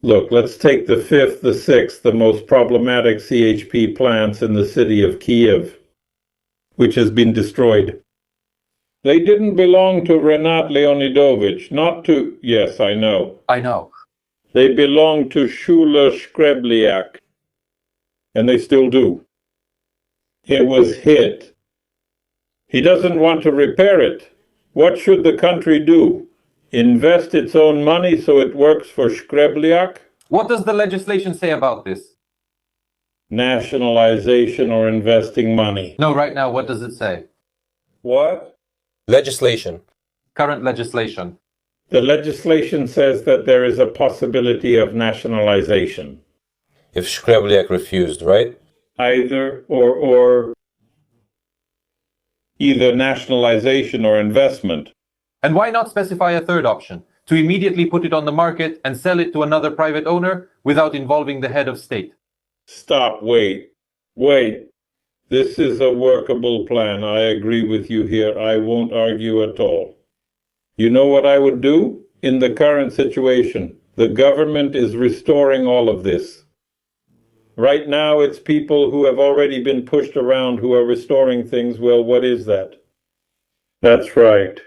Speaker 2: Look, let's take the fifth, the sixth, the most problematic CHP plants in the city of Kiev, which has been destroyed. They didn't belong to Renat Leonidovich, not to... Yes, I know.
Speaker 3: I know.
Speaker 2: They belonged to Shula Shkrebliak. And they still do. It was hit. He doesn't want to repair it. What should the country do? Invest its own money so it works for Shkrebliak?
Speaker 3: What does the legislation say about this?
Speaker 2: Nationalization or investing money.
Speaker 3: No, right now, what does it say?
Speaker 2: What?
Speaker 1: Legislation.
Speaker 3: Current legislation.
Speaker 2: The legislation says that there is a possibility of nationalization.
Speaker 1: If Shkrebliak refused, right?
Speaker 2: Either or either nationalization or investment.
Speaker 3: And why not specify a third option? To immediately put it on the market and sell it to another private owner without involving the head of state.
Speaker 2: Stop, wait. This is a workable plan. I agree with you here. I won't argue at all. You know what I would do? In the current situation, the government is restoring all of this. Right now, it's people who have already been pushed around who are restoring things. Well, what is that? That's right.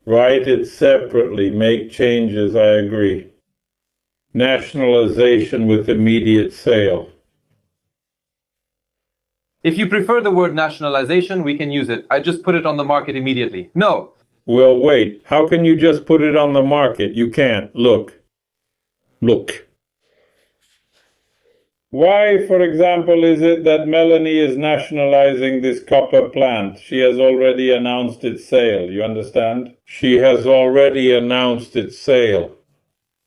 Speaker 2: Write it separately, make changes, I agree. Nationalization with immediate sale.
Speaker 3: If you prefer the word nationalization, we can use it. I just put it on the market immediately. No.
Speaker 2: Well, wait. How can you just put it on the market? You can't. Look. Look. Why, for example, is it that Melanie is nationalizing this copper plant? She has already announced its sale, you understand? She has already announced its sale.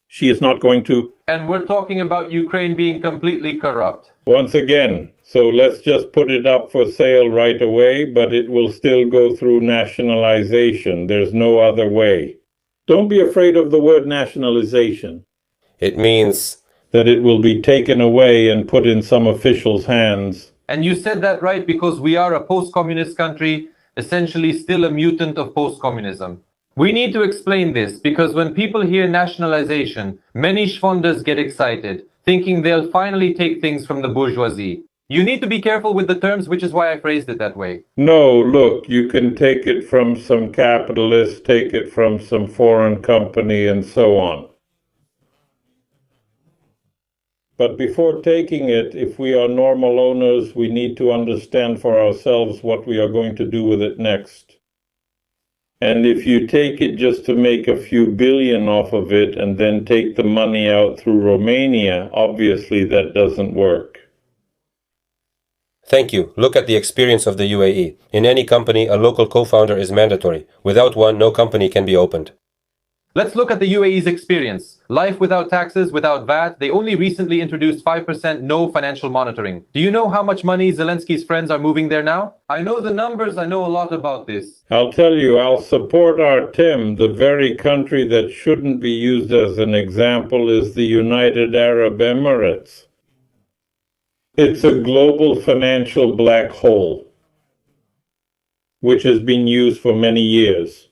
Speaker 2: She is not going to.
Speaker 3: And we're talking about Ukraine being completely corrupt.
Speaker 2: Once again, so let's just put it up for sale right away, but it will still go through nationalization. There's no other way. Don't be afraid of the word nationalization.
Speaker 1: It means
Speaker 2: that it will be taken away and put in some official's hands.
Speaker 3: And you said that right, because we are a post-communist country, essentially still a mutant of post-communism. We need to explain this, because when people hear nationalization, many Schwonders get excited, thinking they'll finally take things from the bourgeoisie. You need to be careful with the terms, which is why I phrased it that way.
Speaker 2: No, look, you can take it from some capitalist, take it from some foreign company, and so on. But before taking it, if we are normal owners, we need to understand for ourselves what we are going to do with it next. And if you take it just to make a few billion off of it and then take the money out through Romania, obviously that doesn't work.
Speaker 1: Thank you. Look at the experience of the UAE. In any company, a local co-founder is mandatory. Without one, no company can be opened.
Speaker 3: Let's look at the UAE's experience. Life without taxes, without VAT. They only recently introduced 5% no financial monitoring. Do you know how much money Zelensky's friends are moving there now? I know the numbers, I know a lot about this.
Speaker 2: I'll tell you, I'll support Artem. The very country that shouldn't be used as an example is the United Arab Emirates. It's a global financial black hole, which has been used for many years.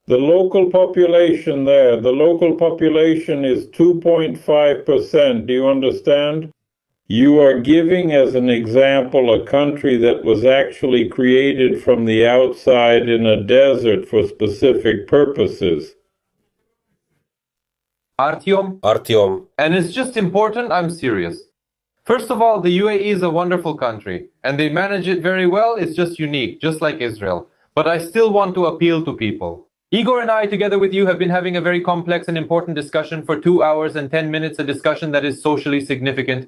Speaker 2: The local population there, the local population is 2.5%. Do you understand? You are giving as an example a country that was actually created from the outside in a desert for specific purposes.
Speaker 3: Artyom. And it's just important, I'm serious. First of all, the UAE is a wonderful country, and they manage it very well. It's just unique, just like Israel. But I still want to appeal to people. Igor and I, together with you, have been having a very complex and important discussion for 2 hours and 10 minutes, a discussion that is socially significant.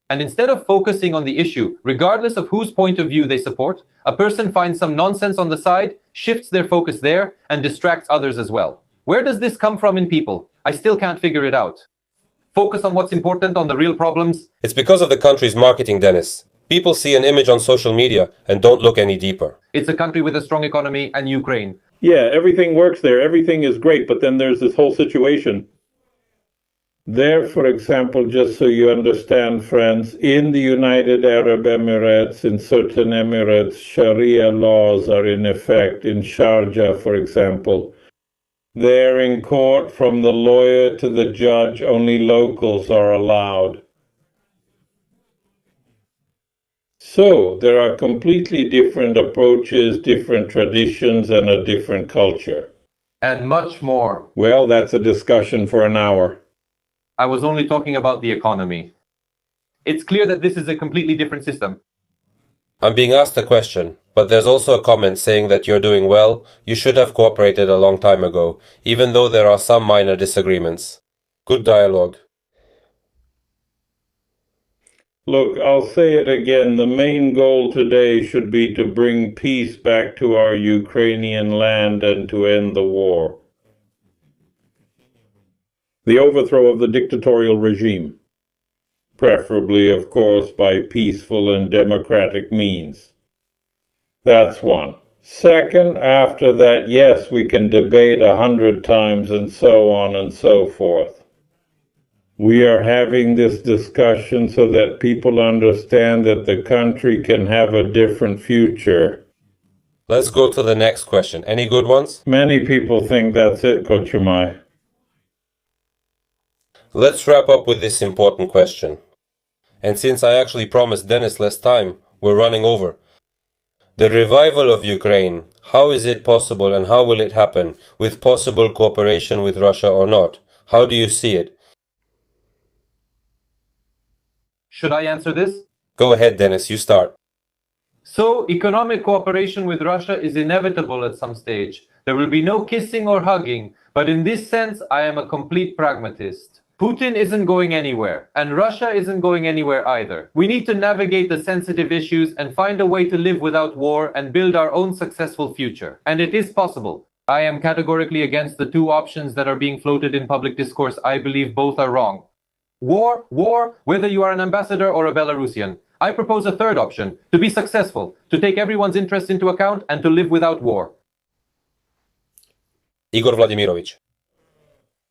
Speaker 3: And instead of focusing on the issue, regardless of whose point of view they support, a person finds some nonsense on the side, shifts their focus there, and distracts others as well. Where does this come from in people? I still can't figure it out. Focus on what's important, on the real problems.
Speaker 1: It's because of the country's marketing, Denis. People see an image on social media and don't look any deeper.
Speaker 3: It's a country with a strong economy, and Ukraine.
Speaker 2: Yeah, everything works there. Everything is great, but then there's this whole situation. There, for example, just so you understand, friends, in the United Arab Emirates, in certain Emirates, Sharia laws are in effect. In Sharjah, for example, there in court, from the lawyer to the judge, only locals are allowed. So there are completely different approaches, different traditions, and a different culture.
Speaker 3: And much more.
Speaker 2: Well, that's a discussion for an hour.
Speaker 3: I was only talking about the economy. It's clear that this is a completely different system.
Speaker 1: I'm being asked a question, but there's also a comment saying that you're doing well. You should have cooperated a long time ago, even though there are some minor disagreements. Good dialogue.
Speaker 2: Look, I'll say it again. The main goal today should be to bring peace back to our Ukrainian land and to end the war. The overthrow of the dictatorial regime. Preferably, of course, by peaceful and democratic means. That's one. Second, after that, yes, we can debate 100 times and so on and so forth. We are having this discussion so that people understand that the country can have a different future.
Speaker 1: Let's go to the next question. Any good ones?
Speaker 2: Many people think that's it, Kochumai.
Speaker 1: Let's wrap up with this important question. And since I actually promised Denis less time, we're running over. The revival of Ukraine, how is it possible and how will it happen, with possible cooperation with Russia or not? How do you see it?
Speaker 3: Should I answer this?
Speaker 1: Go ahead, Denis, you start.
Speaker 3: So, economic cooperation with Russia is inevitable at some stage. There will be no kissing or hugging, but in this sense, I am a complete pragmatist. Putin isn't going anywhere, and Russia isn't going anywhere either. We need to navigate the sensitive issues and find a way to live without war and build our own successful future. And it is possible. I am categorically against the two options that are being floated in public discourse. I believe both are wrong. War, whether you are an ambassador or a Belarusian. I propose a third option, to be successful, to take everyone's interest into account, and to live without war.
Speaker 1: Igor Vladimirovich.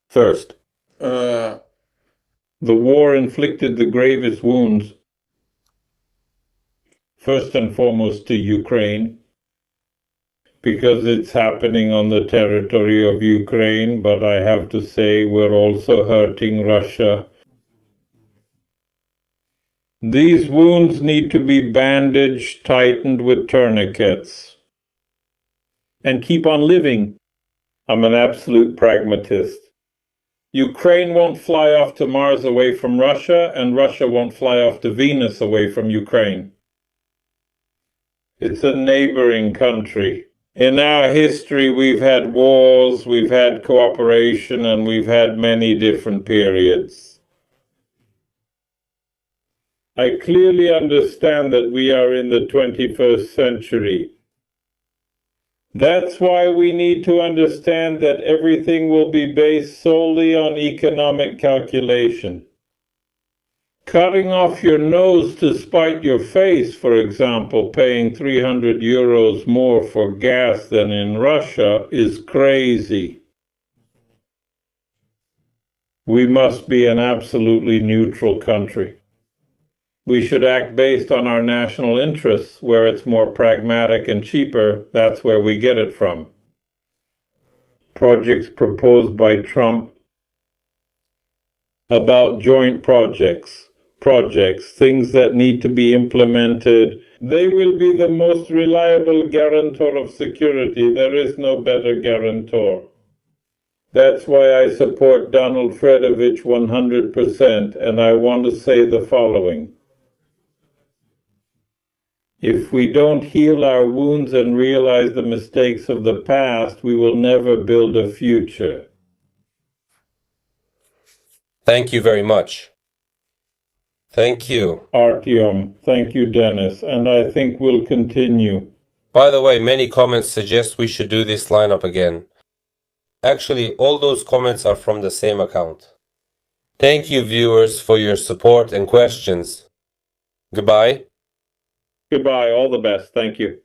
Speaker 2: First, the war inflicted the gravest wounds, first and foremost to Ukraine, because it's happening on the territory of Ukraine, but I have to say we're also hurting Russia. These wounds need to be bandaged, tightened with tourniquets, and keep on living. I'm an absolute pragmatist. Ukraine won't fly off to Mars away from Russia, and Russia won't fly off to Venus away from Ukraine. It's a neighboring country. In our history, we've had wars, we've had cooperation, and we've had many different periods. I clearly understand that we are in the 21st century. That's why we need to understand that everything will be based solely on economic calculation. Cutting off your nose to spite your face, for example, paying 300 euros more for gas than in Russia, is crazy. We must be an absolutely neutral country. We should act based on our national interests. Where it's more pragmatic and cheaper, that's where we get it from. Projects proposed by Trump about joint projects, things that need to be implemented, they will be the most reliable guarantor of security. There is no better guarantor. That's why I support Donald Fredovich 100%, and I want to say the following. If we don't heal our wounds and realize the mistakes of the past, we will never build a future.
Speaker 1: Thank you very much. Thank you.
Speaker 2: Artyom, thank you, Denis, and I think we'll continue.
Speaker 1: By the way, many comments suggest we should do this lineup again. Actually, all those comments are from the same account. Thank you, viewers, for your support and questions. Goodbye.
Speaker 2: Goodbye, all the best, thank you.